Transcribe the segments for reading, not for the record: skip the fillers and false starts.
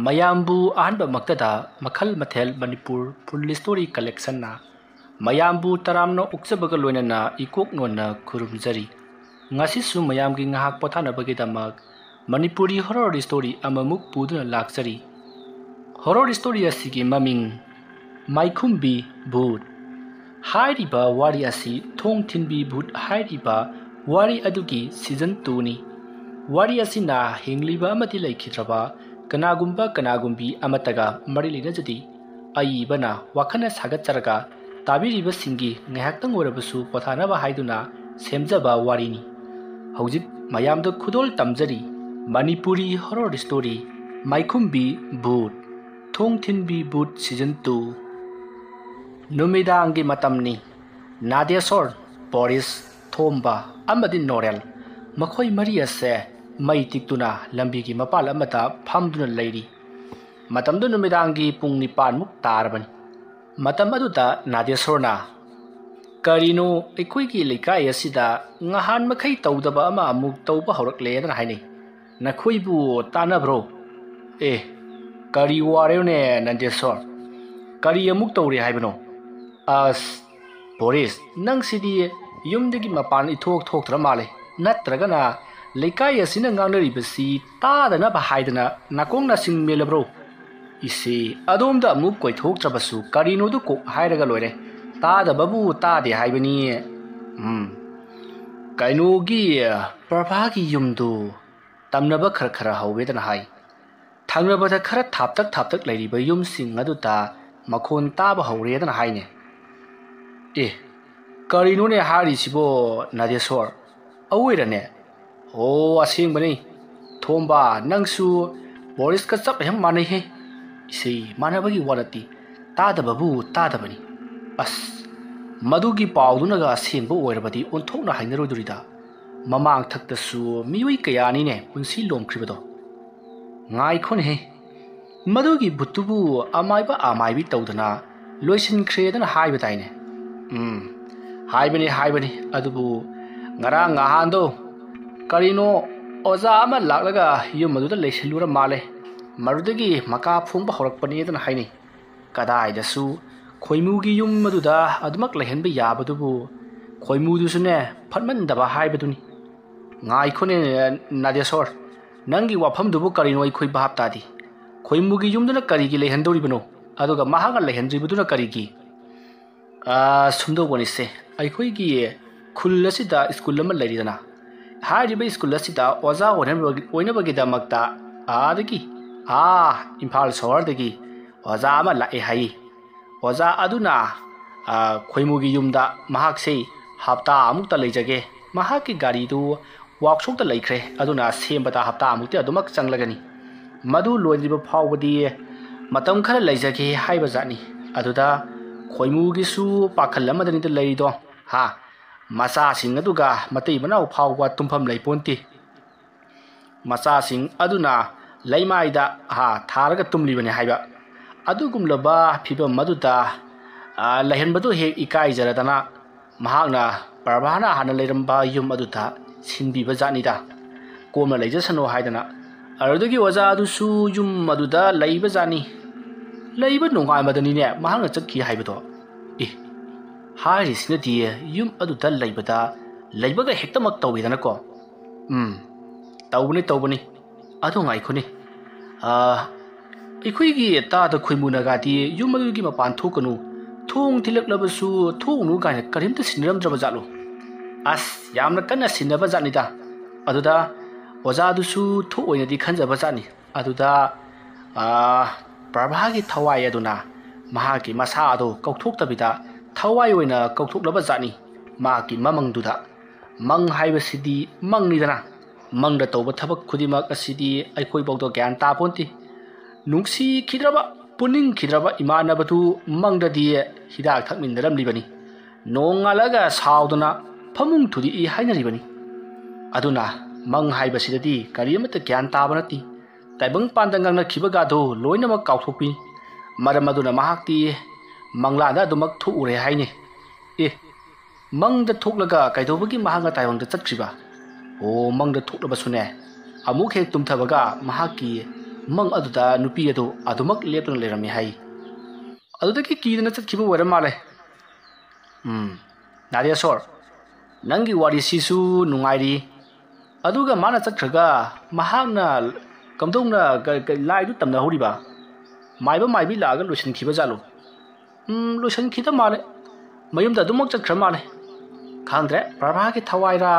ꯃꯌꯥꯝꯕꯨ ꯑꯍꯥꯟꯕ ꯃꯛꯇꯗ ꯃꯈꯜ ꯃꯊꯦꯜ ꯃꯅꯤꯄꯨꯔ ꯐꯨꯜ ꯁ꯭ꯇꯣꯔꯤ ꯀꯂꯦꯛꯁꯟꯅ ꯃꯌꯥꯝꯕꯨ ꯇꯔꯥꯝꯅ ꯑꯣꯛꯆꯕꯒ ꯂꯣꯏꯅꯅ ꯏꯀꯣꯛꯅꯣꯟꯅ ꯈꯨꯔꯨꯝꯖꯔꯤ ꯉꯁꯤꯁꯨ ꯃꯌꯥꯝꯒꯤ ꯉꯥꯏꯍꯥꯛ ꯄꯣꯊꯥꯅꯕꯒꯤꯗꯃꯛ ꯃꯅꯤꯄꯨꯔꯤ ꯍꯣꯔꯔ ꯁ꯭ꯇꯣꯔꯤ ꯑꯃꯃꯨꯛ ꯄꯨꯗꯨꯅ ꯂꯥꯛꯆꯔꯤ ꯍꯣꯔꯔ ꯁ꯭ꯇꯣꯔꯤ ꯑꯁꯤꯒꯤ ꯃꯃꯤꯡ ꯃꯥꯏꯈꯨꯝꯕꯤ ꯚꯨꯠ ꯍꯥꯏꯔꯤꯕ ꯋꯥꯔꯤ ꯑꯁꯤ ꯊꯣꯡ ꯊꯤꯟꯕꯤ ꯚꯨꯠ ꯍꯥꯏꯔꯤꯕ ꯋꯥꯔꯤ ꯑꯗꯨꯒꯤ ꯁꯤꯖꯟ 2ꯅꯤ ꯋꯥꯔꯤ ꯑꯁꯤꯅ ꯍꯤꯡꯂꯤꯕ ꯑꯃꯗꯤ ꯂꯩꯈꯤꯗ꯭ꯔꯕ ꯀꯅꯥꯒꯨꯝꯕꯤ ꯑꯃꯠꯇꯒ ꯃꯔꯤ ꯂꯩꯅꯖꯗꯦ ꯑꯏꯕꯅ ꯋꯥꯈꯜꯅ ꯁꯥꯒꯠꯆꯔꯒ ꯇꯥꯕꯤꯔꯤꯕꯁꯤꯡꯒꯤ ꯉꯥꯏꯍꯥꯛꯇꯪ ꯑꯣꯏꯔꯕꯁꯨ ꯄꯣꯊꯥꯅꯕ ꯍꯥꯏꯗꯨꯅ ꯁꯦꯝꯖꯕ ꯋꯥꯔꯤꯅꯤ ꯍꯧꯖꯤꯛ ꯃꯌꯥꯝꯗ ꯈꯨꯗꯣꯜ ꯇꯝꯖꯔꯤ ꯃꯅꯤꯄꯨꯔꯤ ꯍꯣꯔꯔ ꯁ꯭ꯇꯣꯔꯤ ꯃꯥꯏꯈꯨꯝꯕꯤ ꯚꯨꯠ ꯊꯣꯡ ꯊꯤꯟꯕꯤ ꯚꯨꯠ ꯁꯤꯖꯟ 2 ꯅꯨꯃꯤꯗꯥꯡꯒꯤ ꯃꯇꯝꯅꯤ ꯅꯥꯗꯦꯁꯣꯔ ꯕꯣꯔꯤꯁ ꯊꯣꯝꯕ ꯑꯃꯗꯤ ꯅꯣꯔꯦꯜ ꯃꯈꯣꯏ ꯃꯔꯤ ꯑꯁꯦ ꯃꯩ ꯇꯤꯛꯇꯨꯅ ꯂꯝꯕꯤꯒꯤ ꯃꯄꯥꯟ ꯑꯃꯗ ꯐꯝꯗꯨꯅ ꯂꯩꯔꯤ ꯃꯇꯝꯗꯨ ꯅꯨꯃꯤꯗꯥꯡꯒꯤ ꯄꯨꯡ 9ꯃꯨꯛ ꯇꯥꯔꯕꯅꯤ ꯃꯇꯝ ꯑꯗꯨꯗ ꯅꯥꯗꯦꯁꯣꯔꯅ ꯀꯔꯤꯅꯣ ꯑꯩꯈꯣꯏꯒꯤ ꯂꯩꯀꯥꯏ ꯑꯁꯤꯗ ꯉꯍꯥꯟ ꯃꯈꯩ ꯇꯧꯗꯕ ꯑꯃ ꯑꯃꯨꯛ ꯇꯧꯕ ꯍꯧꯔꯛꯂꯦꯅ ꯍꯥꯏꯅꯩ ꯅꯈꯣꯏꯕꯨ ꯇꯥꯟꯅꯕ꯭ꯔꯣ ꯀꯔꯤ ꯋꯥꯔꯦꯅꯦ ꯅꯟꯗꯦꯁꯣꯔ ꯀꯔꯤ ꯑꯃꯨꯛ ꯇꯧꯔꯦ ꯍꯥꯏꯕꯅꯣ ꯑꯁ ꯕꯣꯔꯤꯁ ꯅꯪꯁꯤꯗꯤ ꯌꯨꯝꯗꯒꯤ ꯃꯄꯥꯟ ꯏꯊꯣꯛ ꯊꯣꯛꯇ꯭ꯔ ꯃꯥꯜꯂꯦ ꯅꯠꯇ꯭ꯔꯒꯅ ꯂꯩꯀꯥꯏ ꯑꯁꯤꯅ ꯉꯥꯡꯅꯔꯤꯕꯁꯤ ꯇꯥꯗꯅꯕ ꯍꯥꯏꯗꯅ ꯅꯥꯀꯣꯡ ꯅꯥꯁꯤꯡ ꯃꯦꯜꯂꯕ꯭ꯔꯣ ꯏꯁꯦ ꯑꯗꯣꯝꯗ ꯑꯃꯨꯛ ꯀꯣꯏꯊꯣꯛꯇ꯭ꯔꯕꯁꯨ ꯀꯔꯤꯅꯣꯗꯨ ꯀꯣꯛ ꯍꯥꯏꯔꯒ ꯂꯣꯏꯔꯦ ꯇꯥꯗꯕꯕꯨ ꯇꯥꯗꯦ ꯍꯥꯏꯕꯅꯤ ꯀꯩꯅꯣꯒꯤ ꯄ꯭ꯔꯚꯥꯒꯤ ꯌꯨꯝꯗꯨ ꯇꯝꯅꯕ ꯈꯔ ꯍꯧꯋꯦꯗꯅ ꯍꯥꯏ ꯊꯪꯅꯕꯗ ꯈꯔ ꯊꯥꯞꯇꯛ ꯂꯩꯔꯤꯕ ꯌꯨꯝꯁꯤꯡ ꯑꯗꯨꯗ ꯃꯈꯣꯟ ꯇꯥꯕ ꯍꯧꯔꯦꯗꯅ ꯍꯥꯏꯅꯦ ꯀꯔꯤꯅꯣꯅꯦ ꯍꯥꯏꯔꯤꯁꯤꯕꯣ ꯅꯥꯗꯦꯁꯣꯔ ꯑꯋꯣꯏꯔꯅꯦ ꯑꯁꯦꯡꯕꯅꯤ ꯊꯣꯝꯕ ꯅꯪꯁꯨ ꯕꯣꯔꯤꯁꯀ ꯆꯞ ꯍꯦꯛ ꯃꯥꯟꯅꯩꯍꯦ ꯏꯁꯩ ꯃꯥꯟꯅꯕꯒꯤ ꯋꯥ ꯅꯠꯇꯦ ꯇꯥꯗꯕꯕꯨ ꯇꯥꯗꯕꯅꯤ ꯑꯁ ꯃꯗꯨꯒꯤ ꯄꯥꯎꯗꯨꯅꯒ ꯑꯁꯦꯡꯕ ꯑꯣꯏꯔꯕꯗꯤ ꯑꯣꯟꯊꯣꯛꯅ ꯍꯩꯅꯔꯣꯏꯗꯣꯔꯤꯗ ꯃꯃꯥꯡ ꯊꯛꯇꯁꯨ ꯃꯤꯑꯣꯏ ꯀꯌꯥꯅꯤꯅꯦ ꯄꯨꯟꯁꯤ ꯂꯣꯝꯈ꯭ꯔꯤꯕꯗꯣ ꯉꯥꯏꯈꯣꯅꯦꯍꯦ ꯃꯗꯨꯒꯤ ꯚꯨꯠꯇꯨꯕꯨ ꯑꯃꯥꯏꯕ ꯑꯃꯥꯏꯕꯤ ꯇꯧꯗꯅ ꯂꯣꯏꯁꯤꯟꯈ꯭ꯔꯦꯗꯅ ꯍꯥꯏꯕ ꯇꯥꯏꯅꯦ ꯍꯥꯏꯕꯅꯤ ꯑꯗꯨꯕꯨ ꯉꯔꯥꯡ ꯉꯍꯥꯟꯗꯣ ꯀꯔꯤꯅꯣ ꯑꯣꯖꯥ ꯑꯃ ꯂꯥꯛꯂꯒ ꯌꯨꯝ ꯑꯗꯨꯗ ꯂꯩꯁꯤꯜꯂꯨꯔ ꯃꯥꯜꯂꯦ ꯃꯗꯨꯗꯒꯤ ꯃꯀꯥ ꯐꯣꯡꯕ ꯍꯧꯔꯛꯄꯅꯦꯗꯅ ꯍꯥꯏꯅꯩ ꯀꯗꯥꯏꯗꯁꯨ ꯈꯣꯏꯃꯨꯒꯤ ꯌꯨꯝ ꯑꯗꯨꯗ ꯑꯗꯨꯃꯛ ꯂꯩꯍꯟꯕ ꯌꯥꯕꯗꯨꯕꯨ ꯈꯣꯏꯃꯨꯗꯨꯁꯨꯅꯦ ꯐꯠꯃꯟꯗꯕ ꯍꯥꯏꯕꯗꯨꯅꯤ ꯉꯥꯏꯈꯣꯅꯦ ꯅꯥꯗꯦꯁꯣꯔ ꯅꯪꯒꯤ ꯋꯥꯐꯝꯗꯨꯕꯨ ꯀꯔꯤꯅꯣ ꯑꯩꯈꯣꯏ ꯚꯥꯞ ꯇꯥꯗꯦ ꯈꯣꯏꯃꯨꯒꯤ ꯌꯨꯝꯗꯨꯅ ꯀꯔꯤꯒꯤ ꯂꯩꯍꯟꯗꯧꯔꯤꯕꯅꯣ ꯑꯗꯨꯒ ꯃꯍꯥꯛꯅ ꯂꯩꯍꯟꯗ꯭ꯔꯤꯕꯗꯨꯅ ꯀꯔꯤꯒꯤ ꯁꯨꯝꯗꯧꯕꯅꯤꯁꯦ ꯑꯩꯈꯣꯏꯒꯤ ꯈꯨꯜ ꯑꯁꯤꯗ ꯁ꯭ꯀꯨꯜ ꯑꯃ ꯂꯩꯔꯤꯗꯅ ꯍꯥꯏꯔꯤꯕ ꯁ꯭ꯀꯨꯜ ꯑꯁꯤꯗ ꯑꯣꯖꯥ ꯑꯣꯏꯅꯕꯒꯤꯗꯃꯛꯇ ꯑꯗꯒꯤ ꯏꯝꯐꯥꯜ ꯁꯣꯍꯔꯗꯒꯤ ꯑꯣꯖꯥ ꯑꯃ ꯂꯥꯛꯑꯦ ꯍꯥꯏꯌꯦ ꯑꯣꯖꯥ ꯑꯗꯨꯅ ꯈꯣꯏꯃꯨꯒꯤ ꯌꯨꯝꯗ ꯃꯍꯥꯛꯁꯦ ꯍꯞꯇꯥ ꯑꯃꯨꯛꯇ ꯂꯩꯖꯒꯦ ꯃꯍꯥꯛꯀꯤ ꯒꯥꯔꯤꯗꯨ ꯋꯥꯛꯁꯣꯞꯇ ꯂꯩꯈ꯭ꯔꯦ ꯑꯗꯨꯅ ꯁꯦꯝꯕꯗ ꯍꯞꯇꯥ ꯑꯃꯨꯛꯇꯤ ꯑꯗꯨꯃꯛ ꯆꯪꯂꯒꯅꯤ ꯃꯗꯨ ꯂꯣꯏꯗ꯭ꯔꯤꯕ ꯐꯥꯎꯕꯗꯤ ꯃꯇꯝ ꯈꯔ ꯂꯩꯖꯒꯦ ꯍꯥꯏꯕ ꯖꯥꯠꯅꯤ ꯑꯗꯨꯗ ꯈꯣꯏꯃꯨꯒꯤꯁꯨ ꯄꯥꯈꯜ ꯑꯃꯗꯅꯤꯗ ꯂꯩꯔꯤꯗꯣ ꯃꯆꯥꯁꯤꯡ ꯑꯗꯨꯒ ꯃꯇꯩ ꯃꯅꯥꯎ ꯐꯥꯎꯕ ꯇꯨꯝꯐꯝ ꯂꯩꯄꯣꯟꯇꯦ ꯃꯆꯥꯁꯤꯡ ꯑꯗꯨꯅ ꯂꯩꯃꯥꯏꯗ ꯊꯥꯔꯒ ꯇꯨꯝꯂꯤꯕꯅꯤ ꯍꯥꯏꯕ ꯑꯗꯨꯒꯨꯝꯂꯕ ꯐꯤꯕꯝ ꯑꯗꯨꯗ ꯂꯩꯍꯟꯕꯗꯨ ꯍꯦꯛ ꯏꯀꯥꯏꯖꯔꯗꯅ ꯃꯍꯥꯛꯅ ꯄ꯭ꯔꯚꯥꯅ ꯍꯥꯟꯅ ꯂꯩꯔꯝꯕ ꯌꯨꯝ ꯑꯗꯨꯗ ꯁꯤꯟꯕꯤꯕ ꯖꯥꯠꯅꯤꯗ ꯀꯣꯝꯅ ꯂꯩꯖꯁꯅꯨ ꯍꯥꯏꯗꯅ ꯑꯗꯨꯗꯒꯤ ꯑꯣꯖꯥ ꯑꯗꯨꯁꯨ ꯌꯨꯝ ꯑꯗꯨꯗ ꯂꯩꯕ ꯖꯥꯠꯅꯤ ꯂꯩꯕ ꯅꯨꯡꯉꯥꯏꯕꯗꯅꯤꯅꯦ ꯃꯍꯥꯛꯅ ꯆꯠꯈꯤ ꯍꯥꯏꯕꯗꯣ ꯍꯥꯏꯔꯤꯁꯤꯅꯗꯤ ꯌꯨꯝ ꯑꯗꯨꯗ ꯂꯩꯕꯒ ꯍꯦꯛꯇꯃꯛ ꯇꯧꯋꯤꯗꯅꯀꯣ ꯇꯧꯕꯅꯤ ꯑꯗꯨ ꯉꯥꯏꯈꯣꯅꯤ ꯑꯩꯈꯣꯏꯒꯤ ꯇꯥꯗ ꯈꯣꯏꯃꯨꯅꯒꯗꯤ ꯌꯨꯝ ꯑꯗꯨꯒꯤ ꯃꯄꯥꯟ ꯊꯣꯛꯀꯅꯨ ꯊꯣꯡ ꯊꯤꯜꯂꯛꯂꯕꯁꯨ ꯊꯣꯛꯎꯅꯨ ꯀꯥꯏꯅ ꯀꯔꯤꯝꯇ ꯁꯤꯟꯅꯔꯝꯗ꯭ꯔꯕ ꯖꯥꯠꯂꯣ ꯌꯥꯝꯅ ꯀꯟꯅ ꯁꯤꯟꯅꯕ ꯖꯥꯠꯅꯤꯗ ꯑꯗꯨꯗ ꯑꯣꯖꯥꯗꯨꯁꯨ ꯊꯣꯛꯑꯣꯏꯅꯗꯤ ꯈꯟꯖꯕ ꯖꯥꯠꯅꯤ ꯑꯗꯨꯗ ꯄ꯭ꯔꯚꯥꯒꯤ ꯊꯋꯥꯏ ꯑꯗꯨꯅ ꯃꯍꯥꯛꯀꯤ ꯃꯁꯥ ꯑꯗꯨ ꯀꯧꯊꯣꯛꯇꯕꯤꯗ ꯊꯋꯥꯏ ꯑꯣꯏꯅ ꯀꯧꯊꯣꯛꯂꯕ ꯖꯥꯠꯅꯤ ꯃꯍꯥꯛꯀꯤ ꯃꯃꯪꯗꯨꯗ ꯃꯪ ꯍꯥꯏꯕꯁꯤꯗꯤ ꯃꯪꯅꯤꯗꯅ ꯃꯪꯗ ꯇꯧꯕ ꯊꯕꯛ ꯈꯨꯗꯤꯡꯃꯛ ꯑꯁꯤꯗꯤ ꯑꯩꯈꯣꯏꯐꯥꯎꯗ ꯒ꯭ꯌꯥꯟ ꯇꯥꯄꯣꯟꯇꯦ ꯅꯨꯡꯁꯤꯈꯤꯗ꯭ꯔꯕ ꯄꯨꯅꯤꯡꯈꯤꯗ꯭ꯔꯕ ꯏꯃꯥꯟꯅꯕꯗꯨ ꯃꯪꯗꯗꯤ ꯍꯤꯗꯥꯛ ꯊꯛꯃꯤꯟꯅꯔꯝꯂꯤꯕꯅꯤ ꯅꯣꯡꯉꯥꯜꯂꯒ ꯁꯥꯎꯗꯅ ꯐꯃꯨꯡ ꯊꯨꯗꯦꯛꯏ ꯍꯥꯏꯅꯔꯤꯕꯅꯤ ꯑꯗꯨꯅ ꯃꯪ ꯍꯥꯏꯕꯁꯤꯗꯗꯤ ꯀꯔꯤ ꯑꯃꯠꯇ ꯒ꯭ꯌꯥꯟ ꯇꯥꯕ ꯅꯠꯇꯦ ꯇꯥꯏꯕꯪꯄꯥꯟꯗ ꯉꯥꯡꯅꯈꯤꯕꯒꯗꯨ ꯂꯣꯏꯅꯃꯛ ꯀꯥꯎꯊꯣꯛꯄꯤ ꯃꯔꯝ ꯑꯗꯨꯅ ꯃꯍꯥꯛꯇꯤ ꯃꯪꯂꯥꯟꯗ ꯑꯗꯨꯃꯛ ꯊꯣꯛꯎꯔꯦ ꯍꯥꯏꯅꯤ ꯃꯪꯗ ꯊꯣꯛꯂꯒ ꯀꯩꯗꯧꯕꯒꯤ ꯃꯍꯥꯛꯅ ꯇꯥꯏꯕꯪꯗ ꯆꯠꯈ꯭ꯔꯤꯕ ꯃꯪꯗ ꯊꯣꯛꯂꯕꯁꯨꯅꯦ ꯑꯃꯨꯛ ꯍꯦꯛ ꯇꯨꯝꯊꯕꯒ ꯃꯍꯥꯛꯀꯤ mang aduda nupi adu adumak leptuna lerami hai adudaki kidana chatkiba wara male Nadia Sor nangi wari sisu nungairi aduga mana chakhaga mahakna kamdongna laidu tamna horiba maiba maibi laga lotion khiba jalo lotion khida male mayumda dumak chakra male khangdre prabha ki thawaira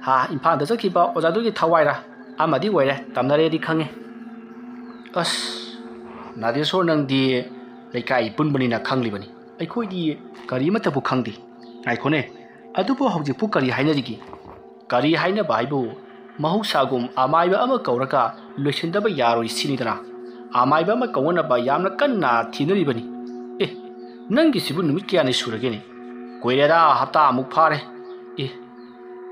ha imphal da chakhiba ojadu ki thawaira amadi waire tamnare di khange as Nadia Sor nang di leikai punbani na khangli bani ai khoi di kari mata bu khangdi ai khone adubo hauji pu kari hainarigi kari haina baibu mahusagum amaiba ama kauraka loisindaba yaroi sinidana amaiba ama kawana ba yamna kanna thinari bani nangi sibu numit kya ne surageni koireda hapta amuk phare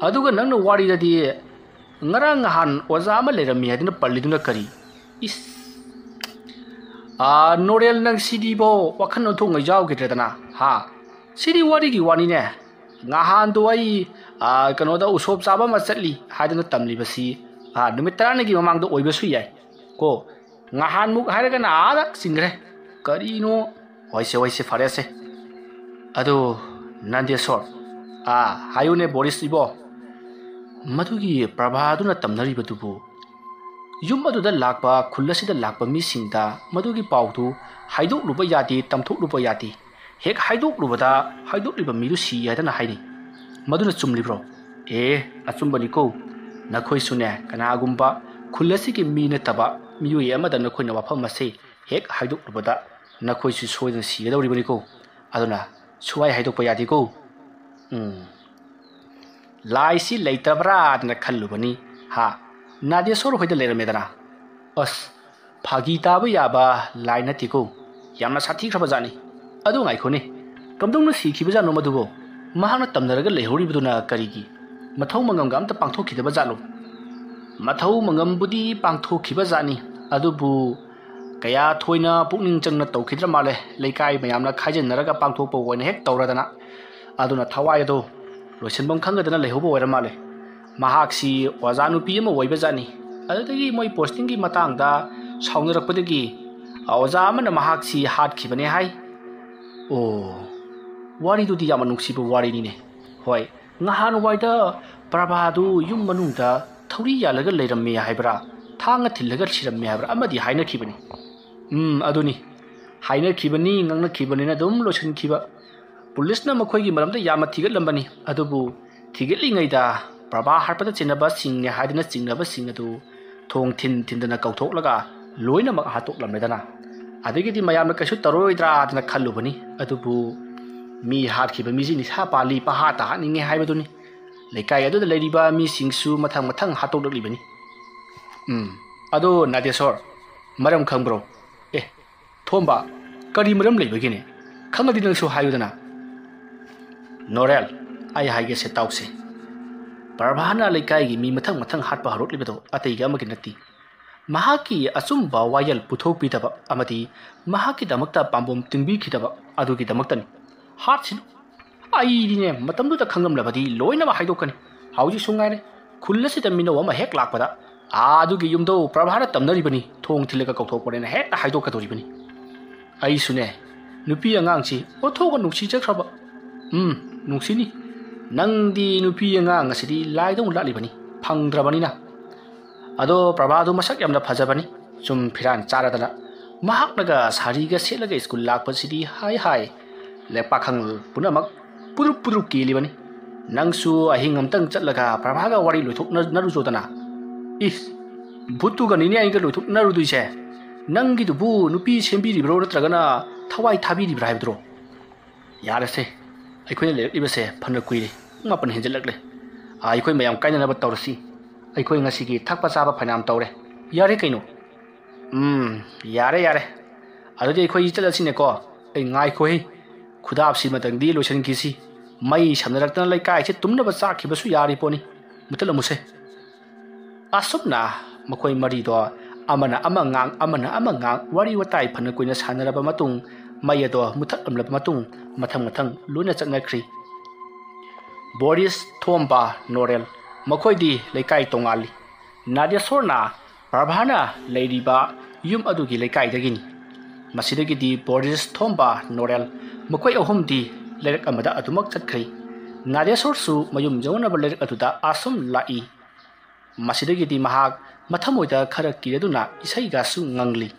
aduga nangna wari dadi ngarang han oza ama lerami hadina palliduna kari is Norel nang sidi bo wakhan no thong jaw gitredana ha sidi wari gi wani ne ngahan do ai kano da usop chaba ma chatli hadana tamli basi numit tarani gi mamang do oiba su yai ko ngahan muk haraga na ada singre kari no hoise farese ado Nadia Sor hayune Boris ibo madugi prabhaduna tamnari batubu yum aduda lakpa khullasida lakpa mi singda madugi pautu haidok luba yati tamthok luba yati hek haidok lubada haidok liba miru si yadana haini maduna chumlibro achumbani ko nakhoi sune kana gumba khullasi ki mi na taba miyu yamada nakhoi na wafam mase hek haidok lubada nakhoi su soidna si yadawri bani ko aduna suwai haidok pa yati ko lai si leitabra na khallubani ha Nadia Sor hoida leramedana as phagi taba yaba lai natiko yamna sathi khaba jani adu ngai khone kamdong na sikhiba jano madubo mahana tamnaraga lehori buduna karigi mathau mangam gam ta pangthokhi daba jalo mathau mangam budi pangthokhiba jani adubu kaya thoina pukning changna tawkhidra male leikai mayamna khaijin naraga pangthokpa woina hek tawradana aduna thawai ado loisenbam khangadana lehobo wara male mahaksi wazanu pi ma woiba jani adagi moi posting gi matang da saunrakpadagi awaza amana mahaksi hat khibane hai wari du di yama nungsiba wari ni ne hoi ngahan waida prabhadu yum manungda thauri yalaga leiramme haibra thanga thillaga siramme haibra amadi haina khibani aduni haina khibani ngangna khibani na dum lochen khiba police na makhoi gi maramda yama thigat lambani adubu thigatli ngaida prabha harpada chinaba singne hadina chingnaba singadu thong thindana kauthok laga loina mak hatok lamledana adigi di mayamna kasu taroidra adna khallubani adubu mi hat khiba mi ji ni sa pali pa ha ta ninge haibaduni leikai adu da leiriba mi singsu mathang hatok laklibani ado Nadia Sor maram khangbro thomba kari maram leibagine khangadi nangsu hayudana Norel ai haige se tause Prabhana leikai gi mi mathang hatpa harot libedo atei ga maginati mahaki achumba wayal puthok pitaba amati mahaki damakta pambom tingbi khitaba adugi damaktani hatsin ai dine matamdu ta khangam labadi loina ma haidokani hauji sungaine khullasi ta mino ma hek lakpada adugi yumdo Prabhana tamnari bani thong thilega kauthok porena hek ta haidok kadori bani ai sune nupi angangchi othoga nungsi chakhraba nungsini nangdi nupi angang asidi laidong lalibani phangdrabanina ado Prabhadu masak yamna phajabani sum phiran charadana mahaknaga sariga selaga school lakpasidi hai lepakhang punamak purup kelibani nangsu ahing amtang chatlaga Prabhaga wari loithok narujodana is bhutu ga nini ainga loithok naruduise nangi dubu nupi sembiribro natragana thawai thabiribra haibdro yarase aikoi le ibase phana kuire mapan henjelakle aikoi mayam kaina ba tawrasi aikoi ngasi gi thakpa chaba phanam tawre yare kaino yare adodi aikoi chalasine ko ai ngai khoi khudap si matang di lotion kisi mai samnaraktan lai kai che tumna ba cha khibasu yari poni mutala muse asupna makoi mari do amana amangang wari watai phana koina sanaraba matung mai ado muthak amlap matung mathang luna chaknakri Boris Thomba Norel makhoi di leikai tongali Nadia Sorna Prabhana leiriba ꯌꯨꯝ ꯑꯗꯨꯒꯤ ꯂꯩꯀꯥꯏꯗꯒꯤꯅꯤ ꯃꯁꯤꯗꯒꯤꯗꯤ ꯕꯣꯔꯤꯁ ꯊꯣꯝꯕ ꯅꯣꯔꯦꯜ ꯃꯈꯣꯏ ꯑꯍꯨꯝꯗꯤ ꯂꯩꯔꯛ ꯑꯃꯗ ꯑꯗꯨꯃꯛ ꯆꯠꯈ꯭ꯔꯦ ꯅꯥꯗꯦꯁꯣꯔꯁꯨ ꯃꯌꯨꯝ ꯌꯧꯅꯕ ꯂꯩꯔꯛ ꯑꯗꯨꯗ ꯑꯁꯨꯝ ꯂꯥꯛꯏ ꯃꯁꯤꯗꯒꯤꯗꯤ ꯃꯍꯥꯛ ꯃꯊꯃꯣꯏꯗ ꯈꯔ ꯀꯤꯔꯗꯨꯅ ꯏꯁꯩꯒꯁꯨ ꯉꯪꯂꯤ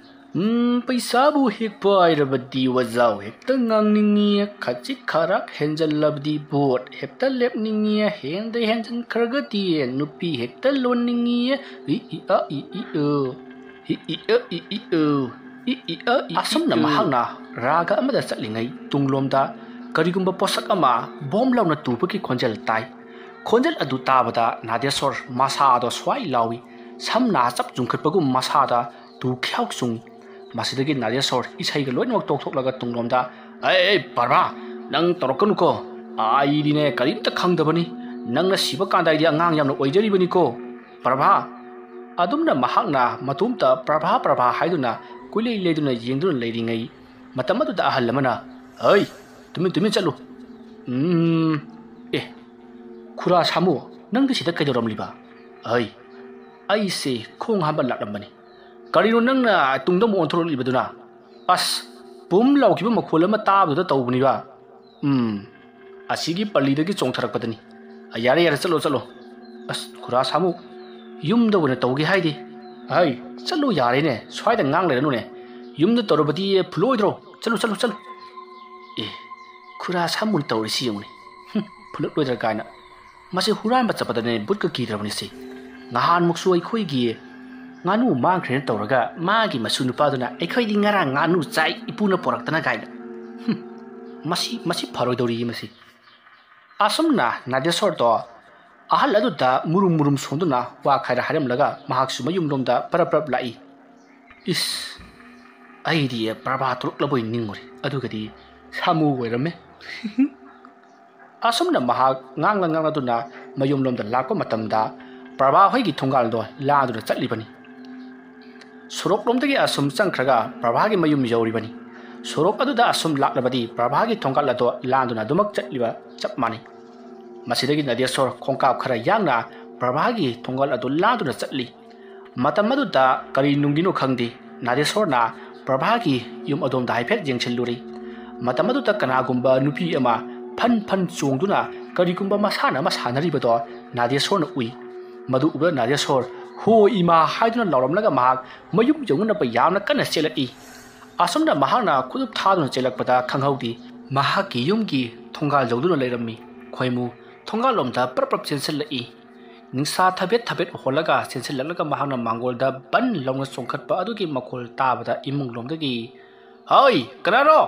ꯄꯩꯁꯥꯕꯨ ꯍꯦꯛ ꯄꯥꯏꯔꯕꯗꯤ ꯋꯥꯖꯥꯎ ꯍꯦꯛꯇ ꯉꯥꯡꯅꯤꯡꯉꯤ ꯈꯖꯤꯛ ꯈꯔꯛ ꯍꯦꯟꯖꯜꯂꯕꯗꯤ ꯚꯣꯠ ꯍꯦꯛꯇ ꯂꯦꯞꯅꯤꯡꯉꯤ ꯍꯦꯟꯗ ꯍꯦꯟꯖꯟꯈ꯭ꯔꯒꯗꯤ ꯅꯨꯄꯤ ꯍꯦꯛꯇ ꯂꯣꯟꯅꯤꯡꯉꯤ ꯑꯁꯨꯝꯅ ꯃꯍꯥꯛꯅ ꯔꯥꯒ ꯑꯃꯗ ꯆꯠꯂꯤꯉꯩ ꯇꯨꯡꯂꯣꯝꯗ ꯀꯔꯤꯒꯨꯝꯕ ꯄꯣꯠꯁꯛ ꯑꯃ ꯕꯣꯝ ꯂꯥꯎꯅ ꯇꯨꯕꯒꯤ ꯈꯣꯟꯖꯦꯜ ꯇꯥꯏ ꯈꯣꯟꯖꯦꯜ ꯑꯗꯨ ꯇꯥꯕꯗ ꯅꯥꯗꯦꯁꯣꯔ ꯃꯁꯥꯗꯣ ꯁ꯭ꯋꯥꯏ ꯂꯥꯎꯏ ꯁꯝꯅ ꯆꯞ ꯆꯨꯡꯈꯠꯄꯒꯨꯝ ꯃꯁꯥꯗ ꯇꯨ ꯈ꯭ꯌꯥꯎ ꯆꯨꯡꯏ ꯃꯁꯤꯗꯒꯤ ꯅꯥꯗꯦꯁꯣꯔ ꯏꯁꯩꯒ ꯂꯣꯏꯅꯃꯛ ꯇꯣꯛꯊꯣꯛꯂꯒ ꯇꯨꯡꯂꯣꯝꯗ ꯄꯔꯚꯥ ꯅꯪ ꯇꯧꯔꯛꯀꯅꯨꯀꯣ ꯑꯩꯗꯤꯅꯦ ꯀꯔꯤꯝꯇ ꯈꯪꯗꯕꯅꯤ ꯅꯪꯅ ꯁꯤꯕ ꯀꯥꯟꯗ ꯑꯩꯗꯤ ꯑꯉꯥꯡ ꯌꯥꯝꯅ ꯑꯣꯏꯖꯔꯤꯕꯅꯤꯀꯣ ꯄꯔꯚꯥ ꯑꯗꯨꯝꯅ ꯃꯍꯥꯛꯅ ꯃꯇꯣꯝꯇ ꯄꯔꯚꯥ ꯍꯥꯏꯗꯨꯅ ꯀꯨꯏꯂꯩ ꯂꯩꯗꯨꯅ ꯌꯦꯡꯗꯨꯅ ꯂꯩꯔꯤꯉꯩ ꯃꯇꯝ ꯑꯗꯨꯗ ꯑꯍꯜ ꯑꯃꯅ ꯇꯨꯃꯤꯟ ꯆꯠꯂꯨ ꯈꯨꯔꯥ ꯁꯥꯃꯨ ꯅꯪꯗꯤ ꯁꯤꯗ ꯀꯩꯗꯧꯔꯝꯂꯤꯕ ꯑꯩꯁꯦ ꯈꯣꯡ ꯍꯥꯝꯕ ꯂꯥꯛꯂꯝꯕꯅꯤ ꯀꯔꯤꯅꯣ ꯅꯪꯅ ꯇꯨꯡꯗ ꯑꯃꯨꯛ ꯑꯣꯟꯊꯣꯔꯛꯂꯤꯕꯗꯨꯅ ꯑꯁ ꯄꯨꯝ ꯂꯥꯎꯈꯤꯕ ꯃꯈꯣꯜ ꯑꯃ ꯇꯥꯕꯗꯨꯗ ꯇꯧꯕꯅꯤꯕ ꯑꯁꯤꯒꯤ ꯄꯜꯂꯤꯗꯒꯤ ꯆꯣꯡꯊꯔꯛꯄꯗꯅꯤ ꯌꯥꯔꯦ ꯆꯠꯂꯣ ꯑꯁ ꯈꯨꯔꯥ ꯁꯥꯃꯨ ꯌꯨꯝꯗ ꯑꯣꯏꯅ ꯇꯧꯒꯦ ꯍꯥꯏꯗꯤ ꯆꯠꯂꯨ ꯌꯥꯔꯦꯅꯦ ꯁ꯭ꯋꯥꯏꯗ ꯉꯥꯡ ꯂꯩꯔꯅꯨꯅꯦ ꯌꯨꯝꯗ ꯇꯧꯔꯕꯗꯤ ꯐꯨꯜꯂꯣꯏꯗ꯭ꯔꯣ ꯆꯠꯂꯨ ꯈꯨꯔꯥ ꯁꯥꯃꯨꯅ ꯇꯧꯔꯤꯁꯤ ꯌꯦꯡꯉꯨꯅꯦ ꯐꯨꯜꯂꯛꯂꯣꯏꯗ꯭ꯔꯥ ꯀꯥꯏꯅ ꯃꯁꯤ ꯍꯨꯔꯥꯟꯕ ꯆꯠꯄꯗꯅꯦ ꯕꯨꯠꯀ ꯀꯤꯗ꯭ꯔꯕꯅꯤ ꯁꯤ ꯅꯍꯥꯟꯃꯨꯛꯁꯨ ꯑꯩꯈꯣꯏꯒꯤ ꯉꯥꯅꯨ ꯃꯥꯡꯈ꯭ꯔꯦꯅ ꯇꯧꯔꯒ ꯃꯥꯒꯤ ꯃꯁꯨ ꯅꯨꯄꯥꯗꯨꯅ ꯑꯩꯈꯣꯏꯗꯤ ꯉꯔꯥꯡ ꯉꯥꯅꯨ ꯆꯥꯏ ꯏꯄꯨꯅ ꯄꯣꯔꯛꯇꯅ ꯀꯥꯏꯅ ꯃꯁꯤ ꯐꯔꯣꯏꯗꯧꯔꯤ ꯃꯁꯤ ꯑꯁꯨꯝꯅ ꯅꯥꯗꯦꯁꯣꯔꯗꯣ ꯑꯍꯜ ꯑꯗꯨꯗ ꯃꯨꯔꯨꯝ ꯁꯣꯟꯗꯨꯅ ꯋꯥ ꯈꯔ ꯍꯥꯏꯔꯝꯂꯒ ꯃꯍꯥꯛꯁꯨ ꯃꯌꯨꯝꯂꯣꯝꯗ ꯄꯔꯞ ꯂꯥꯛꯏ ꯑꯩꯗꯤ ꯄꯔꯚꯥ ꯊꯣꯛꯂꯛꯂꯕꯣꯏ ꯅꯤꯡꯉꯨꯔꯦ ꯑꯗꯨꯒꯗꯤ ꯁꯥꯃꯨ ꯑꯣꯏꯔꯝꯃꯦ ꯑꯁꯨꯝꯅ ꯃꯍꯥꯛ ꯉꯥꯡꯂꯗꯨꯅ ꯃꯌꯨꯝꯂꯣꯝꯗ ꯂꯥꯛꯄ ꯃꯇꯝꯗ ꯄꯔꯚꯥ ꯍꯣꯏꯒꯤ ꯊꯣꯡꯒꯥꯜꯗꯣ ꯂꯥꯟꯗꯨꯅ ꯆꯠꯂꯤꯕꯅꯤ ꯁꯣꯔꯣꯛꯂꯣꯝꯗꯒꯤ ꯑꯁꯨꯝ ꯆꯪꯈ꯭ꯔꯒ ꯄꯔꯚꯥꯒꯤ ꯃꯌꯨꯝ ꯌꯧꯔꯤꯕꯅꯤ ꯁꯣꯔꯣꯛ ꯑꯗꯨꯗ ꯑꯁꯨꯝ ꯂꯥꯛꯂꯕꯗꯤ ꯄꯔꯚꯥꯒꯤ ꯊꯣꯡꯒꯥꯜ ꯑꯗꯣ ꯂꯥꯟꯗꯨꯅ ꯑꯗꯨꯃꯛ ꯆꯠꯂꯤꯕ ꯆꯞ ꯃꯥꯟꯅꯩ ꯃꯁꯤꯗꯒꯤ ꯅꯥꯗꯦꯁꯣꯔ ꯈꯣꯡꯀꯥꯞ ꯈꯔ ꯌꯥꯡꯅ ꯄꯔꯚꯥꯒꯤ ꯊꯣꯡꯒꯥꯜ ꯑꯗꯨ ꯂꯥꯟꯗꯨꯅ ꯆꯠꯂꯤ ꯃꯇꯝ ꯑꯗꯨꯗ ꯀꯔꯤ ꯅꯨꯡꯒꯤꯅꯣ ꯈꯪꯗꯦ ꯅꯥꯗꯦꯁꯣꯔꯅ ꯄꯔꯚꯥꯒꯤ ꯌꯨꯝ ꯑꯗꯣꯝꯗ ꯍꯥꯏꯐꯦꯠ ꯌꯦꯡꯁꯤꯜꯂꯨꯔꯤ ꯃꯇꯝ ꯑꯗꯨꯗ ꯀꯅꯥꯒꯨꯝꯕ ꯅꯨꯄꯤ ꯑꯃ ꯐꯟ ꯆꯣꯡꯗꯨꯅ ꯀꯔꯤꯒꯨꯝꯕ ꯃꯁꯥꯟꯅ ꯑꯃ ꯁꯥꯟꯅꯔꯤꯕꯗꯣ ꯅꯥꯗꯦꯁꯣꯔꯅ ꯎꯏ ꯃꯗꯨ ꯎꯕ ꯅꯥꯗꯦꯁꯣꯔ ꯍꯣ ꯏꯃꯥ ꯍꯥꯏꯗꯨꯅ ꯂꯥꯎꯔꯝꯂꯒ ꯃꯍꯥꯛ ꯃꯌꯨꯝ ꯌꯧꯅꯅꯕ ꯌꯥꯝꯅ ꯀꯟꯅ ꯆꯦꯜꯂꯛꯏ ꯑꯁꯨꯝꯅ ꯃꯍꯥꯛꯅ ꯈꯨꯗꯨꯞ ꯊꯥꯗꯨꯅ ꯆꯦꯜꯂꯛꯄꯗ ꯈꯪꯍꯧꯗꯦ ꯃꯍꯥꯛꯀꯤ ꯌꯨꯝꯒꯤ ꯊꯣꯡꯒꯥꯜ ꯌꯧꯗꯨꯅ ꯂꯩꯔꯝꯃꯤ ꯈꯣꯏꯃꯨ ꯊꯣꯡꯒꯥꯜꯂꯣꯝꯗ ꯄꯔꯞ ꯆꯦꯟꯁꯤꯜꯂꯛꯏ ꯅꯤꯡꯁꯥ ꯊꯕꯦꯠ ꯍꯣꯜꯂꯒ ꯆꯦꯟꯁꯤꯜꯂꯛꯂꯒ ꯃꯍꯥꯛꯅ ꯃꯥꯡꯒꯣꯜꯗ ꯕꯟ ꯂꯥꯎꯅ ꯆꯣꯡꯈꯠꯄ ꯑꯗꯨꯒꯤ ꯃꯈꯣꯜ ꯇꯥꯕꯗ ꯏꯃꯨꯡꯂꯣꯝꯗꯒꯤ ꯀꯅꯥꯅꯣ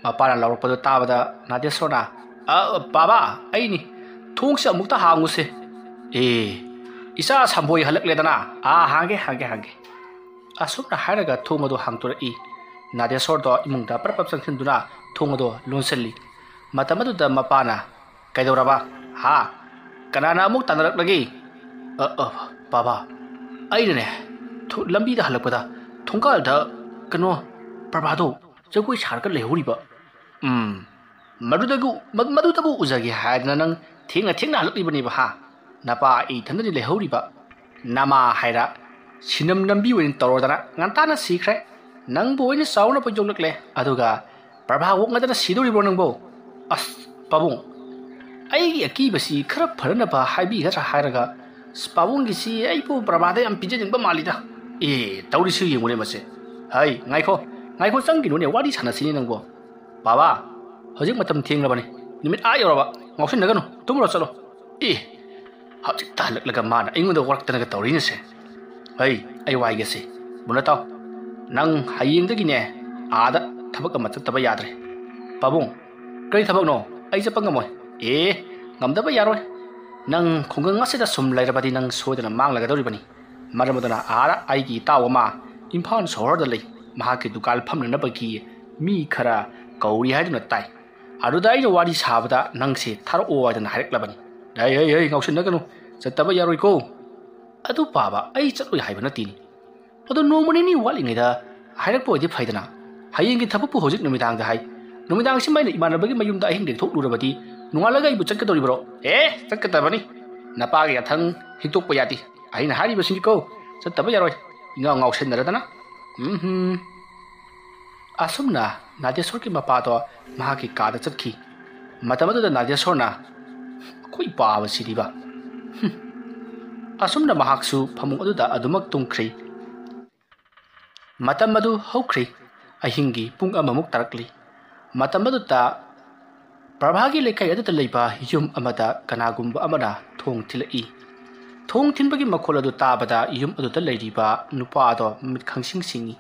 ꯃꯄꯥꯅ ꯂꯥꯎꯔꯛꯄꯗꯨ ꯇꯥꯕꯗ ꯅꯥꯗꯦꯁꯣꯔꯅ ꯕꯥꯕꯥ ꯑꯩꯅꯤ ꯊꯣꯡꯁꯦ ꯑꯃꯨꯛꯇ ꯍꯥꯡꯉꯨꯁꯦ ꯏꯆꯥ ꯁꯝꯕꯣꯏ ꯍꯜꯂꯛꯂꯦꯗꯅ ꯍꯥꯡꯒꯦ ꯑꯁꯨꯝꯅ ꯍꯥꯏꯔꯒ ꯊꯣꯡ ꯑꯗꯨ ꯍꯥꯡꯇꯣꯔꯛꯏ ꯅꯥꯗꯦꯁꯣꯔꯗꯣ ꯏꯃꯨꯡꯗ ꯄꯔꯞ ꯆꯪꯁꯤꯟꯗꯨꯅ ꯊꯣꯡ ꯑꯗꯨ ꯂꯣꯟꯁꯤꯜꯂꯤ ꯃꯇꯝ ꯑꯗꯨꯗ ꯃꯄꯥꯅ ꯀꯩꯗꯧꯔꯕ ꯀꯅꯥꯅ ꯑꯃꯨꯛ ꯇꯥꯟꯅꯔꯛꯂꯒꯦ ꯕꯥꯕꯥ ꯑꯩꯅꯅꯦ ꯂꯝꯕꯤꯗ ꯍꯜꯂꯛꯄꯗ ꯊꯣꯡꯒꯥꯜꯗ ꯄꯔꯚꯥꯗꯣ ꯖꯒꯣꯏ ꯁꯥꯔꯒ ꯂꯩꯍꯧꯔꯤꯕ ꯃꯗꯨꯗꯕꯨ ꯎꯖꯒꯦ ꯍꯥꯏꯗꯅ ꯅꯪ ꯊꯦꯡꯅ ꯍꯜꯂꯛꯂꯤꯕꯅꯦꯕ ꯅꯄꯥ ꯑꯩ ꯏꯊꯟꯗꯅꯤ ꯂꯩꯍꯧꯔꯤꯕ ꯅꯃꯥ ꯍꯥꯏꯔ ꯁꯤꯅꯝ ꯂꯝꯕꯤ ꯑꯣꯏꯅ ꯇꯧꯔꯗꯅ ꯉꯟꯇꯥꯅ ꯁꯤꯈ꯭ꯔꯦ ꯅꯪꯕꯨ ꯑꯣꯏꯅ ꯆꯥꯎꯅꯕ ꯌꯣꯛꯂꯛꯂꯦ ꯑꯗꯨꯒ ꯄꯔꯚꯥ ꯑꯣꯛꯅꯗꯅ ꯁꯤꯗꯧꯔꯤꯕ꯭ꯔꯣ ꯅꯪꯕꯣ ꯑꯁ ꯄꯥꯕꯨꯡ ꯑꯩꯒꯤ ꯑꯀꯤꯕꯁꯤ ꯈꯔ ꯐꯔꯅꯕ ꯍꯥꯏꯕꯤꯒꯗ꯭ꯔꯥ ꯍꯥꯏꯔꯒ ꯄꯥꯕꯨꯡꯒꯤꯁꯤ ꯑꯩꯕꯨ ꯄꯔꯚꯥꯗ ꯌꯥꯝ ꯄꯤꯖꯅꯤꯡꯕ ꯃꯥꯜꯂꯤꯗ ꯇꯧꯔꯤꯁꯤ ꯌꯦꯡꯉꯨꯅꯦ ꯃꯁꯦ ꯉꯥꯏꯈꯣ ꯆꯪꯒꯤꯅꯨꯅꯦ ꯋꯥꯔꯤ ꯁꯥꯟꯅꯁꯤꯅꯦ ꯅꯪꯕꯣ ꯕꯥꯕꯥ ꯍꯧꯖꯤꯛ ꯃꯇꯝ ꯊꯦꯡꯂꯕꯅꯤ ꯅꯨꯃꯤꯠ ꯌꯧꯔꯕ ꯉꯥꯎꯁꯤꯟꯅꯒꯅꯨ ꯇꯨꯝꯃꯨꯔꯣ ꯆꯠꯂꯣ ꯍꯧꯖꯤꯛꯇ ꯍꯜꯂꯛꯂꯒ ꯃꯥꯅ ꯑꯩꯉꯣꯟꯗ ꯋꯥꯔꯛꯇꯅꯒ ꯇꯧꯔꯤꯅꯦꯁꯦ ꯑꯩ ꯋꯥꯏꯒꯦꯁꯦ ꯃꯨꯟꯅ ꯇꯥꯎ ꯅꯪ ꯍꯌꯦꯡꯗꯒꯤꯅꯦ ꯑꯥꯗ ꯊꯕꯛ ꯑꯃ ꯆꯠꯇꯕ ꯌꯥꯗ꯭ꯔꯦ ꯄꯥꯕꯨꯡ ꯀꯔꯤ ꯊꯕꯛꯅꯣ ꯑꯩ ꯆꯠꯄ ꯉꯝꯃꯣꯏ ꯉꯝꯗꯕ ꯌꯥꯔꯣꯏ ꯅꯪ ꯈꯨꯡꯒꯪ ꯑꯁꯤꯗ ꯁꯨꯝ ꯂꯩꯔꯕꯗꯤ ꯅꯪ ꯁꯣꯏꯗꯅ ꯃꯥꯡꯂꯒꯗꯧꯔꯤꯕꯅꯤ ꯃꯔꯝ ꯑꯗꯨꯅ ꯑꯥꯗ ꯑꯩꯒꯤ ꯏꯇꯥꯎ ꯑꯃ ꯏꯝꯐꯥꯜ ꯁꯍꯔꯗ ꯂꯩ ꯃꯍꯥꯛꯀꯤ ꯗꯨꯀꯥꯟ ꯐꯝꯅꯅꯕꯒꯤ ꯃꯤ ꯈꯔ ꯀꯧꯔꯤ ꯍꯥꯏꯗꯨꯅ ꯇꯥꯏ ꯑꯗꯨꯗ ꯑꯩꯅ ꯋꯥꯔꯤ ꯁꯥꯕꯗ ꯅꯪꯁꯦ ꯊꯥꯔꯛꯑꯣ ꯍꯥꯏꯗꯅ ꯍꯥꯏꯔꯛꯂꯕꯅꯤ ꯉꯥꯎꯁꯤꯟꯅꯒꯅꯨ ꯆꯠꯇꯕ ꯌꯥꯔꯣꯏꯀꯣ ꯑꯗꯨ ꯄꯥꯕ ꯑꯩ ꯆꯠꯂꯣꯏ ꯍꯥꯏꯕ ꯅꯠꯇꯦꯅꯤ ꯑꯗꯣ ꯅꯣꯡꯃ ꯅꯤꯅꯤ ꯋꯥꯠꯂꯤꯉꯩꯗ ꯍꯥꯏꯔꯛꯄ ꯑꯣꯏꯗꯤ ꯐꯩꯗꯅ ꯍꯌꯦꯡꯒꯤ ꯊꯕꯛꯄꯨ ꯍꯧꯖꯤꯛ ꯅꯨꯃꯤꯗꯥꯡꯗ ꯅꯨꯃꯤꯗꯥꯡꯁꯤꯃ ꯑꯩꯅ ꯏꯃꯥꯟꯅꯕꯒꯤ ꯃꯌꯨꯝꯗ ꯑꯍꯤꯡ ꯂꯦꯛꯊꯣꯛꯂꯨꯔꯕꯗꯤ ꯅꯣꯡꯉꯥꯜꯂꯒ ꯑꯩꯕꯨ ꯆꯠꯀꯗꯧꯔꯤꯕ꯭ꯔꯣ ꯆꯠꯀꯗꯕꯅꯤ ꯅꯄꯥꯒꯤ ꯑꯊꯪ ꯍꯤꯛꯇꯣꯛꯄ ꯌꯥꯗꯦ ꯑꯩꯅ ꯍꯥꯏꯔꯤꯕꯁꯤꯡꯀꯣ ꯆꯠꯇꯕ ꯌꯥꯔꯣꯏ ꯉꯥꯎꯁꯤꯟꯅꯔꯗꯅ ꯑꯁꯨꯝꯅ ꯅꯥꯗꯦꯁꯣꯔꯒꯤ ꯃꯄꯥꯗꯣ ꯃꯍꯥꯛꯀꯤ ꯀꯥꯗ ꯆꯠꯈꯤ ꯃꯇꯝ ꯑꯗꯨꯗ ꯅꯥꯗꯦꯁꯣꯔꯅ ꯑꯩꯈꯣꯏ ꯄꯥꯕꯁꯤꯗꯤꯕ ꯑꯁꯨꯝꯅ ꯃꯍꯥꯛꯁꯨ ꯐꯃꯨꯡ ꯑꯗꯨꯗ ꯑꯗꯨꯃꯛ ꯇꯨꯝꯈ꯭ꯔꯤ ꯃꯇꯝ ꯑꯗꯨ ꯍꯧꯈ꯭ꯔꯤ ꯑꯍꯤꯡꯒꯤ ꯄꯨꯡ ꯑꯃꯃꯨꯛ ꯇꯥꯔꯛꯂꯤ ꯃꯇꯝ ꯑꯗꯨꯗ ꯄ꯭ꯔꯚꯥꯒꯤ ꯂꯩꯀꯥꯏ ꯑꯗꯨꯗ ꯂꯩꯕ ꯌꯨꯝ ꯑꯃꯗ ꯀꯅꯥꯒꯨꯝꯕ ꯑꯃꯅ ꯊꯣꯡ ꯊꯤꯜꯂꯛꯏ ꯊꯣꯡ ꯊꯤꯟꯕꯒꯤ ꯃꯈꯣꯜ ꯑꯗꯨ ꯇꯥꯕꯗ ꯌꯨꯝ ꯑꯗꯨꯗ ꯂꯩꯔꯤꯕ ꯅꯨꯄꯥ ꯑꯗꯣ ꯃꯤꯠ ꯈꯪꯁꯤꯡ ꯁꯤꯡꯏ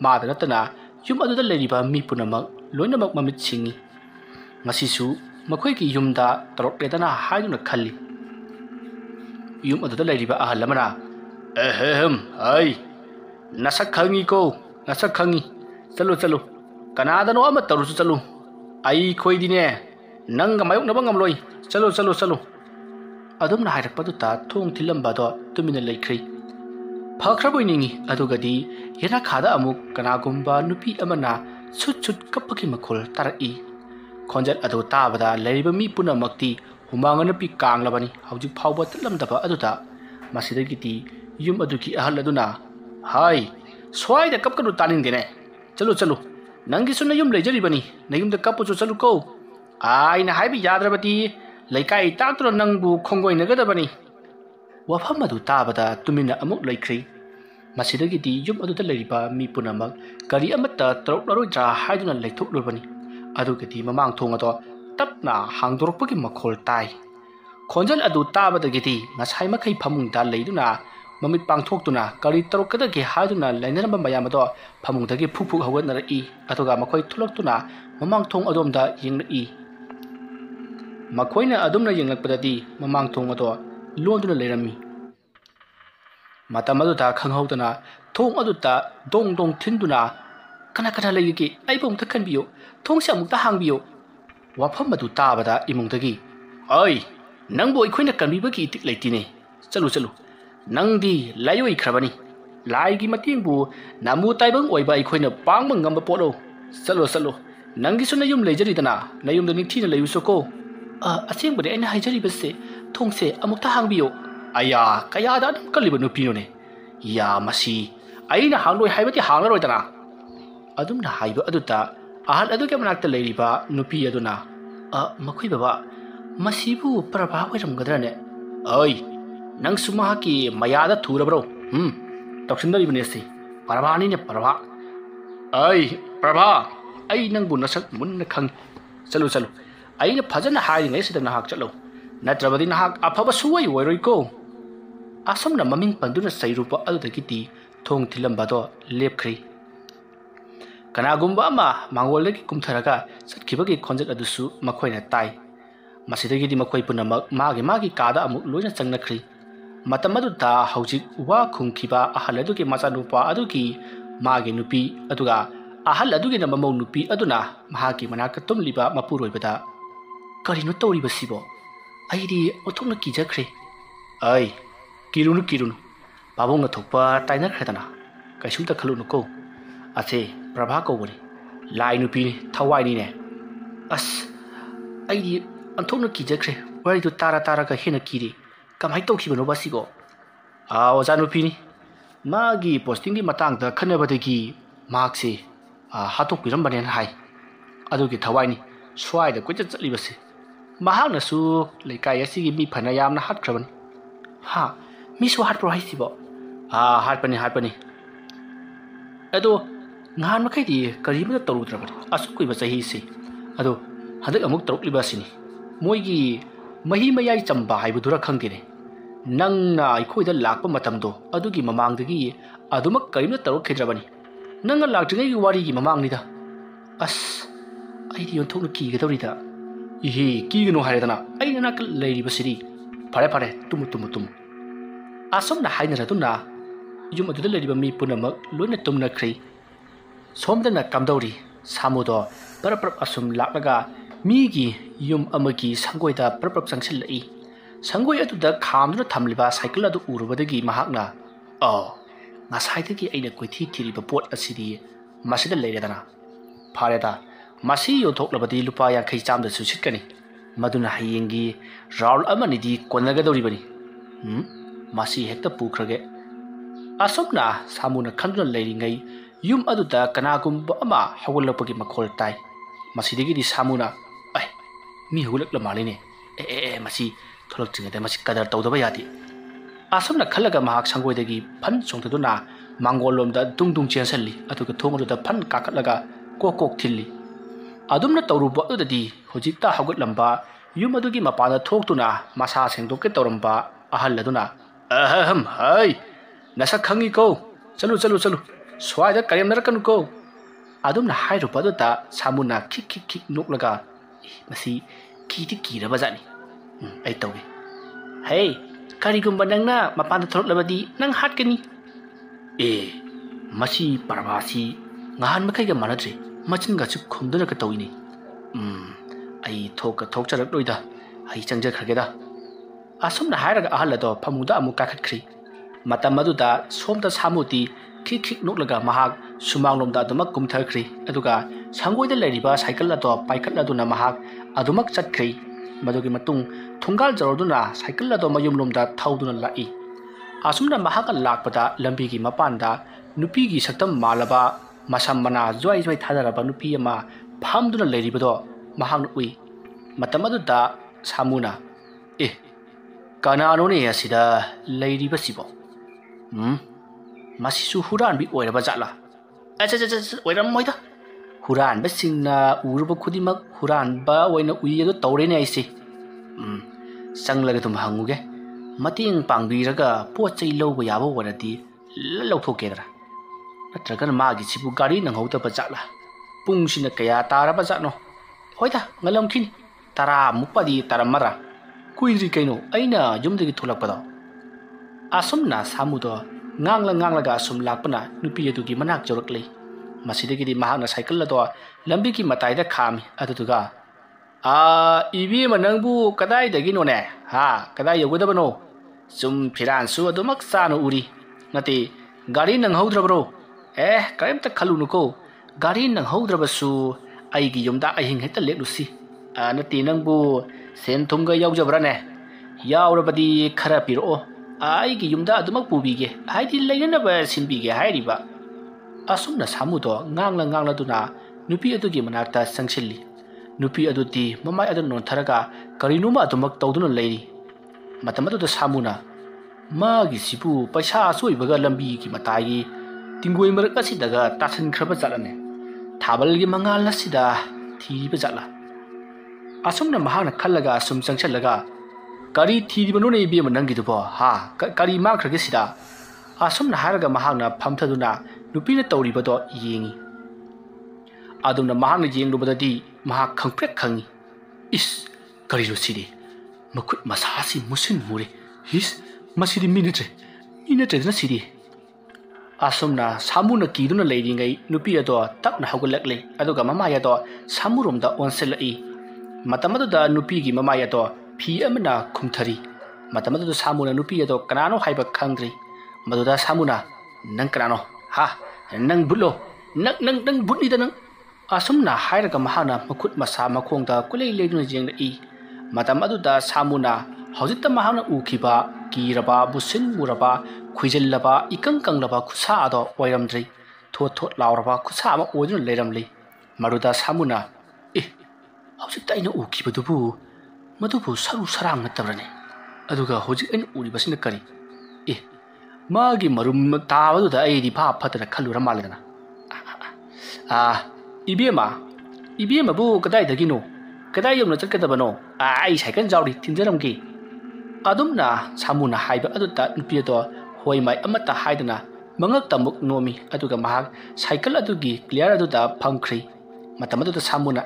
ꯃꯥꯗ ꯅꯠꯇꯅ ꯌꯨꯝ ꯑꯗꯨꯗ ꯂꯩꯔꯤꯕ ꯃꯤ ꯄꯨꯝꯅꯃꯛ ꯂꯣꯏꯅꯃꯛ ꯃꯃꯤꯠ ꯁꯤꯡꯏ ꯉꯁꯤꯁꯨ ꯃꯈꯣꯏꯒꯤ ꯌꯨꯝꯗ ꯇꯧꯔꯛꯂꯦꯗꯅ ꯍꯥꯏꯗꯨꯅ ꯈꯜꯂꯤ ꯌꯨꯝ ꯑꯗꯨꯗ ꯂꯩꯔꯤꯕ ꯑꯍꯜ ꯑꯃꯅ ꯑꯍꯝ ꯍꯩ ꯅꯁꯛ ꯈꯪꯉꯤꯀꯣ ꯅꯁꯛ ꯈꯪꯉꯤ ꯆꯠꯂꯨ ꯆꯠꯂꯨ ꯀꯅꯥꯗꯅꯣ ꯑꯃ ꯇꯧꯔꯨꯁꯨ ꯆꯠꯂꯨ ꯑꯩꯈꯣꯏꯗꯤꯅꯦ ꯅꯪꯒ ꯃꯥꯌꯣꯛꯅꯕ ꯉꯝꯂꯣꯏ ꯆꯠꯂꯨ ꯆꯠꯂꯨ ꯆꯠꯂꯨ ꯑꯗꯨꯝꯅ ꯍꯥꯏꯔꯛꯄꯗꯨꯗ ꯊꯣꯡ ꯊꯤꯜꯂꯝꯕꯗꯣ ꯇꯨꯃꯤꯟꯅ ꯂꯩꯈ꯭ꯔꯤ ꯐꯈ꯭ꯔꯕꯣꯏ ꯅꯤꯡꯉꯤ ꯑꯗꯨꯒꯗꯤ ꯌꯦꯅꯈꯥꯗ ꯑꯃꯨꯛ ꯀꯅꯥꯒꯨꯝꯕ ꯅꯨꯄꯤ ꯑꯃꯅ ꯁꯨꯠ ꯁꯨꯠ ꯀꯞꯄꯒꯤ ꯃꯈꯣꯜ ꯇꯥꯔꯛꯏ ꯈꯣꯟꯖꯦꯜ ꯑꯗꯨ ꯇꯥꯕꯗ ꯂꯩꯔꯤꯕ ꯃꯤ ꯄꯨꯝꯅꯃꯛꯇꯤ ꯍꯨꯃꯥꯡ ꯅꯨꯄꯤ ꯀꯥꯡꯂꯕꯅꯤ ꯍꯧꯖꯤꯛ ꯐꯥꯎꯕ ꯆꯠꯂꯝꯗꯕ ꯑꯗꯨꯗ ꯃꯁꯤꯗꯒꯤꯗꯤ ꯌꯨꯝ ꯑꯗꯨꯒꯤ ꯑꯍꯜ ꯑꯗꯨꯅ ꯍꯥꯏ ꯁ꯭ꯋꯥꯏꯗ ꯀꯞꯀꯅꯨ ꯇꯥꯅꯤꯡꯗꯦꯅꯦ ꯆꯠꯂꯨ ꯆꯠꯂꯨ ꯅꯪꯒꯤꯁꯨ ꯅꯌꯨꯝ ꯂꯩꯖꯔꯤꯕꯅꯤ ꯅꯌꯨꯝꯗ ꯀꯞꯄꯨꯁꯨ ꯆꯠꯂꯨꯀꯣ ꯑꯩꯅ ꯍꯥꯏꯕ ꯌꯥꯗ꯭ꯔꯕꯗꯤ ꯂꯩꯀꯥꯏ ꯇꯥꯛꯇꯨꯅ ꯅꯪꯕꯨ ꯈꯣꯡꯒꯣꯏꯅꯒꯗꯕꯅꯤ ꯋꯥꯐꯝ ꯑꯗꯨ ꯇꯥꯕꯗ ꯇꯨꯃꯤꯟꯅ ꯑꯃꯨꯛ ꯂꯩꯈ꯭ꯔꯤ ꯃꯁꯤꯗꯒꯤꯗꯤ ꯌꯨꯝ ꯑꯗꯨꯗ ꯂꯩꯔꯤꯕ ꯃꯤ ꯄꯨꯝꯅꯃꯛ ꯀꯔꯤ ꯑꯃꯠꯇ ꯇꯧꯔꯛꯂꯔꯣꯏꯗ꯭ꯔꯥ ꯍꯥꯏꯗꯨꯅ ꯂꯩꯊꯣꯛꯂꯨꯕꯅꯤ ꯑꯗꯨꯒꯗꯤ ꯃꯃꯥꯡ ꯊꯣꯡ ꯑꯗꯣ ꯇꯞꯅ ꯍꯥꯡꯗꯣꯔꯛꯄꯒꯤ ꯃꯈꯣꯜ ꯇꯥꯏ ꯈꯣꯟꯖꯦꯜ ꯑꯗꯨ ꯇꯥꯕꯗꯒꯤꯗꯤ ꯉꯁꯥꯏ ꯃꯈꯩ ꯐꯃꯨꯡꯗ ꯂꯩꯗꯨꯅ ꯃꯃꯤꯠ ꯄꯥꯡꯊꯣꯛꯇꯨꯅ ꯀꯔꯤ ꯇꯧꯔꯛꯀꯗꯒꯦ ꯍꯥꯏꯗꯨꯅ ꯂꯩꯅꯔꯝꯕ ꯃꯌꯥꯝ ꯑꯗꯣ ꯐꯃꯨꯡꯗꯒꯤ ꯐꯨꯛ ꯐꯨꯛ ꯍꯧꯒꯠꯅꯔꯛꯏ ꯑꯗꯨꯒ ꯃꯈꯣꯏ ꯊꯣꯛꯂꯛꯇꯨꯅ ꯃꯃꯥꯡ ꯊꯣꯡ ꯑꯗꯣꯝꯗ ꯌꯦꯡꯂꯛꯏ ꯃꯈꯣꯏꯅ ꯑꯗꯨꯝꯅ ꯌꯦꯡꯂꯛꯄꯗꯗꯤ ꯃꯃꯥꯡ ꯊꯣꯡ ꯑꯗꯣ ꯂꯣꯟꯗꯨꯅ ꯂꯩꯔꯝꯃꯤ ꯃꯇꯝ ꯑꯗꯨꯗ ꯈꯪꯍꯧꯗꯅ ꯊꯣꯡ ꯑꯗꯨꯗ ꯗꯣꯡ ꯗꯣꯡ ꯊꯤꯟꯗꯨꯅ ꯀꯅꯥ ꯀꯅꯥ ꯂꯩꯒꯦ ꯑꯩꯕꯨ ꯑꯃꯨꯛꯇ ꯈꯟꯕꯤꯌꯨ ꯊꯣꯡꯁꯦ ꯑꯃꯨꯛꯇ ꯍꯥꯡꯕꯤꯌꯨ ꯋꯥꯐꯝ ꯑꯗꯨ ꯇꯥꯕꯗ ꯏꯃꯨꯡꯗꯒꯤ ꯑꯩ ꯅꯪꯕꯨ ꯑꯩꯈꯣꯏꯅ ꯀꯟꯕꯤꯕꯒꯤ ꯏꯇꯤꯛ ꯂꯩꯇꯦꯅꯦ ꯆꯠꯂꯨ ꯆꯠꯂꯨ ꯅꯪꯗꯤ ꯂꯥꯏꯑꯣꯏꯈ꯭ꯔꯕꯅꯤ ꯂꯥꯏꯒꯤ ꯃꯇꯦꯡꯕꯨ ꯅꯥꯃꯨ ꯇꯥꯏꯕꯪ ꯑꯣꯏꯕ ꯑꯩꯈꯣꯏꯅ ꯄꯥꯡꯕ ꯉꯝꯕ ꯄꯣꯠꯂꯣ ꯆꯠꯂꯨ ꯆꯠꯂꯨ ꯅꯪꯒꯤꯁꯨ ꯅꯌꯨꯝ ꯂꯩꯖꯔꯤꯗꯅ ꯅꯌꯨꯝꯗ ꯅꯤꯡꯊꯤꯅ ꯂꯩꯌꯨꯁꯨꯀꯣ ꯑꯁꯦꯡꯕꯗꯤ ꯑꯩꯅ ꯍꯥꯏꯖꯔꯤꯕꯁꯦ ꯊꯣꯡꯁꯦ ꯑꯃꯨꯛꯇ ꯍꯥꯡꯕꯤꯌꯨ ꯑꯌꯥ ꯀꯌꯥꯗ ꯑꯗꯨꯝ ꯀꯜꯂꯤꯕ ꯅꯨꯄꯤꯅꯣꯅꯦ ꯌꯥ ꯃꯁꯤ ꯑꯩꯅ ꯍꯥꯡꯂꯣꯏ ꯍꯥꯏꯕꯗꯤ ꯍꯥꯡꯂꯔꯣꯏꯗꯅ ꯑꯗꯨꯝꯅ ꯍꯥꯏꯕ ꯑꯗꯨꯗ ꯑꯍꯜ ꯑꯗꯨꯒꯤ ꯃꯅꯥꯛꯇ ꯂꯩꯔꯤꯕ ꯅꯨꯄꯤ ꯑꯗꯨꯅ ꯃꯈꯣꯏ ꯕꯕꯥ ꯃꯁꯤꯕꯨ ꯄ꯭ꯔꯚꯥ ꯑꯣꯏꯔꯝꯒꯗ꯭ꯔꯅꯦ ꯑꯩ ꯅꯪꯁꯨ ꯃꯍꯥꯛꯀꯤ ꯃꯌꯥꯗ ꯊꯨꯔꯕ꯭ꯔꯣ ꯇꯧꯁꯤꯟꯅꯔꯤꯕꯅꯦ ꯁꯤ ꯄ꯭ꯔꯚꯥꯅꯤꯅꯦ ꯄ꯭ꯔꯚꯥ ꯑꯩ ꯄ꯭ꯔꯚꯥ ꯑꯩ ꯅꯪꯕꯨ ꯅꯁꯛ ꯃꯨꯟꯅ ꯈꯪꯉꯤ ꯆꯠꯂꯨ ꯆꯠꯂꯨ ꯑꯩꯅ ꯐꯖꯅ ꯍꯥꯏꯔꯤꯉꯩꯁꯤꯗ ꯅꯍꯥꯛ ꯆꯠꯂꯨ ꯅꯠꯇ꯭ꯔꯕꯗꯤ ꯅꯍꯥꯛ ꯑꯐꯕ ꯁꯨꯡꯑꯣꯏ ꯑꯣꯏꯔꯣꯏꯀꯣ ꯑꯁꯨꯝꯅ ꯃꯃꯤꯡ ꯄꯟꯗꯨꯅ ꯆꯩꯔꯨꯕ ꯑꯗꯨꯗꯒꯤꯗꯤ ꯊꯣꯡ ꯊꯤꯜꯂꯝꯕꯗꯣ ꯂꯦꯞꯈ꯭ꯔꯤ ꯀꯅꯥꯒꯨꯝꯕ ꯑꯃ ꯃꯥꯡꯒꯣꯜꯗꯒꯤ ꯀꯨꯝꯊꯔꯒ ꯆꯠꯈꯤꯕꯒꯤ ꯈꯣꯟꯖꯦꯜ ꯑꯗꯨꯁꯨ ꯃꯈꯣꯏꯅ ꯇꯥꯏ ꯃꯁꯤꯗꯒꯤꯗꯤ ꯃꯈꯣꯏ ꯄꯨꯝꯅꯃꯛ ꯃꯥꯒꯤ ꯃꯥꯒꯤ ꯀꯥꯗ ꯑꯃꯨꯛ ꯂꯣꯏꯅ ꯆꯪꯅꯈ꯭ꯔꯤ ꯃꯇꯝ ꯑꯗꯨꯗ ꯍꯧꯖꯤꯛ ꯋꯥ ꯈꯨꯝꯈꯤꯕ ꯑꯍꯜ ꯑꯗꯨꯒꯤ ꯃꯆꯥꯅꯨꯄꯥ ꯑꯗꯨꯒꯤ ꯃꯥꯒꯤ ꯅꯨꯄꯤ ꯑꯗꯨꯒ ꯑꯍꯜ ꯑꯗꯨꯒꯤꯅ ꯃꯃꯧ ꯅꯨꯄꯤ ꯑꯗꯨꯅ ꯃꯍꯥꯛꯀꯤ ꯃꯅꯥꯛꯇ ꯇꯨꯝꯂꯤꯕ ꯃꯄꯨꯔꯣꯏꯕꯗ ꯀꯔꯤꯅꯣ ꯇꯧꯔꯤꯕꯁꯤꯕꯣ ꯑꯩꯗꯤ ꯑꯣꯟꯊꯣꯛꯅ ꯀꯤꯖꯈ꯭ꯔꯦ ꯑꯩ ꯀꯤꯔꯨꯅꯨ ꯀꯤꯔꯨꯅꯨ ꯄꯥꯕꯨꯡꯅ ꯊꯣꯛꯄ ꯇꯥꯏꯅꯈ꯭ꯔꯦꯗꯅ ꯀꯩꯁꯨꯝꯇ ꯈꯜꯂꯨꯅꯨꯀꯣ ꯑꯁꯦ ꯄ꯭ꯔꯚꯥ ꯀꯧꯕꯅꯤ ꯂꯥꯏ ꯅꯨꯄꯤꯅꯤ ꯊꯋꯥꯏꯅꯤꯅꯦ ꯑꯁ ꯑꯩꯗꯤ ꯑꯣꯟꯊꯣꯛꯅ ꯀꯤꯖꯈ꯭ꯔꯦ ꯋꯥꯔꯤꯗꯨ ꯇꯥꯔꯒ ꯍꯦꯟꯅ ꯀꯤꯔꯤ ꯀꯃꯥꯏꯅ ꯇꯧꯈꯤꯕꯅꯣꯕ ꯁꯤꯕꯣ ꯑꯣꯖꯥꯅꯨꯄꯤꯅꯤ ꯃꯥꯒꯤ ꯄꯣꯁꯇꯤꯡꯒꯤ ꯃꯇꯥꯡꯗ ꯈꯟꯅꯕꯗꯒꯤ ꯃꯍꯥꯛꯁꯦ ꯍꯥꯠꯇꯣꯛꯄꯤꯔꯝꯕꯅꯦꯅ ꯍꯥꯏ ꯑꯗꯨꯒꯤ ꯊꯋꯥꯏꯅꯤ ꯁ꯭ꯋꯥꯏꯗ ꯀꯣꯏꯆꯠ ꯆꯠꯂꯤꯕꯁꯦ ꯃꯍꯥꯛꯅꯁꯨ ꯂꯩꯀꯥꯏ ꯑꯁꯤꯒꯤ ꯃꯤ ꯐꯅ ꯌꯥꯝꯅ ꯍꯥꯠꯈ꯭ꯔꯕꯅꯤ ꯃꯤꯁꯨ ꯍꯥꯠꯄ꯭ꯔꯣ ꯍꯥꯏꯁꯤꯕꯣ ꯍꯥꯠꯄꯅꯤ ꯑꯗꯣ ꯅꯍꯥꯟ ꯃꯈꯩꯗꯤ ꯀꯔꯤꯃꯠꯇ ꯇꯧꯔꯨꯗ꯭ꯔꯕꯅꯤ ꯑꯁꯨꯛ ꯀꯨꯏꯕ ꯆꯍꯤꯁꯤ ꯑꯗꯣ ꯍꯟꯗꯛ ꯑꯃꯨꯛ ꯇꯧꯔꯛꯂꯤꯕ ꯑꯁꯤꯅꯤ ꯃꯣꯏꯒꯤ ꯃꯍꯤ ꯃꯌꯥꯏ ꯆꯝꯕ ꯍꯥꯏꯕꯗꯨꯔ ꯈꯪꯗꯦꯅꯦ ꯅꯪꯅ ꯑꯩꯈꯣꯏꯗ ꯂꯥꯛꯄ ꯃꯇꯝꯗꯣ ꯑꯗꯨꯒꯤ ꯃꯃꯥꯡꯗꯒꯤ ꯑꯗꯨꯃꯛ ꯀꯔꯤꯝꯇ ꯇꯧꯔꯛꯈꯤꯗ꯭ꯔꯕꯅꯤ ꯅꯪꯅ ꯂꯥꯛꯇ꯭ꯔꯤꯉꯩꯒꯤ ꯋꯥꯔꯤꯒꯤ ꯃꯃꯥꯡꯅꯤꯗ ꯑꯁ ꯑꯩꯗꯤ ꯑꯣꯟꯊꯣꯛꯅ ꯀꯤꯒꯗꯧꯔꯤꯗ ꯏꯍꯦ ꯀꯤꯒꯅꯨ ꯍꯥꯏꯔꯦꯗꯅ ꯑꯩ ꯅꯥꯀꯜ ꯂꯩꯔꯤꯕꯁꯤꯗꯤ ꯐꯔꯦ ꯇꯨꯝꯃꯨ ꯑꯁꯨꯝꯅ ꯍꯥꯏꯅꯔꯗꯨꯅ ꯌꯨꯝ ꯑꯗꯨꯗ ꯂꯩꯔꯤꯕ ꯃꯤ ꯄꯨꯝꯅꯃꯛ ꯂꯣꯏꯅ ꯇꯨꯝꯅꯈ꯭ꯔꯤ ꯁꯣꯝꯗꯅ ꯀꯝꯗꯧꯔꯤ ꯁꯥꯃꯨꯗꯣ ꯄꯔꯞ ꯑꯁꯨꯝ ꯂꯥꯛꯂꯒ ꯃꯤꯒꯤ ꯌꯨꯝ ꯑꯃꯒꯤ ꯁꯪꯒꯣꯏꯗ ꯄꯔꯞ ꯆꯪꯁꯤꯜꯂꯛꯏ ꯁꯪꯒꯣꯏ ꯑꯗꯨꯗ ꯈꯥꯝꯗꯨꯅ ꯊꯝꯂꯤꯕ ꯁꯥꯏꯀꯜ ꯑꯗꯨ ꯎꯔꯨꯕꯗꯒꯤ ꯃꯍꯥꯛꯅ ꯉꯁꯥꯏꯗꯒꯤ ꯑꯩꯅ ꯀꯣꯏꯊꯤ ꯊꯤꯔꯤꯕ ꯄꯣꯠ ꯑꯁꯤꯗꯤ ꯃꯁꯤꯗ ꯂꯩꯔꯦꯗꯅ ꯐꯔꯦꯗ ꯃꯁꯤ ꯌꯣꯟꯊꯣꯛꯂꯕꯗꯤ ꯂꯨꯄꯥ 50 ꯆꯥꯝꯗꯁꯨ ꯁꯤꯠꯀꯅꯤ ꯃꯗꯨꯅ ꯍꯌꯦꯡꯒꯤ ꯔꯥꯎꯜ ꯑꯃꯅꯤꯗꯤ ꯀꯣꯟꯅꯒꯗꯧꯔꯤꯕꯅꯤ ꯃꯁꯤ ꯍꯦꯛꯇ ꯄꯨꯈ꯭ꯔꯒꯦ ꯑꯁꯨꯝꯅ ꯁꯥꯃꯨꯅ ꯈꯟꯗꯨꯅ ꯂꯩꯔꯤꯉꯩ yum aduda kanagumba ama hawalapagi makhol tai masidigi samuna ai mi hulak la maline masi tholak chingada masi kadar tawdaba yadi asomna khalaga mahak sangoidagi phan songtaduna mangolomda dungdung chensalli aduga thomaduda phan kakatlaga kokok thilli adumna tawruba adudi hojikta hagut lamba yum adugi mapana thoktuna masa sengdokke tawramba ahal laduna aham hai nasa khangi ko chalu swaida karyam narakan ko adumna hairuba aduda samuna khik noklaga masi kiti kiraba jani ai tawge hey karigumba nangna mapana throklabadi nang hatkani masi parvasi ngahan makaiga manadre machinga chup khumdana ka tawini ai thokcharak loida ai changja khageda asumna hairaga ahalado phamuda amu kakhatkhri matam aduda somda samuti khik noklaga mahak sumanglomda adumak kumthakhri aduga sangoida leiriba cycle ado paikhatladuna mahak adumak chatkhri madugi matung thungal jaroduna cycle ado mayumlomda thauduna lai asumna mahaka lakpada lambi gi mapanda nupi gi saktam malaba masam mana joi thadaraba nupi ama phamduna leiribado mahang ui matamaduda samuna kanano ne asida leiriba sibo masisu huran bi oiraba jala oiram moida huran ba singna uruba khudimak huran ba oina ui ado tawrene aise sanglaga tum hanguge mating pangbiraga pochai lawba yaba waradi lawthokkedra natragan magi sibu gari nanghauta ba jala pungsina kaya taraba jatno hoida ngalam khin tara mupadi taramara kuiri kaino aina yumdagi thulakpado asumna samudo nganglaga asum lakpana nupi adugi manak joraklei masidagi mahakna cycle ado lambi ki mataida khami aduduga ibi manangbu kadai dagi no ne ha kadai yogodabano sum phiran su adumak sanu uri nati gari nang haudrabro kaimta khalunuko gari nang haudrabasu aigi yumda ahing heta leklusi nati nangbu sen thumga yaujabrane yaurabadi khara piro aigi yumda adumak pubige haidi leinanaba sinbige hairiba asumna samudo ngangla duna nupi adugi manakta sangsilli nupi aduti mamai adu nontharaga karinuma adumak tawduna leiri matamadu samuna magi sipu paisa soibaga lambi ki matai tingoi marak asidaga tasan khraba jalane thabal gi mangal asida thiba jala asumna mahana khallaga sum changchalaga kari thiba no nei bi manangi dubo ha kari ma khrage sida asumna haraga mahana phamthaduna nupina tawribado yengi adumna mahana yenglubadadi maha khangprek khangi is kari ro sidi makut masasi musin mure his masidi minute na sidi asumna samuna kiduna leiringai nupi ado tapna hagulakle aduga mamaya do samurumda onselai matamadu nupi gi mamaya do phi amana khumthari matamadu samuna nupi ado kanano haiba khangri maduda samuna nang kanano ha nang bulo nang butni da nang asumna hairaga mahana makut masa makhongda kulei leiduna jengai matamadu samuna hojita mahana ukhiba kiraba busin muraba khuijellaba ikangkanglaba khusa ado oiramdri thot lauraba khusa ama oidun leiramli maruda samuna hojita ina ukhibadubu madubu saru sarang natabrane aduga hojik en uri basina kari magi marum tawadu da ai di pha phatara khalura maladana ibema bu kadai dagino kadai yomna chakadabano ai cycle jawri tinjaramgi adumna samuna haiba aduta nupiado hoimai amata haidana mangak tamuk nomi aduga mahak cycle adugi clear aduda phamkhri matamadu samuna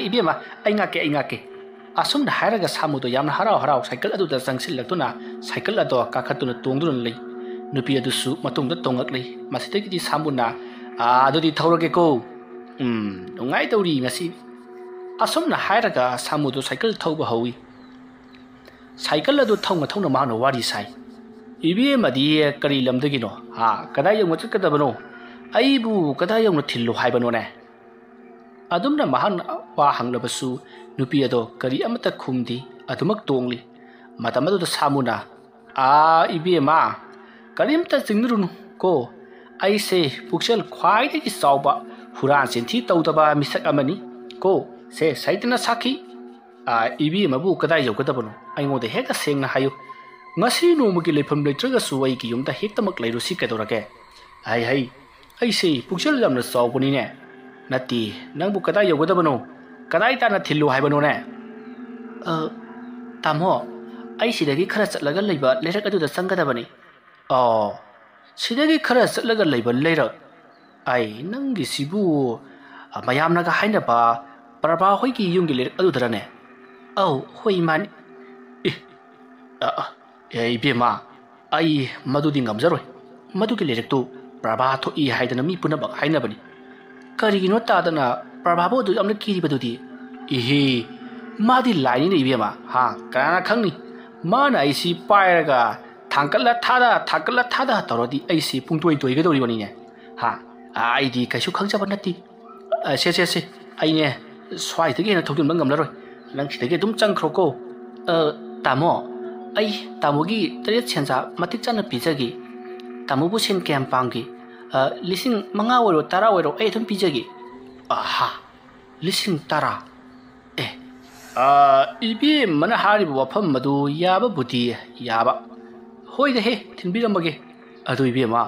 ibema ai ngake asumna hairaga samudo yamna harau cycle aduda sangsillaktuna cycle ado kakhatuna tongduna lei nupi adusu matungda tongaklei masitegi samuna adudi thawrage ko ngai tawri ngasi asumna hairaga samudo cycle thawba hawi cycle adu thawna mahna wari sai ibi madi kari lamdagino kadai yong chakadabano aibu kadai yong thillu haibano ne adumna mahan wa hanglabasu nupi ado kari amata khumdi adumak tongli matamadu samuna ibi ma karimta singrunu ko ꯑꯩꯁꯦ ꯄꯨꯛꯆꯦꯜ ꯈ꯭ꯋꯥꯏꯗꯒꯤ ꯆꯥꯎꯕ ꯍꯨꯔꯥꯟ ꯆꯤꯟꯊꯤ ꯇꯧꯗꯕ ꯃꯤꯁꯛ ꯑꯃꯅꯤ ꯀꯣ ꯁꯦ ꯁꯩꯇꯅ ꯁꯥꯈꯤ ꯏꯕꯦꯝꯃꯕꯨ ꯀꯗꯥꯏ ꯌꯧꯒꯗꯕꯅꯣ ꯑꯩꯉꯣꯟꯗ ꯍꯦꯛꯇ ꯁꯦꯡꯅ ꯍꯥꯏꯌꯨ ꯉꯁꯤ ꯅꯣꯡꯃꯒꯤ ꯂꯩꯐꯝ ꯂꯩꯇ꯭ꯔꯒꯁꯨ ꯑꯩꯒꯤ ꯌꯨꯝꯗ ꯍꯦꯛꯇꯃꯛ ꯂꯩꯔꯨꯁꯤ ꯀꯩꯗꯧꯔꯒꯦ ꯍꯩ ꯑꯩꯁꯦ ꯄꯨꯛꯆꯦꯜ ꯌꯥꯝꯅ ꯆꯥꯎꯕꯅꯤꯅꯦ ꯅꯠꯇꯦ ꯅꯪꯕꯨ ꯀꯗꯥꯏ ꯌꯧꯒꯗꯕꯅꯣ ꯀꯗꯥꯏ ꯇꯥꯟꯅ ꯊꯤꯜꯂꯨ ꯍꯥꯏꯕꯅꯣꯅꯦ ꯇꯥꯃꯣ ꯑꯩ ꯁꯤꯗꯒꯤ ꯈꯔ ꯆꯠꯂꯒ ꯂꯩꯕ ꯂꯩꯔꯛ ꯑꯗꯨꯗ ꯆꯪꯒꯗꯕꯅꯤ ꯁꯤꯗꯒꯤ ꯈꯔ ꯆꯠꯂꯒ ꯂꯩꯕ ꯂꯩꯔꯛ ꯑꯩ ꯅꯪꯒꯤꯁꯤꯕꯨ ꯃꯌꯥꯝꯅꯒ ꯍꯥꯏꯅꯕ ꯄ꯭ꯔꯚꯥ ꯍꯣꯏꯒꯤ ꯌꯨꯝꯒꯤ ꯂꯩꯔꯛ ꯑꯗꯨꯗꯔꯅꯦ ꯍꯣꯏ ꯃꯥꯅꯤ ꯏꯕꯦꯝꯃ ꯑꯩ ꯃꯗꯨꯗꯤ ꯉꯝꯖꯔꯣꯏ ꯃꯗꯨꯒꯤ ꯂꯩꯔꯛꯇꯨ ꯄ꯭ꯔꯚꯥ ꯊꯣꯛꯏ ꯍꯥꯏꯗꯅ ꯃꯤ ꯄꯨꯝꯅꯃꯛ ꯍꯥꯏꯅꯕꯅꯤ ꯀꯔꯤꯒꯤꯅꯣ ꯇꯥꯗꯅ ꯄ꯭ꯔꯚꯥꯕꯨ ꯑꯗꯨ ꯌꯥꯝꯅ ꯀꯤꯔꯤꯕꯗꯨꯗꯤ ꯏꯍꯦ मादी लाइनी इबेमा हाँ कना खंगनी माना ऐसी पायरगा थांकल्ला थादा तौरदी ऐसी पुंतोई तोइगदौरिबनिने हाँ आइदी कैसु खंगजब नत्ती से आइने स्वाइदगी हेन थौदुनबा ngamlaroi nang sidagi dum changkhroको तामो ai तामोगी तरे छेंजा मतिक चाना पिजगी तामोबु सेन क्याम पांगी लिसिंग मंगा ओरो तारा ओरो ai thum पिजगी आहा लिसिंग तारा इबे मन हारिब वफम मदु याबा बुति याबा होइदे हे थिनबिरमगे अदु इबे मा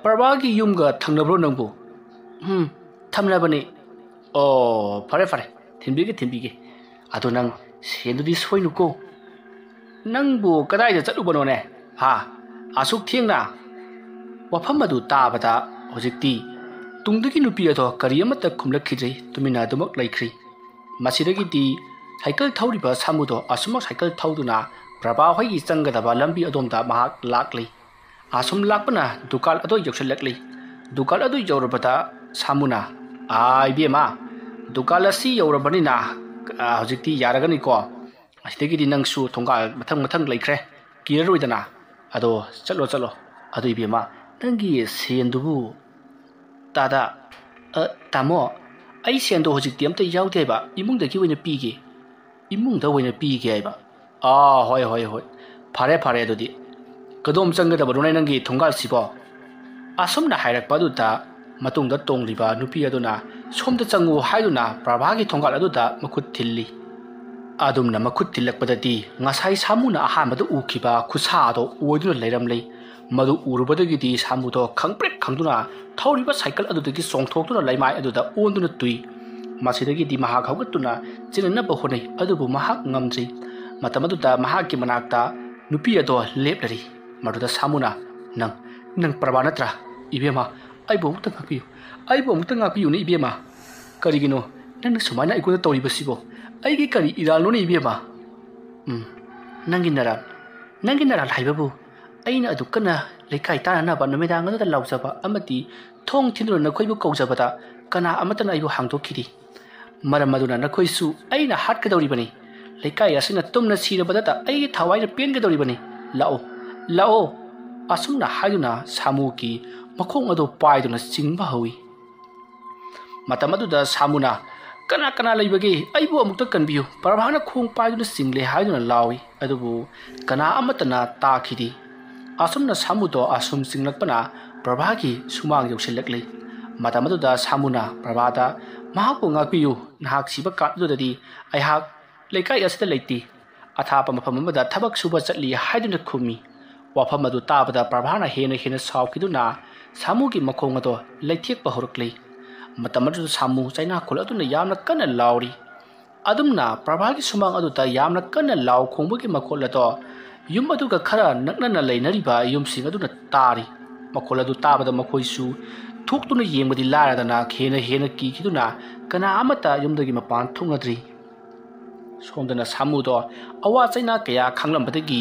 प्रभागी युमगा थंगनब्रो नंबु थमनबने ओ फरे थिनबिगे अदु नंग सेनुदी सोइनुको नंगबु कदाइदा चलुबनोने हा आसुक थिंगना वफम मदु ताबदा होजिक्ति तुंगदगी नुपि अदो करि अमत खुमलखिजै तुमिना दुमक लैख्रि मसिदगिदि साइकल थौरिबा सामुदो असुमक साइकल थौदुना प्रभा होइगी चंगदबा लंबी अदोमदा महाक लाक्लै आसुम लाकपना दुकान अदो यौसलक्लै दुकान अदो यौरबदा सामुना आइबेमा दुकान असि यौरबनिना हजिक्ति यारगनिको असिदगिदि नंगसु थोंगा मथंग लैख्रे किररोइदना अदो चलो अदो इबेमा नंगी सेंदुबु तादा तामो आई सेंदो हजिक्ति अमत याउदेबा इमुंगदगी ओइना पीगे इमुंगदा ओइना पीगे आइबा होय फारे अदुदि कदोम चंगदबरुनै नंगी थोंगाल सिबो असुमना हाइरकपादुदा मतुंगदा तोंगलिबा नुपि अदुना सोमदा चंगु हाइदुना प्रभागी थोंगाल अदुदा मखुत थिल्ली अदुमना मखुत थिल्लकपददि ngasai samuna ahamada ukiba khusado oiduna leiramlei madu urubadagidi samudo khangprek khangduna thoriba cycle adudagi songthokduna laimai aduda onduna tui masidagidi mahak haugatuna chinna bahonai adubu mahak ngamdri matamaduda mahakki manakta nupi ado leplari maduda samuna nang prabanatra ibema aibo mukta ngapiyu ni ibema karigino nang sumaina ikuna toriba aigi kari iralno ni ibema nangi naral haibabu aina adukana lekai tanana ba numedang da laujaba amati thong thinro na khoibu kaujabada kana amatana aibu hangdokhiri maramaduna na khoisu aina hat ka dawri bani lekai asina tumna sirabada ta aigi thawai na pen ka dawri bani lao asumna haiduna samuki makhong ado paiduna singba hawi matamadu da samuna kana leibage aibu amukta kanbiyu parabhana khong paiduna single haiduna lawi adubu kana amatana takhidi asumna samudo asum singlakpana prabhagi sumang yausilakli matamaduda samuna prabhada mahaku ngakpiyu nahak siba katudadi aihak leikai asida leiti athapa mafam amada thabak suba chatli haiduna khumi wafam adu tabada prabhana hena saukiduna samugi makhong ado leithekpa horukli matamadu samu chaina khol aduna yamna kana lauri adumna prabhagi sumang aduta yamna kana law khongbugi makhol ado yum aduga khara nakna leinariba yumsing aduna tari makhol adu tabada makhoisu thuktuna yengmadi laradana hena kikiduna kana amata yumdagi mapan thungadri somdana samudo awa chaina kaya khanglambadagi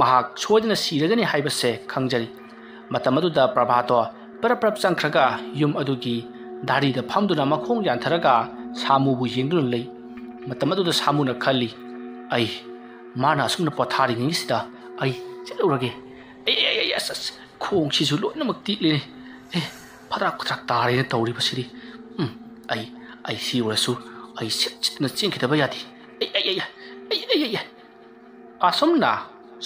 mahak soidana siragani haibase khangjari matamaduda prabhato paraprap changkhraga yum adugi dari da phamduna makhong yantharaga samu bu yengduna lei matamaduda samuna khali ai mana sumna pothari ngisida ai chelurage yes khong sisu loinamak tilini phara khutrak tare na tawri basiri ai si urasu ai chitna chingkhidaba yadi ai asumna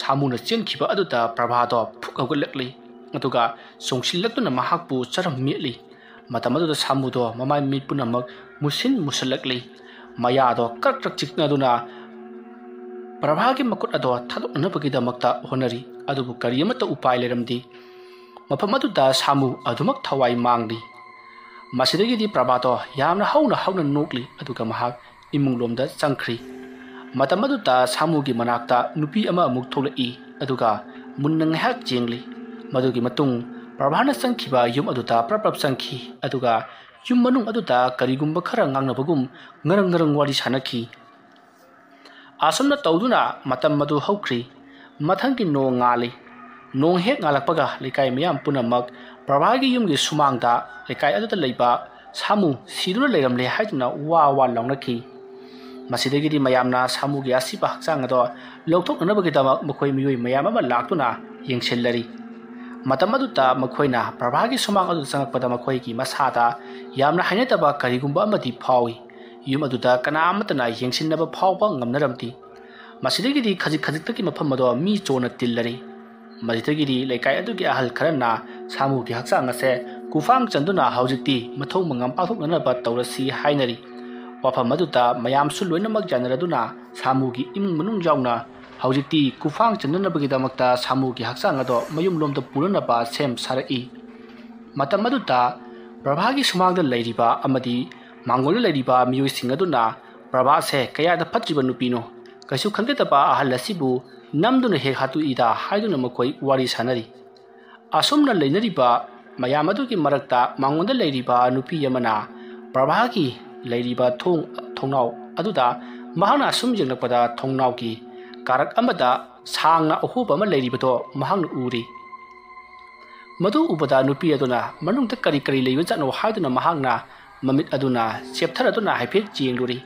samuna chingkhiba aduda prabhado phukawgalakli aduga ꯆꯣꯡꯁꯤꯜꯂꯛꯇꯨꯅ ꯃꯍꯥꯛꯄꯨ ꯆꯔꯝ ꯃꯦꯠꯂꯤ ꯃꯇꯝ ꯑꯗꯨꯗ ꯁꯥꯃꯨꯗꯣ ꯃꯃꯥꯏ ꯃꯤꯠ ꯄꯨꯝꯅꯃꯛ ꯃꯨꯁꯜꯂꯛꯂꯤ ꯃꯌꯥꯗꯣ ꯀ꯭ꯔꯛ ꯀ꯭ꯔꯛ ꯆꯤꯛꯅꯗꯨꯅ ꯄ꯭ꯔꯚꯥꯒꯤ ꯃꯈꯨꯠ ꯑꯗꯣ ꯊꯥꯗꯣꯛꯅꯅꯕꯒꯤꯗꯃꯛꯇ ꯍꯣꯠꯅꯔꯤ ꯑꯗꯨꯕꯨ ꯀꯔꯤ ꯑꯃꯠꯇ ꯎꯄꯥꯏ ꯂꯩꯔꯝꯗꯦ ꯃꯐꯝ ꯑꯗꯨꯗ ꯁꯥꯃꯨ ꯑꯗꯨꯃꯛ ꯊꯋꯥꯏ ꯃꯥꯡꯂꯤ ꯃꯁꯤꯗꯒꯤꯗꯤ ꯄ꯭ꯔꯚꯥꯗꯣ ꯌꯥꯝꯅ ꯍꯧꯅ ꯅꯣꯛꯂꯤ ꯑꯗꯨꯒ ꯃꯍꯥꯛ ꯏꯃꯨꯡꯂꯣꯝꯗ ꯆꯪꯈ꯭ꯔꯤ ꯃꯇꯝ ꯑꯗꯨꯗ ꯁꯥꯃꯨꯒꯤ ꯃꯅꯥꯛꯇ ꯅꯨꯄꯤ ꯑꯃ ꯑꯃꯨꯛ ꯊꯣꯛꯂꯛꯏ ꯑꯗꯨꯒ ꯃꯨꯟꯅ ꯉꯥꯏꯍꯥꯛ ꯌꯦꯡꯂꯤ ꯃꯗꯨꯒꯤ ꯃꯇꯨꯡ ꯄ꯭ꯔꯚꯥꯅ ꯆꯪꯈꯤꯕ ꯌꯨꯝ ꯑꯗꯨꯗ ꯄ꯭ꯔꯞ ꯆꯪꯈꯤ ꯑꯗꯨꯒ ꯌꯨꯝ ꯃꯅꯨꯡ ꯑꯗꯨꯗ ꯀꯔꯤꯒꯨꯝꯕ ꯈꯔ ꯉꯥꯡꯅꯕꯒꯨꯝ ꯉꯔꯪ ꯋꯥꯔꯤ ꯁꯥꯟꯅꯈꯤ ꯑꯁꯨꯝꯅ ꯇꯧꯗꯨꯅ ꯃꯇꯝ ꯑꯗꯨ ꯍꯧꯈ꯭ꯔꯤ ꯃꯊꯪꯒꯤ ꯅꯣꯡ ꯉꯥꯜꯂꯤ ꯅꯣꯡ ꯍꯦꯛ ꯉꯥꯜꯂꯛꯄꯒ ꯂꯩꯀꯥꯏ ꯃꯌꯥꯝ ꯄꯨꯝꯅꯃꯛ ꯄ꯭ꯔꯚꯥꯒꯤ ꯌꯨꯝꯒꯤ ꯁꯨꯃꯥꯡꯗ ꯂꯩꯀꯥꯏ ꯑꯗꯨꯗ ꯂꯩꯕ ꯁꯥꯃꯨ ꯁꯤꯗꯨꯅ ꯂꯩꯔꯝꯂꯦ ꯍꯥꯏꯗꯨꯅ ꯋꯥ ꯂꯥꯎꯅꯈꯤ ꯃꯁꯤꯗꯒꯤꯗꯤ ꯃꯌꯥꯝꯅ ꯁꯥꯃꯨꯒꯤ ꯑꯁꯤꯕ ꯍꯛꯆꯥꯡ ꯑꯗꯣ ꯂꯧꯊꯣꯛꯅꯅꯕꯒꯤꯗꯃꯛ ꯃꯈꯣꯏ ꯃꯤꯑꯣꯏ ꯃꯌꯥꯝ ꯑꯃ ꯂꯥꯛꯇꯨꯅ ꯌꯦꯡꯁꯤꯜꯂꯔꯤ ꯃꯇꯝ ꯑꯗꯨꯗ ꯃꯈꯣꯏꯅ ꯄ꯭ꯔꯚꯥꯒꯤ ꯁꯨꯃꯥꯡ ꯑꯗꯨ ꯆꯪꯉꯛꯄꯗ ꯃꯈꯣꯏꯒꯤ ꯃꯁꯥꯗ ꯌꯥꯝꯅ ꯍꯩꯅꯗꯕ ꯀꯔꯤꯒꯨꯝꯕ ꯑꯃꯗꯤ ꯐꯥꯎꯏ ꯌꯨꯝ ꯑꯗꯨꯗ ꯀꯅꯥꯃꯠꯇꯅ ꯌꯦꯡꯁꯤꯟꯅꯕ ꯐꯥꯎꯕ ꯉꯝꯅꯔꯝꯗꯦ ꯃꯁꯤꯗꯒꯤꯗꯤ ꯈꯖꯤꯛꯇꯒꯤ ꯃꯐꯝ ꯑꯗꯣ ꯃꯤ ꯆꯣꯟꯅ ꯇꯤꯜꯂꯔꯤ ꯃꯁꯤꯗꯒꯤꯗꯤ ꯂꯩꯀꯥꯏ ꯑꯗꯨꯒꯤ ꯑꯍꯜ ꯈꯔꯅ ꯁꯥꯃꯨꯒꯤ ꯍꯛꯆꯥꯡ ꯑꯁꯦ ꯀꯨꯐꯥꯡ ꯆꯟꯗꯨꯅ ꯍꯧꯖꯤꯛꯇꯤ ꯃꯊꯧ ꯃꯉꯝ ꯄꯥꯡꯊꯣꯛꯅꯅꯕ ꯇꯧꯔꯁꯤ ꯍꯥꯏꯅꯔꯤ ꯋꯥꯐꯝ ꯑꯗꯨꯗ ꯃꯌꯥꯝꯁꯨ ꯂꯣꯏꯅꯃꯛ ꯌꯥꯅꯔꯗꯨꯅ ꯁꯥꯃꯨꯒꯤ ꯏꯃꯨꯡ ꯃꯅꯨꯡ ꯌꯥꯎꯅ ꯍꯧꯖꯤꯛꯇꯤ ꯀꯨꯐꯥꯡ ꯆꯟꯅꯅꯕꯒꯤꯗꯃꯛꯇ ꯁꯥꯃꯨꯒꯤ ꯍꯛꯆꯥꯡ ꯑꯗꯣ ꯃꯌꯨꯝꯂꯣꯝꯗ ꯄꯨꯅꯅꯕ ꯁꯦꯝ ꯁꯥꯔꯛꯏ ꯃꯇꯝ ꯑꯗꯨꯗ ꯄ꯭ꯔꯚꯥꯒꯤ ꯁꯨꯃꯥꯡꯗ ꯂꯩꯔꯤꯕ ꯑꯃꯗꯤ ꯃꯥꯡꯒꯣꯜꯗ ꯂꯩꯔꯤꯕ ꯃꯤꯑꯣꯏꯁꯤꯡ ꯑꯗꯨꯅ ꯄ꯭ꯔꯚꯥꯁꯦ ꯀꯌꯥꯗ ꯐꯠꯇ꯭ꯔꯤꯕ ꯅꯨꯄꯤꯅꯣ ꯀꯩꯁꯨ ꯈꯪꯖꯗꯕ ꯑꯍꯜ ꯑꯁꯤꯕꯨ ꯅꯝꯗꯨꯅ ꯍꯦꯛ ꯍꯥꯠꯇꯣꯛꯏꯗ ꯍꯥꯏꯗꯨꯅ ꯃꯈꯣꯏ ꯋꯥꯔꯤ ꯁꯥꯟꯅꯔꯤ ꯑꯁꯨꯝꯅ ꯂꯩꯅꯔꯤꯕ ꯃꯌꯥꯝ ꯑꯗꯨꯒꯤ ꯃꯔꯛꯇ ꯃꯥꯡꯒꯣꯜꯗ ꯂꯩꯔꯤꯕ ꯅꯨꯄꯤ ꯑꯃꯅ ꯄ꯭ꯔꯚꯥꯒꯤ ꯂꯩꯔꯤꯕ ꯊꯣꯡꯅꯥꯎ ꯑꯗꯨꯗ ꯃꯍꯥꯛꯅ ꯑꯁꯨꯝ ꯌꯦꯡꯂꯛꯄꯗ ꯊꯣꯡꯅꯥꯎꯒꯤ ꯀꯥꯔꯛ ꯑꯃꯗ ꯁꯥꯡꯅ ꯑꯍꯣꯕ ꯑꯃ ꯂꯩꯔꯤꯕꯗꯣ ꯃꯍꯥꯛꯅ ꯎꯔꯤ ꯃꯗꯨ ꯎꯕꯗ ꯅꯨꯄꯤ ꯑꯗꯨꯅ ꯃꯅꯨꯡꯗ ꯀꯔꯤ ꯂꯩꯕꯖꯥꯠꯅꯣ ꯍꯥꯏꯗꯨꯅ ꯃꯍꯥꯛꯅ ꯃꯃꯤꯠ ꯑꯗꯨꯅ ꯆꯦꯞꯊꯔꯗꯨꯅ ꯍꯥꯏꯐꯦꯠ ꯌꯦꯡꯂꯨꯔꯤ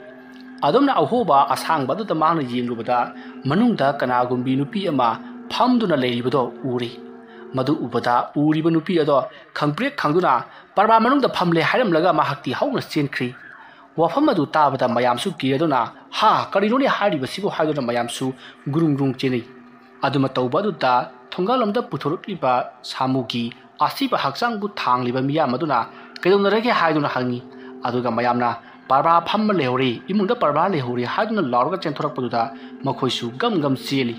ꯑꯗꯨꯝꯅ ꯑꯍꯣꯕ ꯑꯁꯥꯡꯕ ꯑꯗꯨꯗ ꯃꯍꯥꯛꯅ ꯌꯦꯡꯂꯨꯕꯗ ꯃꯅꯨꯡꯗ ꯀꯅꯥꯒꯨꯝꯕꯤ ꯅꯨꯄꯤ ꯑꯃ ꯐꯝꯗꯨꯅ ꯂꯩꯔꯤꯕꯗꯣ ꯎꯔꯤ ꯃꯗꯨ ꯎꯕꯗ ꯎꯔꯤꯕ ꯅꯨꯄꯤ ꯑꯗꯣ ꯈꯪꯄ꯭ꯔꯦꯛ ꯈꯪꯗꯨꯅ ꯄ꯭ꯔꯚꯥ ꯃꯅꯨꯡꯗ ꯐꯝꯂꯦ ꯍꯥꯏꯔꯝꯂꯒ ꯃꯍꯥꯛꯇꯤ ꯍꯧꯅ ꯆꯦꯟꯈ꯭ꯔꯤ ꯋꯥꯐꯝ ꯑꯗꯨ ꯇꯥꯕꯗ ꯃꯌꯥꯝꯁꯨ ꯀꯤꯔꯗꯨꯅ ꯍꯥ ꯀꯔꯤꯅꯣꯅꯦ ꯍꯥꯏꯔꯤꯕꯁꯤꯕꯨ ꯍꯥꯏꯗꯨꯅ ꯃꯌꯥꯝꯁꯨ ꯒꯨꯔꯨꯡ ꯆꯦꯟꯅꯩ ꯑꯗꯨꯃ ꯇꯧꯕ ꯑꯗꯨꯗ ꯊꯣꯡꯒꯥꯜꯂꯣꯝꯗ ꯄꯨꯊꯣꯔꯛꯂꯤꯕ ꯁꯥꯃꯨꯒꯤ ꯑꯁꯤꯕ ꯍꯛꯆꯥꯡꯕꯨ ꯊꯥꯡꯂꯤꯕ ꯃꯤꯌꯥꯝ ꯑꯗꯨꯅ ꯀꯩꯗꯧꯅꯔꯒꯦ ꯍꯥꯏꯗꯨꯅ ꯍꯪꯉꯤ ꯑꯗꯨꯒ ꯃꯌꯥꯝꯅ ꯄ꯭ꯔꯚꯥ ꯐꯝꯃ ꯂꯩꯍꯧꯔꯤ ꯏꯃꯨꯡꯗ ꯄ꯭ꯔꯚꯥ ꯂꯩꯍꯧꯔꯤ ꯍꯥꯏꯗꯨꯅ ꯂꯥꯎꯔꯒ ꯆꯦꯟꯊꯣꯔꯛꯄꯗꯨꯗ ꯃꯈꯣꯏꯁꯨ ꯒꯝ ꯆꯦꯜꯂꯤ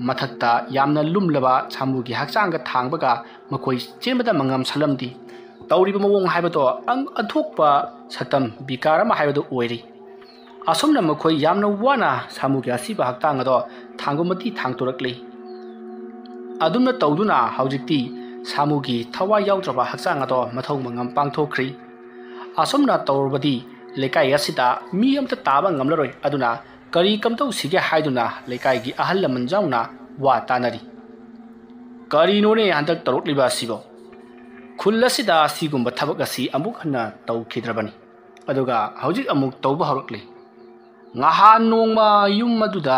ꯃꯊꯛꯇ ꯌꯥꯝꯅ ꯂꯨꯝꯂꯕ ꯁꯥꯃꯨꯒꯤ ꯍꯛꯆꯥꯡꯒ ꯊꯥꯡꯕꯒ ꯃꯈꯣꯏ ꯆꯦꯟꯕꯗ ꯃꯉꯝ ꯁꯜꯂꯝꯗꯦ ꯇꯧꯔꯤꯕ ꯃꯑꯣꯡ ꯍꯥꯏꯕꯗꯣ ꯑꯟꯊꯣꯛꯄ ꯁꯛꯇꯝ ꯕꯤꯀꯥꯔ ꯑꯃ ꯍꯥꯏꯕꯗꯨ ꯑꯣꯏꯔꯤ ꯑꯁꯨꯝꯅ ꯃꯈꯣꯏ ꯌꯥꯝꯅ ꯋꯥꯅ ꯁꯥꯃꯨꯒꯤ ꯑꯁꯤꯕ ꯍꯛꯆꯥꯡ ꯑꯗꯣ ꯊꯥꯡꯕꯃꯗꯤ ꯊꯥꯡꯇꯣꯔꯛꯂꯤ ꯑꯗꯨꯝꯅ ꯇꯧꯗꯨꯅ ꯍꯧꯖꯤꯛꯇꯤ ꯁꯥꯃꯨꯒꯤ ꯊꯋꯥꯏ ꯌꯥꯎꯗ꯭ꯔꯕ ꯍꯛꯆꯥꯡ ꯑꯗꯣ ꯃꯊꯧ ꯃꯉꯝ ꯄꯥꯡꯊꯣꯛꯈ꯭ꯔꯤ ꯑꯁꯨꯝꯅ ꯇꯧꯔꯕꯗꯤ ꯂꯩꯀꯥꯏ ꯑꯁꯤꯗ ꯃꯤ ꯑꯃꯇ ꯇꯥꯕ ꯉꯝꯂꯔꯣꯏ ꯑꯗꯨꯅ ꯀꯔꯤ ꯀꯝꯗꯧꯁꯤꯒꯦ ꯍꯥꯏꯗꯨꯅ ꯂꯩꯀꯥꯏꯒꯤ ꯑꯍꯜ ꯂꯃꯟ ꯌꯥꯎꯅ ꯋꯥ ꯇꯥꯅꯔꯤ ꯀꯔꯤꯅꯣꯅꯦ ꯍꯟꯗꯛ ꯇꯧꯔꯛꯂꯤꯕ ꯑꯁꯤꯕꯣ ꯈꯨꯜ ꯑꯁꯤꯗ ꯑꯁꯤꯒꯨꯝꯕ ꯊꯕꯛ ꯑꯁꯤ ꯑꯃꯨꯛ ꯍꯟꯅ ꯇꯧꯈꯤꯗ꯭ꯔꯕꯅꯤ ꯑꯗꯨꯒ ꯍꯧꯖꯤꯛ ꯑꯃꯨꯛ ꯇꯧꯕ ꯍꯧꯔꯛꯂꯤ ꯉꯍꯥꯟ ꯅꯣꯡꯃ ꯌꯨꯝ ꯑꯗꯨꯗ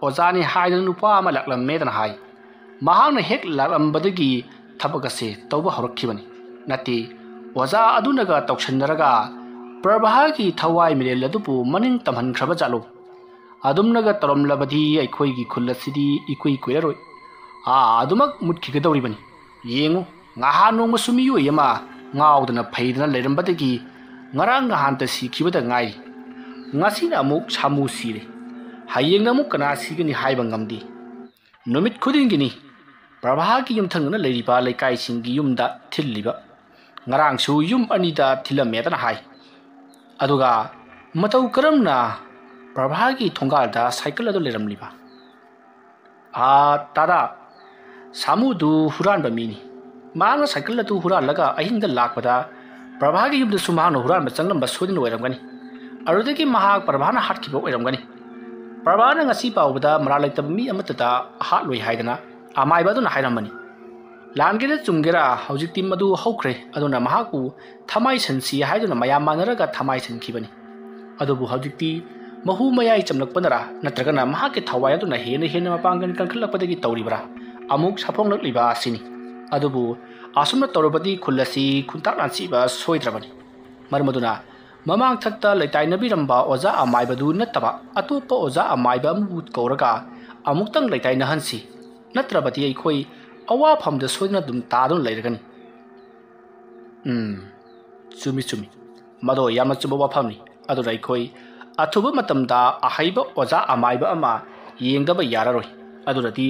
ꯑꯣꯖꯥꯅꯤ ꯍꯥꯏꯗꯅ ꯅꯨꯄꯥ ꯑꯃ ꯂꯥꯛꯂꯝꯃꯦꯗꯅ ꯍꯥꯏ ꯃꯍꯥꯛꯅ ꯍꯦꯛ ꯂꯥꯛꯂꯝꯕꯗꯒꯤ ꯊꯕꯛ ꯑꯁꯤ ꯇꯧꯕ ꯍꯧꯔꯛꯈꯤꯕꯅꯤ ꯅꯠꯇꯦ ꯑꯣꯖꯥ ꯑꯗꯨꯅꯒ ꯇꯧꯁꯟꯅꯔꯒ ꯄ꯭ꯔꯚꯥꯒꯤ ꯊꯋꯥꯏ ꯃꯤꯔꯦꯜ ꯑꯗꯨꯕꯨ ꯃꯅꯤꯡ ꯇꯝꯍꯟꯈ꯭ꯔꯕ ꯖꯥꯠꯂꯣ ꯑꯗꯨꯝꯅꯒ ꯇꯧꯔꯝꯂꯕꯗꯤ ꯑꯩꯈꯣꯏꯒꯤ ꯈꯨꯜ ꯑꯁꯤꯗꯤ ꯏꯀꯨꯏ ꯀꯨꯏꯔꯔꯣꯏ ꯑꯗꯨꯃꯛ ꯃꯨꯠꯈꯤꯒꯗꯧꯔꯤꯕꯅꯤ ꯌꯦꯡꯉꯨ ꯉꯍꯥꯟ ꯅꯣꯡꯃꯁꯨ ꯃꯤꯑꯣꯏ ꯑꯃ ꯉꯥꯎꯗꯅ ꯐꯩꯗꯅ ꯂꯩꯔꯝꯕꯗꯒꯤ ꯉꯔꯥꯡ ꯅꯍꯥꯟꯇ ꯁꯤꯈꯤꯕꯗ ꯉꯥꯏꯔꯤ ꯉꯁꯤꯅ ꯑꯃꯨꯛ ꯁꯥꯃꯨ ꯁꯤꯔꯦ ꯍꯌꯦꯡꯅ ꯑꯃꯨꯛ ꯀꯅꯥ ꯁꯤꯒꯅꯤ ꯍꯥꯏꯕ ꯉꯝꯗꯦ ꯅꯨꯃꯤꯠ ꯈꯨꯗꯤꯡꯒꯤꯅꯤ ꯄ꯭ꯔꯚꯥꯒꯤ ꯌꯨꯝꯊꯪꯅꯅ ꯂꯩꯔꯤꯕ ꯂꯩꯀꯥꯏꯁꯤꯡꯒꯤ ꯌꯨꯝꯗ ꯊꯤꯜꯂꯤꯕ ꯉꯔꯥꯡꯁꯨ ꯌꯨꯝ ꯑꯅꯤꯗ ꯊꯤꯜꯂꯝꯃꯦꯗꯅ ꯍꯥꯏ ꯑꯗꯨꯒ ꯃꯇꯧ ꯀꯔꯝꯅ ꯄ꯭ꯔꯚꯥꯒꯤ ꯊꯣꯡꯒꯥꯜꯗ ꯁꯥꯏꯀꯜ ꯑꯗꯨ ꯂꯩꯔꯝꯂꯤꯕ ꯇꯥꯗꯥ ꯁꯥꯃꯨꯗꯨ ꯍꯨꯔꯥꯟꯕ ꯃꯤꯅꯤ ꯃꯍꯥꯛꯅ ꯁꯥꯏꯀꯜ ꯑꯗꯨ ꯍꯨꯔꯥꯜꯂꯒ ꯑꯍꯤꯡꯗ ꯂꯥꯛꯄꯗ ꯄ꯭ꯔꯚꯥꯒꯤ ꯌꯨꯝꯗꯁꯨ ꯃꯍꯥꯛꯅ ꯍꯨꯔꯥꯟꯕ ꯆꯪꯂꯝꯕ ꯁꯣꯏꯗꯅ ꯑꯣꯏꯔꯝꯒꯅꯤ ꯑꯗꯨꯗꯒꯤ ꯃꯍꯥꯛ ꯄ꯭ꯔꯚꯥꯅ ꯍꯥꯠꯈꯤꯕ ꯑꯣꯏꯔꯝꯒꯅꯤ ꯄ꯭ꯔꯚꯥꯅ ꯉꯁꯤ ꯐꯥꯎꯕꯗ ꯃꯔꯥꯜ ꯂꯩꯇꯕ ꯃꯤ ꯑꯃꯠꯇꯗ ꯍꯥꯠꯂꯣꯏ ꯍꯥꯏꯗꯅ ꯑꯃꯥꯏꯕ ꯑꯗꯨꯅ ꯍꯥꯏꯔꯝꯕꯅꯤ ꯂꯥꯟꯒꯦꯔꯥ ꯆꯨꯝꯒꯦꯔꯥ ꯍꯧꯖꯤꯛꯇꯤ ꯃꯗꯨ ꯍꯧꯈ꯭ꯔꯦ ꯑꯗꯨꯅ ꯃꯍꯥꯛꯄꯨ ꯊꯃꯥꯏꯁꯟꯁꯤ ꯍꯥꯏꯗꯨꯅ ꯃꯌꯥꯝ ꯃꯥꯟꯅꯔꯒ ꯊꯃꯥꯏꯁꯟꯈꯤꯕꯅꯤ ꯑꯗꯨꯕꯨ ꯍꯧꯖꯤꯛꯇꯤ ꯃꯍꯨ ꯃꯌꯥꯏ ꯆꯝꯂꯛꯄꯅꯔꯥ ꯅꯠꯇ꯭ꯔꯒꯅ ꯃꯍꯥꯛꯀꯤ ꯊꯋꯥꯏ ꯑꯗꯨꯅ ꯍꯦꯟꯅ ꯃꯄꯥꯡꯒꯜ ꯀꯟꯈꯠꯂꯛꯄꯗꯒꯤ ꯇꯧꯔꯤꯕ꯭ꯔꯥ ꯑꯃꯨꯛ ꯁꯥꯐꯣꯡꯂꯛꯂꯤꯕ ꯑꯁꯤꯅꯤ ꯑꯗꯨꯕꯨ ꯑꯁꯨꯝꯅ ꯇꯧꯔꯕꯗꯤ ꯈꯨꯜ ꯑꯁꯤ ꯈꯨꯟꯇꯥꯛ ꯂꯥꯟꯁꯤꯕ ꯁꯣꯏꯗ꯭ꯔꯕꯅꯤ ꯃꯔꯝ ꯑꯗꯨꯅ ꯃꯃꯥꯡꯊꯛꯇ ꯂꯩꯇꯥꯏꯅꯕꯤꯔꯝꯕ ꯑꯣꯖꯥ ꯑꯃꯥꯏꯕꯗꯨ ꯅꯠꯇꯕ ꯑꯇꯣꯞꯄ ꯑꯣꯖꯥ ꯑꯃꯥꯏꯕ ꯑꯃꯕꯨ ꯀꯧꯔꯒ ꯑꯃꯨꯛꯇꯪ ꯂꯩꯇꯥꯏꯅꯍꯟꯁꯤ ꯅꯠꯇ꯭ꯔꯕꯗꯤ ꯑꯩꯈꯣꯏ ꯑꯋꯥꯐꯝꯗ ꯁꯣꯏꯗꯅ ꯑꯗꯨꯝ ꯇꯥꯗꯨꯅ ꯂꯩꯔꯒꯅꯤ꯫ ꯆꯨꯝꯃꯤ ꯆꯨꯝꯃꯤ, ꯃꯗꯣ ꯌꯥꯝꯅ ꯆꯨꯝꯕ ꯋꯥꯐꯝꯅꯤ꯫ ꯑꯗꯨꯅ ꯑꯩꯈꯣꯏ ꯑꯊꯨꯕ ꯃꯇꯝꯗ ꯑꯍꯩꯕ ꯑꯣꯖꯥ ꯑꯃꯥꯏꯕ ꯑꯃ ꯌꯦꯡꯗꯕ ꯌꯥꯔꯔꯣꯏ꯫ ꯑꯗꯨꯅꯗꯤ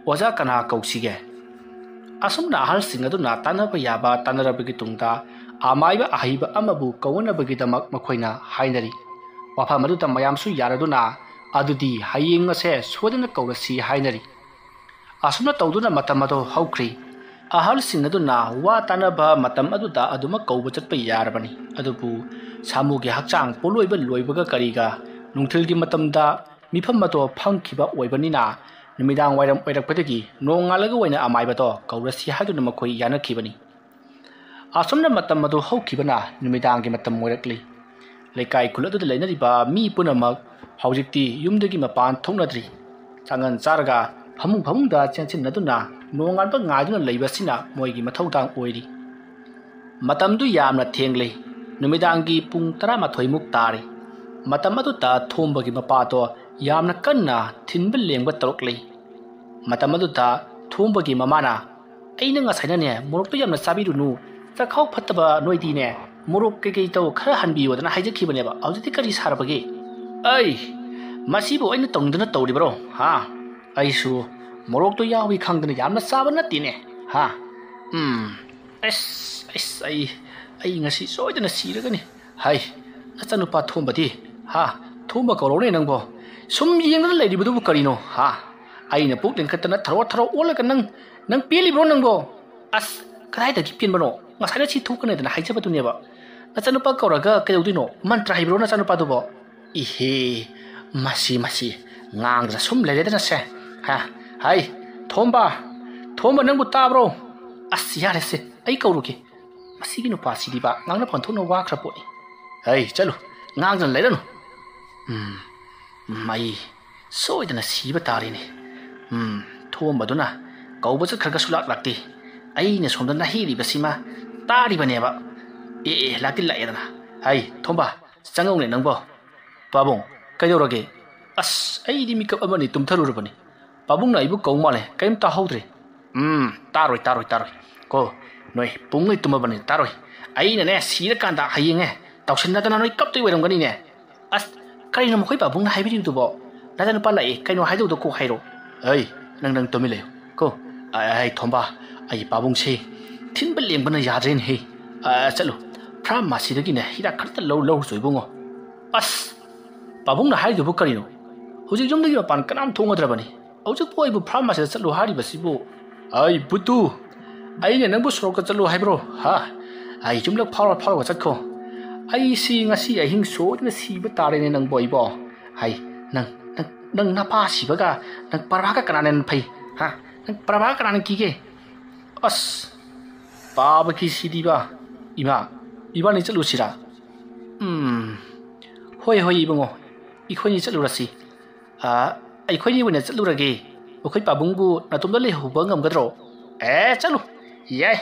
ꯑꯣꯖꯥ ꯀꯅꯥ ꯀꯧꯁꯤꯒꯦ? ꯑꯁꯨꯝꯅ ꯑꯍꯜꯁꯤꯡ ꯑꯗꯨꯅ ꯇꯥꯟꯅꯕ ꯌꯥꯕ ꯇꯥꯟꯅꯔꯕꯒꯤ ꯇꯨꯡꯗ ꯑꯃꯥꯏꯕ ꯑꯍꯩꯕ ꯑꯃꯕꯨ ꯀꯧꯅꯕꯒꯤꯗꯃꯛ ꯃꯈꯣꯏꯅ ꯍꯥꯏꯅꯔꯤ꯫ ꯋꯥꯐꯝ ꯑꯗꯨꯗ ꯃꯌꯥꯝꯁꯨ yaraduna adudi hayeng ase sodana kaurasi hainari. Asumna tawduna matam ado haukri. Ahal sing aduna wa tanaba matam aduda aduma kauba chatpa yarabani. Adubu samugi hakchang poloiba loibaga kariga nungthilgi matamda mifam ato phangkiba oibanina numidang wairam oirakpadagi nongalaga waina amaibato kaurasi haduna makoi yanakibani. Asumna matam ado haukibana numidangi matam oirakli. Lekai kuladu lainariba mi punamak haujikti yumdagi mapan thongnadri. Changan charga famung da chenchin naduna nongalba ngaiduna leibasina moigi mathaudang oiri. Matamdu yamna thengle numidangi pung 13 muk tari. Matam adu ta thombagi mapato yamna kanna thinbel lengba torokle. Matam adu ta thombagi mamana aina ngasaina ne morokto yamna sabirunu chakhau phattaba noidi ne morok kei to khara hanbiyo dana haijakhibaneba aujiti kari sarabage ai masibo aina tongdana tawribro ha aisu morok to yawi khangdana yamna saba natine ha ai ngasi soidana siragani hai nachanupa thombadi ha thomba korone nangbo sum yengna leiribudu karino ha aina puk lengkatana tharo olaga nang pelibro nangbo as kadai da kipin bano ngasai chi thukane dana haijabaduneba nachanupa kauraga kaudino mantra haibro nachanupa dubo ihe masi ngang sum leredana se ha hai thomba nangbu tabro as yare se ai kauruke masigi no pasidiba ngangna phanthono wakra poni hai chalu ngang leranu mai soidana siba tarine thomba duna kauba kharga sulak lakti aine somdana hiribasima taribaneba lakti laedana hai thomba changaune nangbo pabong kaidorage as ai di mikap amani tumtharurubani pabung na ibu kaumale kaim ta haudre taroi ko noi pungai tumabani taroi aina ne sira kanda hayenge tawsinna dana noi kaptoi weramgani ne as kaino mkhoi pabung na haibiri dubo nadana pala kaino haidu do ko hairo ai nang tomile ko ai thomba ai pabung se thinbel lembana yadren he chalo pharmacy dagi ne hira kharta low soibungo as pabung na haidu bu karino hujik jomdagi pan kanam thongadrabani hujik poi bu pharmacy chalo hari basibu ai butu ai ne nangbu sroka chalo haibro ha ai jumlak pharawa chakho ai si ngasi ahing so na siba tare ne nang boi bo hai nang na pa sibaga nang paraka kananen phai ha nang paraka kananen kige as baba ki sidiba iba ni chalu sira hoi ibungo ikhoi ni chalu rasi ai khoi ni wena chalu rage okhoi pabungbu natumda le huba ngamgadro chalu ye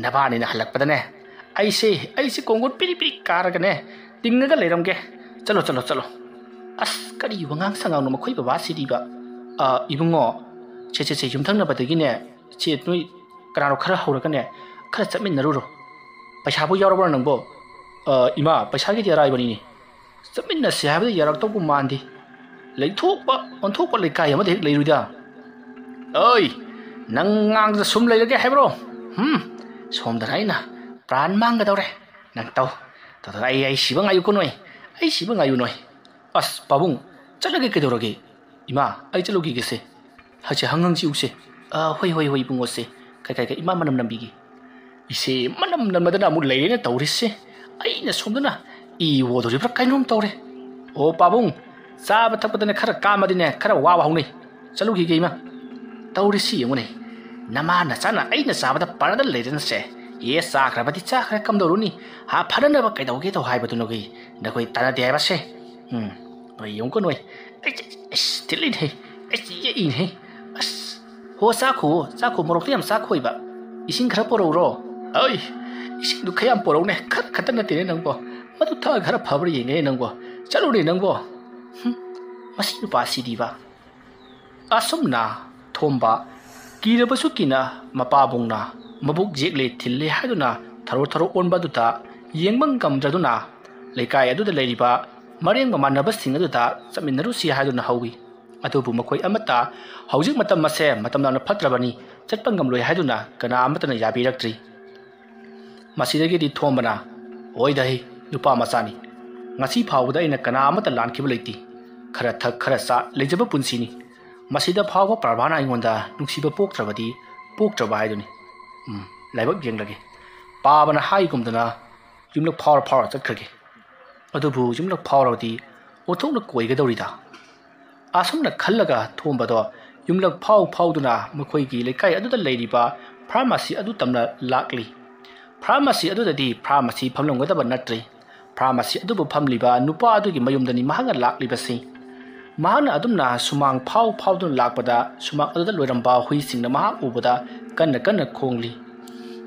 nabani na halak padane ai se kongon piri karagane tingaga leramge chalo as kari wangang sangaw no makhoi baba sidiba ibungo che yumthang na badagi ne che noi kararo khara hauragane khara chamin naruro paisa bu yarabra nangbo ima paisa gi yarai bani ni chamin na se habda yarak to bu mandi leithokpa onthokpa lekai ama de leiruida oi nang ngang da sum leirage haibro somdaraina pran mangga dore nang tau ai sibang ayu kunoi ai sibang ayu noi as pabung chalage ke dorage ima ai chalogi gese hache hangang ji use hoi bungo se kai ima manam nambigi ise manam namadana mu leirena taurise ai na somdana I wodori pra kainom tore o pabung saba thapatane khara kamadine khara wa haunai chalugi geima taurisi yengone nama na chana ai na sabada parada leirena se ye sakrabati chakra kamdoruni ha phadana ba kaidauge to haibatu nogi nakoi tana deba se oi yongko noi stilin he ye in he as ho sakho morok tiam sakhoi ba ising khara pororo ai ising du khayam porok ne khatana tine nangbo madu tha khara phabri yenge nangbo chalu ni nangbo masi nu pa sidiba asumna thomba ꯀꯤꯔꯕꯁꯨ ꯀꯤꯅ ꯃꯄꯥꯕꯨꯡꯅ ꯃꯕꯨꯛ ꯖꯦꯛꯂꯦ ꯊꯤꯜꯂꯦ ꯍꯥꯏꯗꯨꯅ ꯊꯔꯣ ꯑꯣꯟꯕ ꯑꯗꯨꯗ ꯌꯦꯡꯕ ꯉꯝꯗ꯭ꯔꯗꯨꯅ ꯂꯩꯀꯥꯏ ꯑꯗꯨꯗ ꯂꯩꯔꯤꯕ ꯃꯔꯦꯡ ꯃꯃꯥꯟꯅꯕꯁꯤꯡ ꯑꯗꯨꯗ ꯆꯠꯃꯤꯟꯅꯔꯨꯁꯤ ꯍꯥꯏꯗꯨꯅ ꯍꯧꯋꯤ ꯑꯗꯨꯕꯨ ꯃꯈꯣꯏ ꯑꯃꯠꯇ ꯍꯧꯖꯤꯛ ꯃꯇꯝ ꯑꯁꯦ ꯃꯇꯝ ꯌꯥꯝꯅ ꯐꯠꯇ꯭ꯔꯕꯅꯤ ꯆꯠꯄ ꯉꯝꯂꯣꯏ ꯍꯥꯏꯗꯨꯅ ꯀꯅꯥ ꯑꯃꯠꯇꯅ ꯌꯥꯕꯤꯔꯛꯇ꯭ꯔꯤ ꯃꯁꯤꯗꯒꯤꯗꯤ ꯊꯣꯝꯕꯅ ꯍꯣꯏꯗꯍꯤ ꯅꯨꯄꯥ ꯃꯆꯥꯅꯤ ꯉꯁꯤ ꯐꯥꯎꯕꯗ ꯑꯩꯅ ꯀꯅꯥ ꯑꯃꯠꯇ ꯂꯥꯟꯈꯤꯕ ꯂꯩꯇꯦ ꯈꯔ ꯊꯛ ꯈꯔ ꯆꯥ ꯂꯩꯖꯕ ꯄꯨꯟꯁꯤꯅꯤ ꯃꯁꯤꯗ ꯐꯥꯎꯕ ꯄ꯭ꯔꯚꯥꯅ ꯑꯩꯉꯣꯟꯗ ꯅꯨꯡꯁꯤꯕ ꯄꯣꯛꯇ꯭ꯔꯕꯗꯤ ꯄꯣꯛꯇ꯭ꯔꯕ ꯍꯥꯏꯗꯨꯅꯤ ꯂꯥꯏꯕꯛ ꯌꯦꯡꯂꯒꯦ ꯄꯥꯕꯅ ꯍꯥꯏꯒꯨꯝꯗꯅ ꯌꯨꯝꯂꯛ ꯐꯥꯎꯔ ꯆꯠꯈ꯭ꯔꯒꯦ ꯑꯗꯨꯕꯨ ꯌꯨꯝꯂꯛ ꯐꯥꯎꯔꯕꯗꯤ ꯑꯣꯟꯊꯣꯛꯅ ꯀꯣꯏꯒꯗꯧꯔꯤꯗ ꯑꯁꯨꯝꯅ ꯈꯜꯂꯒ ꯊꯣꯝꯕꯗꯣ ꯌꯨꯝꯂꯛ ꯐꯥꯎꯗꯨꯅ ꯃꯈꯣꯏꯒꯤ ꯂꯩꯀꯥꯏ ꯑꯗꯨꯗ ꯂꯩꯔꯤꯕ ꯐꯥꯔꯃꯥꯁꯤ ꯑꯗꯨ ꯇꯝꯅ ꯂꯥꯛꯂꯤ ꯐꯥꯔꯃꯥꯁꯤ ꯑꯗꯨꯗꯗꯤ ꯐꯥꯔꯃꯥꯁꯤ ꯐꯝꯂꯝꯒꯗꯕ ꯅꯠꯇ꯭ꯔꯤ ꯐꯥꯔꯃꯥꯁꯤ ꯑꯗꯨꯕꯨ ꯐꯝꯂꯤꯕ ꯅꯨꯄꯥ ꯑꯗꯨꯒꯤ ꯃꯌꯨꯝꯗꯅꯤ ꯃꯍꯥꯛꯅ ꯂꯥꯛꯂꯤꯕꯁꯤ ꯃꯍꯥꯛꯅ ꯑꯗꯨꯝꯅ ꯁꯨꯃꯥꯡ ꯐꯥꯎꯗꯨꯅ ꯂꯥꯛꯄꯗ ꯁꯨꯃꯥꯡ ꯑꯗꯨꯗ ꯂꯣꯏꯔꯝꯕ ꯍꯨꯏꯁꯤꯡꯅ ꯃꯍꯥꯛ ꯎꯕꯗ ꯀꯟꯅ ꯈꯣꯡꯂꯤ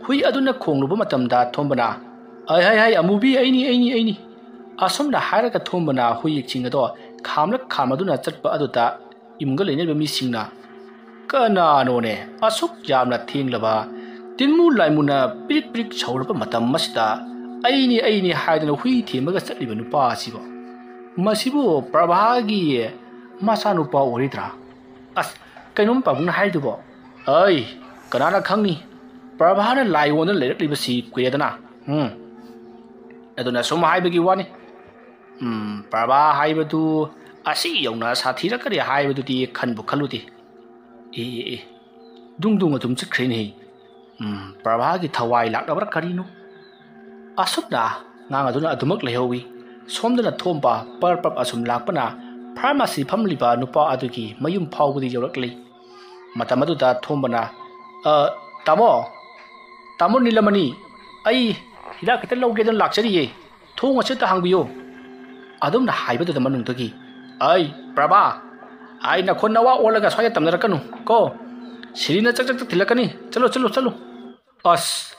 ꯍꯨꯏ ꯑꯗꯨꯅ ꯈꯣꯡꯂꯨꯕ ꯃꯇꯝꯗ ꯊꯣꯝꯕꯅ ꯍꯥꯏ ꯑꯃꯨꯕꯤ ꯑꯩꯅꯤ ꯑꯁꯨꯝꯅ ꯍꯥꯏꯔꯒ ꯊꯣꯝꯕꯅ ꯍꯨꯏꯁꯤꯡ ꯑꯗꯣ ꯈꯥꯝꯗꯨꯅ ꯆꯠꯄ ꯑꯗꯨꯗ ꯏꯃꯨꯡꯒ ꯂꯩꯅꯔꯤꯕ ꯃꯤꯁꯤꯡꯅ ꯀꯅꯥꯅꯣꯅꯦ ꯑꯁꯨꯛ ꯌꯥꯝꯅ ꯊꯦꯡꯂꯕ ꯇꯤꯟꯃꯨ ꯂꯥꯏꯃꯨꯅ ꯄꯤꯔꯤꯛ ꯁꯧꯔꯕ ꯃꯇꯝ ꯑꯁꯤꯗ ꯑꯩꯅꯤ ꯍꯥꯏꯗꯨꯅ ꯍꯨꯏ ꯊꯦꯝꯃꯒ ꯆꯠꯂꯤꯕ ꯅꯨꯄꯥ ꯑꯁꯤꯕꯨ ꯃꯁꯤꯕꯨ ꯄ꯭ꯔꯚꯥꯒꯤ ꯃꯆꯥꯅꯨꯄꯥ ꯑꯣꯏꯔꯤꯗ꯭ꯔꯥ ꯑꯁ ꯀꯩꯅꯣꯝ ꯄꯥꯕꯨꯡꯅ ꯍꯥꯏꯗꯨꯕꯣ ꯑꯩ ꯀꯅꯥꯅ ꯈꯪꯅꯤ ꯄ꯭ꯔꯚꯥꯅ ꯂꯥꯏꯑꯣꯟꯗ ꯂꯩꯔꯛꯂꯤꯕꯁꯤ ꯀꯨꯏꯔꯦꯗꯅ ꯑꯗꯨꯅ ꯁꯨꯝ ꯍꯥꯏꯕꯒꯤ ꯋꯥꯅꯤ ꯄ꯭ꯔꯚꯥ ꯍꯥꯏꯕꯗꯨ ꯑꯁꯤ ꯌꯧꯅ ꯁꯥꯊꯤꯔꯛꯀꯅꯤ ꯍꯥꯏꯕꯗꯨꯗꯤ ꯈꯟꯕꯨ ꯈꯜꯂꯨꯗꯦ ꯗꯨꯡ ꯑꯗꯨꯝ ꯆꯠꯈ꯭ꯔꯦꯅꯦ ꯄ꯭ꯔꯚꯥꯒꯤ ꯊꯋꯥꯏ ꯂꯥꯛꯂꯕ꯭ꯔꯥ ꯀꯔꯤꯅꯣ ꯑꯁꯨꯝꯅ ꯉꯥꯡꯗꯨꯅ ꯑꯗꯨꯃꯛ ꯂꯩꯍꯧꯋꯤ ꯁꯣꯝꯗꯅ ꯊꯣꯝꯕ ꯄꯔꯞ ꯑꯁꯨꯝ ꯂꯥꯛꯄꯅ ꯐꯥꯔꯃꯥꯁꯤ ꯐꯝꯂꯤꯕ ꯅꯨꯄꯥ ꯑꯗꯨꯒꯤ ꯃꯌꯨꯝ ꯐꯥꯎꯕꯗꯤ ꯌꯧꯔꯛꯂꯤ ꯃꯇꯝ ꯑꯗꯨꯗ ꯊꯣꯝꯕꯅ ꯇꯥꯃꯣ ꯅꯤꯂꯃꯅꯤ ꯑꯩ ꯍꯤꯗꯥꯛ ꯈꯤꯇ ꯂꯧꯒꯦꯗꯅ ꯂꯥꯛꯆꯔꯤꯌꯦ ꯊꯣꯡ ꯑꯁꯤꯇ ꯍꯥꯡꯕꯤꯌꯣ ꯑꯗꯨꯝꯅ ꯍꯥꯏꯕꯗꯨꯗ ꯃꯅꯨꯡꯗꯒꯤ ꯑꯩ ꯄ꯭ꯔꯚꯥ ꯑꯩ ꯅꯈꯣꯟ ꯅꯋꯥ ꯑꯣꯜꯂꯒ ꯁ꯭ꯋꯥꯏꯗ ꯇꯝꯅꯔꯛꯀꯅꯨ ꯀꯣ ꯁꯤꯔꯤꯅ ꯆꯛ ꯊꯤꯜꯂꯛꯀꯅꯤ ꯆꯠꯂꯣ ꯑꯁ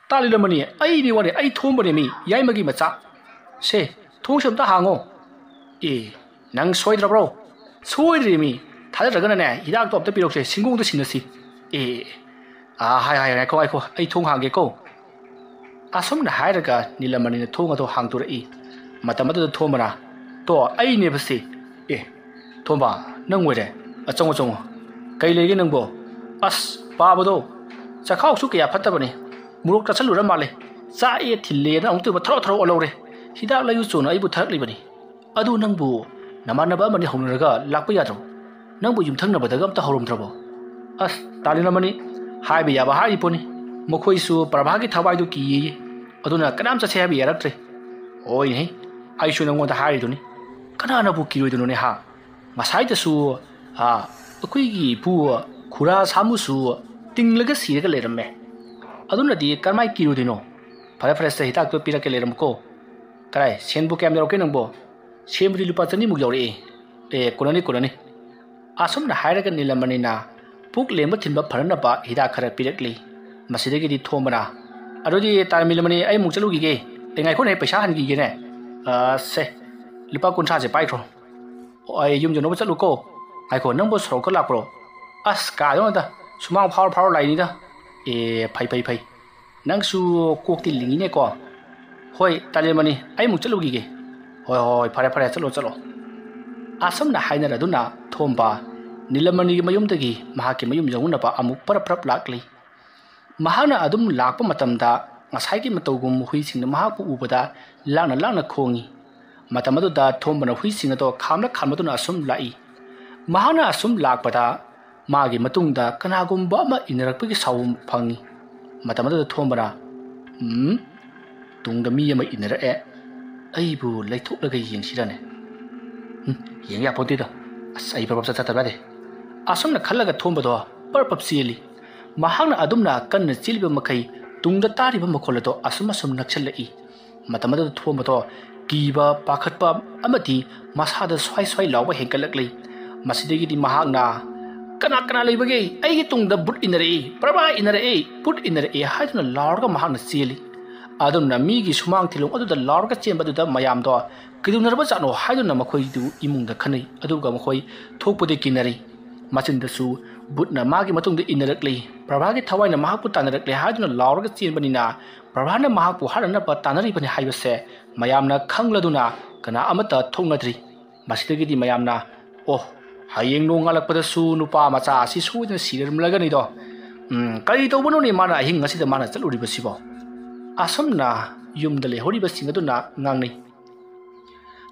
ꯇꯥꯂꯤꯂꯃꯅꯤ ꯑꯩꯅꯤ ꯋꯥꯅꯤ ꯑꯩ ꯊꯣꯝꯕꯅꯦ ꯃꯤ ꯌꯥꯏꯃꯒꯤ ꯃꯆꯥ ꯁꯦ ꯊꯣꯡꯁꯦ ꯑꯝꯇ ꯍꯥꯡꯉꯣ ꯅꯪ ꯁꯣꯏꯗ꯭ꯔꯕ꯭ꯔꯣ ꯁꯣꯏꯗ꯭ꯔꯤ ꯃꯤ ꯊꯥꯖꯗ꯭ꯔꯒꯅꯅꯦ ꯍꯤꯗꯥꯛꯇꯣ ꯑꯝꯇ ꯄꯤꯔꯛꯁꯦ ꯁꯤꯡꯒꯣꯡꯗ ꯁꯤꯟꯅꯁꯤ ꯉꯥꯏꯈꯣ ꯑꯩ ꯊꯣꯡ ꯍꯥꯡꯒꯦꯀꯣ ꯑꯁꯨꯝꯅ ꯍꯥꯏꯔꯒ ꯅꯤꯂꯃꯅꯤꯅ ꯊꯣꯡ ꯑꯗꯨ ꯍꯥꯡꯗꯣꯔꯛꯏ ꯃꯇꯝ ꯑꯗꯨꯗ ꯊꯣꯝꯕꯅ ꯑꯩꯅꯦꯕꯁꯦ ꯊꯣꯝꯕ ꯅꯪ ꯑꯣꯏꯔꯦ ꯆꯪꯉꯣ ꯀꯩ ꯂꯩꯒꯦ ꯅꯪꯕꯣ ꯑꯁ ꯄꯥꯕꯗꯣ ꯆꯈꯥꯎꯁꯨ ꯀꯌꯥ ꯐꯠꯇꯕꯅꯤ ꯃꯣꯔꯣꯛ ꯆꯥꯁꯜꯂꯨꯔ ꯃꯥꯜꯂꯦ ꯆꯥꯛꯑꯦ ꯊꯤꯜꯂꯦꯅ ꯑꯃꯨꯛꯇꯣꯏꯕ ꯊꯔꯣ ꯑꯣꯜꯍꯧꯔꯦ ꯍꯤꯗꯥꯛ ꯂꯩꯌꯨ ꯆꯣꯅ ꯑꯩꯕꯨ ꯊꯔꯛꯂꯤꯕꯅꯤ ꯑꯗꯨ ꯅꯪꯕු ꯅꯃꯥꯟꯅꯕ ꯑꯃꯅꯤ ꯍꯧꯅꯔꯒ ꯂꯥꯛꯄ ꯌꯥꯗ꯭ꯔꯣ ꯅꯪꯕꯨ ꯌꯨꯝꯊꯪꯅꯕꯗꯒ ꯑꯝꯇ ꯍꯧꯔꯝꯗ꯭ꯔꯕꯣ ꯑꯁ ꯇꯥꯂꯤꯂꯃꯅꯤ ꯍꯥꯏꯕ ꯌꯥꯕ ꯍꯥꯏꯔꯤꯄꯣꯠꯅꯤ ꯃꯈꯣꯏꯁꯨ ꯄ꯭ꯔꯚꯥꯒꯤ ꯊꯋꯥꯏꯗꯨ ꯀꯤꯌꯦ ꯑꯗꯨꯅ ꯀꯅꯥꯝ ꯆꯠꯁꯦ ꯍꯥꯏꯕ ꯌꯥꯔꯛꯇ꯭ꯔꯦ ꯍꯣꯏꯅꯦ ꯑꯩꯁꯨ ꯅꯪꯉꯣꯟꯗ ꯍꯥꯏꯔꯤꯗꯨꯅꯤ ꯀꯅꯥꯅꯕꯨ ꯀꯤꯔꯣꯏꯗꯣꯏꯅꯣꯅꯦ ꯉꯁꯥꯏꯗꯁꯨ ꯑꯩꯈꯣꯏꯒꯤ ꯏꯄꯨ ꯈꯨꯔꯥ ꯁꯥꯃꯨꯁꯨ ꯇꯤꯡꯂꯒ ꯁꯤꯔꯒ ꯂꯩꯔꯝꯃꯦ ꯑꯗꯨꯅꯗꯤ ꯀꯔꯝꯃꯥꯏ ꯀꯤꯔꯣꯏꯗꯣꯏꯅꯣ ꯐꯔꯦ ꯍꯤꯗꯥꯛꯇꯣ ꯄꯤꯔꯛꯀꯦ ꯂꯩꯔꯝꯃꯨꯀꯣ ꯀꯔꯥꯏ ꯁꯦꯟꯕꯨ ꯀꯌꯥꯝ ꯌꯧꯔꯛꯀꯦ ꯅꯪꯕꯣ ꯁꯦꯟꯕꯨꯗꯤ ꯂꯨꯄꯥ 200 ꯌꯧꯔꯛꯑꯦ ꯀꯣꯟꯅꯅꯤ ꯑꯁꯨꯝꯅ ꯍꯥꯏꯔꯒ ꯅꯤꯂꯃꯅꯤꯅ ꯄꯨꯛ ꯂꯦꯡꯕ ꯊꯤꯟꯕ ꯐꯅꯅꯕ ꯍꯤꯗꯥꯛ ꯈꯔ ꯄꯤꯔꯛꯂꯤ ꯃꯁꯤꯗꯒꯤꯗꯤ ꯊꯣꯝꯕꯅ ꯑꯗꯨꯗꯤ ꯇꯥꯂꯤꯂꯃꯅꯤ ꯑꯩ ꯑꯃꯨꯛ ꯆꯠꯂꯨꯈꯤꯒꯦ ꯉꯥꯏꯈꯣꯅꯦ ꯄꯩꯁꯥ ꯍꯟꯈꯤꯒꯦꯅꯦ ꯁꯦ ꯂꯨꯄꯥ 50 ꯄꯥꯏꯈ꯭ꯔꯣ ꯑꯩ ꯌꯨꯝ ꯌꯧꯅꯕ ꯆꯠꯂꯨꯀꯣ ꯉꯥꯏꯈꯣ ꯅꯪꯕꯨ ꯁꯣꯔꯣꯛꯀ ꯂꯥꯛꯄ꯭ꯔꯣ ꯑꯁ ꯀꯥꯗꯣꯅꯗ ꯁꯨꯃꯥꯡ ꯐꯥꯎꯔ ꯂꯥꯛꯏꯅꯤꯗ ꯐꯩ ꯅꯪꯁꯨ ꯀꯣꯛꯇꯤ ꯂꯤꯡꯉꯤꯅꯦꯀꯣ ꯍꯣꯏ ꯇꯥꯂꯤꯂꯃꯅꯤ ꯑꯩ ꯑꯃꯨꯛ ꯆꯠꯂꯨꯈꯤꯒꯦ ꯍꯣꯏ ꯐꯔꯦ ꯆꯠꯂꯣ ꯑꯁꯨꯝꯅ ꯍꯥꯏꯅꯔꯗꯨꯅ ꯊꯣꯝꯕ ꯅꯤꯂꯃꯅꯤꯒꯤ ꯃꯌꯨꯝꯗꯒꯤ ꯃꯍꯥꯛꯀꯤ ꯃꯌꯨꯝ ꯌꯧꯅꯕ ꯑꯃꯨꯛ ꯄꯔꯞ ꯂꯥꯛꯂꯤ ꯃꯍꯥꯛꯅ ꯑꯗꯨꯝ ꯂꯥꯛꯄ ꯃꯇꯝꯗ ꯉꯁꯥꯏꯒꯤ ꯃꯇꯧꯒꯨꯝ ꯍꯨꯏꯁꯤꯡꯅ ꯃꯍꯥꯛꯄꯨ ꯎꯕꯗ ꯂꯥꯡꯅ ꯈꯣꯡꯉꯤ ꯃꯇꯝ ꯑꯗꯨꯗ ꯊꯣꯝꯕꯅ ꯍꯨꯏꯁꯤꯡ ꯑꯗꯣ ꯈꯥꯝꯗꯨꯅ ꯑꯁꯨꯝ ꯂꯥꯛꯏ ꯃꯍꯥꯛꯅ ꯑꯁꯨꯝ ꯂꯥꯛꯄꯗ ꯃꯥꯒꯤ ꯃꯇꯨꯡꯗ ꯀꯅꯥꯒꯨꯝꯕ ꯑꯃ ꯏꯟꯅꯔꯛꯄꯒꯤ ꯁꯥꯎꯕ ꯐꯪꯉꯤ ꯃꯇꯝ ꯑꯗꯨꯗ ꯊꯣꯝꯕꯅ ꯇꯨꯡꯗ ꯃꯤ ꯑꯃ ꯏꯟꯅꯔꯛꯑꯦ ꯑꯩꯕꯨ ꯂꯩꯊꯣꯛꯂꯒ ꯌꯦꯡꯁꯤꯔꯅꯦ ꯌꯦꯡ ꯌꯥꯄꯣꯠꯇꯦꯗ ꯑꯁ ꯑꯩ ꯄꯔꯞ ꯆꯠꯇꯕ ꯑꯁꯨꯝꯅ ꯈꯜꯂꯒ ꯊꯣꯝꯕꯗꯣ ꯄꯔꯞ ꯆꯦꯜꯂꯤ ꯃꯍꯥꯛꯅ ꯑꯗꯨꯝꯅ ꯀꯟꯅ ꯆꯦꯜꯂꯤꯕ ꯃꯈꯩ ꯇꯨꯡꯗ ꯇꯥꯔꯤꯕ ꯃꯈꯣꯜ ꯑꯗꯣ ꯑꯁꯨꯝ ꯅꯛꯁꯜꯂꯛꯏ ꯃꯇꯝ ꯑꯗꯨꯗ ꯊꯣꯝꯕꯗꯣ ꯀꯤꯕ ꯄꯥꯈꯠꯄ ꯑꯃꯗꯤ ꯃꯁꯥꯗ ꯁ꯭ꯋꯥꯏ ꯂꯥꯎꯕ ꯍꯦꯟꯒꯠꯂꯛꯂꯤ ꯃꯁꯤꯗꯒꯤꯗꯤ ꯃꯍꯥꯛꯅ ꯀꯅꯥ ꯂꯩꯕꯒꯦ ꯑꯩꯒꯤ ꯇꯨꯡꯗ ꯕꯨꯠ इनरई प्रभा इनरई पुट इनरई हाइदुना लाउरगा महाना चेली अदुमना मीगी सुमांग थिलों अदुदा लाउरगा चेंबदुदा मयामदो किदुनरबा जानो हाइदुना मखोइदु इमुंगदा खनै अदुगा मखोइ थोकपुदे किनरी ꯃꯆꯤꯟꯗꯁꯨ ꯕꯨꯠꯅ ꯃꯥꯒꯤ ꯃꯇꯨꯡꯗ ꯏꯟꯅꯔꯛꯂꯤ ꯄ꯭ꯔꯚꯥꯒꯤ ꯊꯋꯥꯏꯅ ꯃꯍꯥꯛꯄꯨ ꯇꯥꯟꯅꯔꯛꯂꯦ ꯍꯥꯏꯗꯨꯅ ꯂꯥꯎꯔꯒ ꯆꯦꯟꯕꯅꯤꯅ ꯄ꯭ꯔꯚꯥꯅ ꯃꯍꯥꯛꯄꯨ ꯍꯥꯠꯅꯅꯕ ꯇꯥꯟꯅꯔꯤꯕꯅꯤ ꯍꯥꯏꯕꯁꯦ ꯃꯌꯥꯝꯅ ꯈꯪꯂꯗꯨꯅ ꯀꯅꯥ ꯑꯃꯠꯇ ꯊꯣꯛꯅꯗ꯭ꯔꯤ ꯃꯁꯤꯗꯒꯤꯗꯤ ꯃꯌꯥꯝꯅ ꯑꯣ ꯍꯌꯦꯡ ꯅꯣꯡꯉꯥꯜꯂꯛꯄꯗꯁꯨ ꯅꯨꯄꯥ ꯃꯆꯥ ꯑꯁꯤ ꯁꯣꯏꯗꯅ ꯁꯤꯔꯝꯂꯒꯅꯤꯗꯣ ꯀꯔꯤ ꯇꯧꯕꯅꯣꯅꯦ ꯃꯥꯅ ꯑꯍꯤꯡ ꯑꯁꯤꯗ ꯃꯥꯅ ꯆꯠꯂꯨꯔꯤꯕꯁꯤꯕꯣ ꯑꯁꯨꯝꯅ ꯌꯨꯝꯗ ꯂꯩꯍꯧꯔꯤꯕꯁꯤꯡ ꯑꯗꯨꯅ ꯉꯥꯡꯅꯩ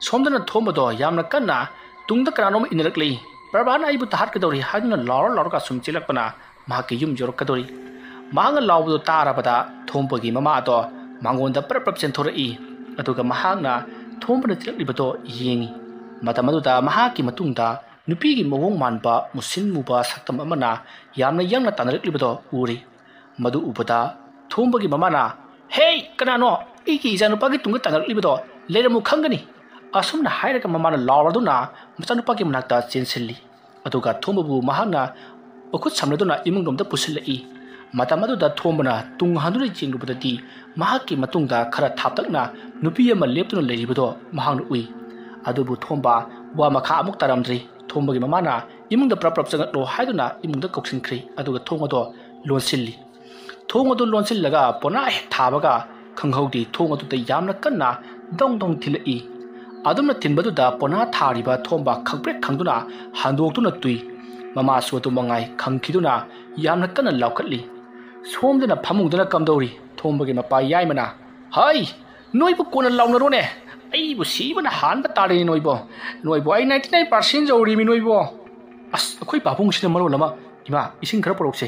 ꯁꯣꯝꯗꯅ ꯊꯣꯝꯕꯗꯣ ꯌꯥꯝꯅ ꯀꯟꯅ ꯇꯨꯡꯗ ꯀꯅꯥꯅꯣꯝ ꯏꯟꯅꯔꯛꯂꯤ ꯄ꯭ꯔꯚꯥꯅ ꯑꯩꯕꯨ ꯇꯍꯥꯠꯀꯗꯧꯔꯤ ꯍꯥꯏꯗꯨꯅ ꯂꯥꯎꯔꯒ ꯁꯨꯝ ꯆꯦꯜꯂꯛꯄꯅ ꯃꯍꯥꯛꯀꯤ ꯌꯨꯝ ꯌꯧꯔꯛꯀꯗꯧꯔꯤ ꯃꯍꯥꯛꯅ ꯂꯥꯎꯕꯗꯣ ꯇꯥꯔꯕꯗ ꯊꯣꯝꯕꯒꯤ ꯃꯃꯥ ꯑꯗꯣ ꯃꯉꯣꯟꯗ ꯄ꯭ꯔꯞ ꯆꯦꯟꯊꯣꯔꯛꯏ ꯑꯗꯨꯒ ꯃꯍꯥꯛꯅ ꯊꯣꯝꯕꯅ ꯆꯦꯜꯂꯛꯂꯤꯕꯗꯣ ꯌꯦꯡꯉꯤ ꯃꯇꯝ ꯑꯗꯨꯗ ꯃꯍꯥꯛꯀꯤ ꯃꯇꯨꯡꯗ ꯅꯨꯄꯤꯒꯤ ꯃꯑꯣꯡ ꯃꯥꯟꯕ ꯃꯨꯁꯤꯟ ꯃꯨꯕ ꯁꯛꯇꯝ ꯑꯃꯅ ꯌꯥꯝꯅ ꯌꯥꯡꯅ ꯇꯥꯟꯅꯔꯛꯂꯤꯕꯗꯣ ꯎꯔꯤ ꯃꯗꯨ ꯎꯕꯗ ꯊꯣꯝꯕꯒꯤ ꯃꯃꯥꯅ ꯍꯦ ꯀꯅꯥꯅꯣ ꯑꯩꯒꯤ ꯏꯆꯥꯅꯨꯄꯥꯒꯤ ꯇꯨꯡꯗ ꯇꯥꯟꯅꯔꯛꯂꯤꯕꯗꯣ ꯂꯩꯔꯝꯃꯨ ꯈꯪꯒꯅꯤ ꯑꯁꯨꯝꯅ ꯍꯥꯏꯔꯒ ꯃꯃꯥꯅ ꯂꯥꯎꯔꯗꯨꯅ ꯃꯆꯥꯅꯨꯄꯥꯒꯤ ꯃꯅꯥꯛꯇ ꯆꯦꯟꯁꯤꯜꯂꯤ ꯑꯗꯨꯒ ꯊꯣꯝꯕꯕꯨ ꯃꯍꯥꯛꯅ ꯃꯈꯨꯠ ꯁꯝꯅꯗꯨꯅ ꯏꯃꯨꯡꯂꯣꯝꯗ ꯄꯨꯁꯤꯜꯂꯛꯏ ꯃꯇꯝ ꯑꯗꯨꯗ ꯊꯣꯝꯕꯅ ꯇꯨꯡ ꯍꯟꯗꯨꯅ ꯌꯦꯡꯂꯨꯕꯗꯗꯤ ꯃꯍꯥꯛꯀꯤ ꯃꯇꯨꯡꯗ ꯈꯔ ꯊꯥꯞꯇꯛꯅ ꯅꯨꯄꯤ ꯑꯃ ꯂꯦꯞꯇꯨꯅ ꯂꯩꯔꯤꯕꯗꯣ ꯃꯍꯥꯛꯅ ꯎꯏ ꯑꯗꯨꯕꯨ ꯊꯣꯝꯕ ꯋꯥ ꯃꯈꯥ ꯑꯃꯨꯛ ꯇꯥꯔꯝꯗ꯭ꯔꯤ ꯊꯣꯝꯕꯒꯤ ꯃꯃꯥꯅ ꯏꯃꯨꯡꯗ ꯄ꯭ꯔꯞ ꯆꯪꯉꯛꯂꯣ ꯍꯥꯏꯗꯨꯅ ꯏꯃꯨꯡꯗ ꯀꯧꯁꯤꯟꯈ꯭ꯔꯤ ꯑꯗꯨꯒ ꯊꯣꯡ ꯑꯗꯣ ꯂꯣꯟꯁꯤꯜꯂꯤ ꯊꯣꯡ ꯑꯗꯨ ꯂꯣꯟꯁꯤꯜꯂꯒ ꯄꯣꯅꯥ ꯍꯦꯛ ꯊꯥꯕꯒ ꯈꯪꯍꯧꯗꯦ ꯊꯣꯡ ꯑꯗꯨꯗ ꯌꯥꯝꯅ ꯀꯟꯅ ꯗꯣꯡ ꯗꯣꯡ ꯊꯤꯜꯂꯛꯏ ꯑꯗꯨꯝꯅ ꯊꯤꯟꯕꯗꯨꯗ ꯄꯣꯅꯥ ꯊꯥꯔꯤꯕ ꯊꯣꯝꯕ ꯈꯪꯄ꯭ꯔꯦꯛ ꯈꯪꯗꯨꯅ ꯍꯟꯗꯣꯛꯇꯨꯅ ꯇꯨꯏ ꯃꯃꯥꯁꯨ ꯑꯗꯨ ꯃꯉꯥꯏ ꯈꯪꯈꯤꯗꯨꯅ ꯌꯥꯝꯅ ꯀꯟꯅ ꯂꯥꯎꯈꯠꯂꯤ ꯁꯣꯝꯗꯅ ꯐꯃꯨꯡꯗꯅ ꯀꯝꯗꯧꯔꯤ ꯊꯣꯝꯕꯒꯤ ꯃꯄꯥ ꯌꯥꯏꯃꯅ ꯍꯩ ꯅꯣꯏꯕꯨ ꯀꯣꯟꯅ ꯂꯥꯎꯅꯔꯣꯅꯦ ꯑꯩꯕꯨ ꯁꯤꯕꯅ ꯍꯥꯟꯕ ꯇꯥꯔꯦ ꯅꯣꯏꯕꯣ ꯑꯩ 99% ꯌꯧꯔꯤꯃꯤ ꯅꯣꯏꯕꯣ ꯑꯁ ꯑꯩꯈꯣꯏ ꯄꯥꯕꯨꯡꯁꯤꯅ ꯃꯔꯣꯜ ꯑꯃ ꯏꯃꯥ ꯏꯁꯤꯡ ꯈꯔ ꯄꯨꯔꯛꯁꯦ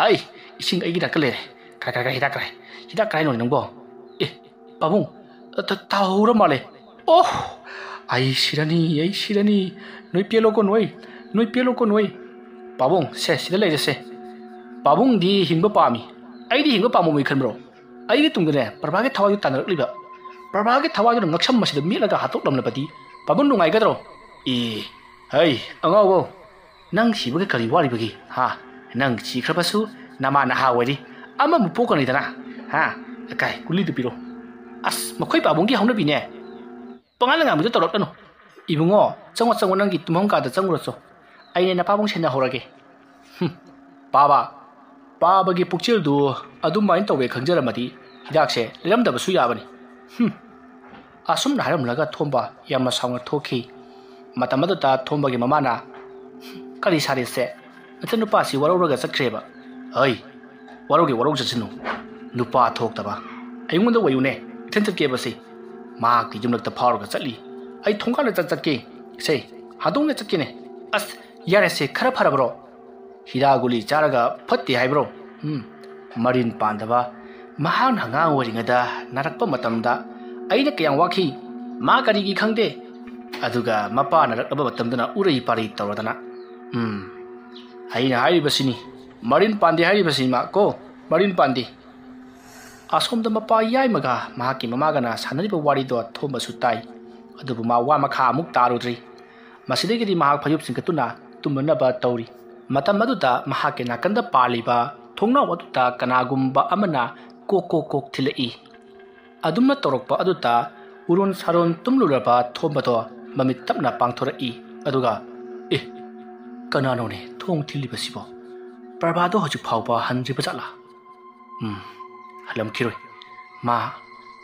ꯑꯩ ꯏꯁꯤꯡ ꯑꯩꯒꯤ ꯅꯥꯛꯇ ꯂꯩꯔꯦ ꯈꯔ ꯍꯤꯗꯥꯛ ꯀꯔꯥꯏꯅꯣ ꯅꯪꯕꯣ ꯑꯦ ꯄꯥꯕꯨꯡ ꯇꯥꯍꯧꯔ ꯃꯥꯜꯂꯦ ꯑꯣ ꯑꯩ ꯁꯤꯔꯅꯤ ꯅꯣꯏ ꯄꯦꯜꯂꯣꯀꯣ ꯅꯣꯏ ꯄꯦꯜꯂꯣꯀꯣ ꯅꯣꯏ ꯄꯥꯕꯨꯡ ꯁꯦ ꯁꯤꯗ ꯂꯩꯔꯁꯦ ꯄꯥꯕꯨꯡꯗꯤ ꯍꯤꯡꯕ ꯄꯥꯝꯃꯤ ꯑꯩꯗꯤ ꯍꯤꯡꯕ ꯄꯥꯝꯃꯣꯏ ꯈꯟꯕ꯭ꯔꯣ ꯑꯩꯒꯤ ꯇꯨꯡꯗꯅꯦ ꯄ꯭ꯔꯚꯥꯒꯤ ꯊꯋꯥꯏꯗꯨ ꯇꯥꯟꯅꯔꯛꯂꯤꯕ ꯄ꯭ꯔꯚꯥꯒꯤ ꯊꯋꯥꯏꯗꯨꯅ ꯉꯛꯁꯝ ꯑꯁꯤꯗ ꯃꯦꯠꯂꯒ ꯍꯥꯠꯇꯣꯛꯂꯝꯂꯕꯗꯤ ꯄꯥꯕꯨꯡ ꯅꯨꯡꯉꯥꯏꯒꯗ꯭ꯔꯣ ꯍꯩ ꯑꯉꯥꯎꯕ ꯅꯪ ꯁꯤꯕꯒꯤ ꯀꯔꯤ ꯋꯥꯔꯤꯕꯒꯤ ꯅꯪ ꯁꯤꯈ꯭ꯔꯕꯁꯨ ꯅꯃꯥ ꯅꯍꯥ ꯑꯣꯏꯔꯤ ꯑꯃꯃꯨꯛ ꯄꯣꯛꯀꯅꯤꯗꯅ ꯀꯥꯏ ꯒꯨꯂꯤꯗꯨ ꯄꯤꯔꯣ ꯑꯁ ꯃꯈꯣꯏ ꯄꯥꯕꯨꯡꯒꯤ ꯍꯧꯅꯕꯤꯅꯦ ꯄꯉꯥꯟ ꯉꯥꯡꯕꯤꯗꯨ ꯇꯧꯔꯛꯀꯅꯨ ꯏꯕꯨꯡꯉꯣ ꯆꯪꯉꯣ ꯅꯪꯒꯤ ꯇꯨꯝꯐꯝ ꯀꯥꯗ ꯆꯪꯉꯨꯔꯁꯨ ꯑꯩꯅ ꯅꯄꯥꯕꯨꯡ ꯁꯦꯟꯅꯍꯧꯔꯒꯦ ꯄꯥꯕꯒꯤ ꯄꯨꯛꯆꯦꯜꯗꯨ ꯑꯗꯨꯃꯥꯏꯅ ꯇꯧꯋꯦ ꯈꯪꯖꯔꯝꯃꯗꯤ ꯍꯤꯗꯥꯛꯁꯦ ꯂꯩꯔꯝꯗꯕꯁꯨ ꯌꯥꯕꯅꯤ ꯑꯁꯨꯝꯅ ꯍꯥꯏꯔꯝꯂꯒ ꯊꯣꯝꯕ ꯌꯥꯝꯅ ꯁꯥꯎꯅ ꯊꯣꯛꯈꯤ ꯃꯇꯝ ꯑꯗꯨꯗ ꯊꯣꯝꯕꯒꯤ ꯃꯃꯥꯅ ꯀꯔꯤ ꯁꯥꯔꯤꯁꯦ ꯅꯆꯟꯅꯨꯄꯥꯁꯤ ꯋꯥꯔꯧꯔꯒ ꯆꯠꯈ꯭ꯔꯦꯕ ꯍꯩ ꯋꯥꯔꯧ ꯆꯠꯁꯤꯅꯨ ꯅꯨꯄꯥ ꯊꯣꯛꯇꯕ ꯑꯩꯉꯣꯟꯗ ꯋꯥꯌꯨꯅꯦ ꯏꯊꯟ ꯆꯠꯀꯦꯕꯁꯤ ꯃꯍꯥꯛꯀꯤ ꯌꯨꯝꯂꯛꯇ ꯐꯥꯎꯔꯒ ꯆꯠꯂꯤ ꯑꯩ ꯊꯣꯡꯒꯥꯟꯗ ꯆꯠꯀꯦ ꯁꯦ ꯍꯥꯗꯣꯡꯅ ꯆꯠꯀꯦꯅꯦ ꯑꯁ ꯌꯥꯔꯦꯁꯦ ꯈꯔ ꯐꯔꯕ꯭ꯔꯣ ꯍꯤꯗꯥꯛ ꯒꯨꯂꯤ ꯆꯥꯔꯒ ꯐꯠꯇꯦ ꯍꯥꯏꯕ꯭ꯔꯣ ꯃꯔꯤꯟ ꯄꯥꯟꯗꯕ ꯃꯍꯥꯛꯅ ꯑꯉꯥꯡ ꯑꯣꯏꯔꯤꯉꯩꯗ ꯅꯥꯔꯛꯄ ꯃꯇꯝꯗ ꯑꯩꯅ ꯀꯌꯥꯝ ꯋꯥꯈꯤ ꯃꯥ ꯀꯔꯤꯒꯤ ꯈꯪꯗꯦ ꯑꯗꯨꯒ ꯃꯄꯥ ꯅꯥꯔꯛꯂꯕ ꯃꯇꯝꯗꯅ ꯎꯔꯩ ꯄꯥꯔꯩ ꯇꯧꯔꯗꯅ ꯑꯩꯅ ꯍꯥꯏꯔꯤꯕꯁꯤꯅꯤ ꯃꯔꯤꯟ ꯄꯥꯟꯗꯦ ꯍꯥꯏꯔꯤꯕꯁꯤ ꯃꯥ ꯀꯣ ꯃꯔꯤꯟ ꯄꯥꯟꯗꯦ ꯑꯁꯣꯝꯗ ꯃꯄꯥ ꯌꯥꯏꯃꯒ ꯃꯍꯥꯛꯀꯤ ꯃꯃꯥꯒꯅ ꯁꯥꯟꯅꯔꯤꯕ ꯋꯥꯔꯤꯗꯣ ꯊꯣꯝꯕꯁꯨ ꯇꯥꯏ ꯑꯗꯨꯕꯨ ꯃꯥ ꯋꯥ ꯃꯈꯥ ꯑꯃꯨꯛ ꯇꯥꯔꯨꯗ꯭ꯔꯤ ꯃꯁꯤꯗꯒꯤꯗꯤ ꯃꯍꯥꯛ ꯐꯩꯖꯨꯞ ꯆꯤꯡꯈꯠꯇꯨꯅ ꯇꯨꯝꯅꯅꯕ ꯇꯧꯔꯤ ꯃꯇꯝ ꯑꯗꯨꯗ ꯃꯍꯥꯛꯀꯤ ꯅꯥꯀꯟꯗ ꯄꯥꯜꯂꯤꯕ ꯊꯣꯡꯅꯥꯎ ꯑꯗꯨꯗ ꯀꯅꯥꯒꯨꯝꯕ ꯑꯃꯅ ꯀꯣꯛ ꯊꯤꯜꯂꯛꯏ ꯑꯗꯨꯝꯅ ꯇꯧꯔꯛꯄ ꯑꯗꯨꯗ ꯎꯔꯣꯟ ꯁꯥꯔꯣꯟ ꯇꯨꯝꯂꯨꯔꯕ ꯊꯣꯝꯕꯗꯣ ꯃꯃꯤꯠ ꯇꯞꯅ ꯄꯥꯡꯊꯣꯔꯛꯏ ꯑꯗꯨꯒ ꯀꯅꯥꯅꯣꯅꯦ ꯊꯣꯡ ꯊꯤꯜꯂꯤꯕꯁꯤꯕꯣ ꯄ꯭ꯔꯚꯥꯗꯣ ꯍꯧꯖꯤꯛ ꯐꯥꯎꯕ ꯍꯟꯗ꯭ꯔꯤꯕ ꯖꯥꯠꯂꯥ ꯍꯜꯂꯝꯈꯤꯔꯣꯏ ꯃꯥ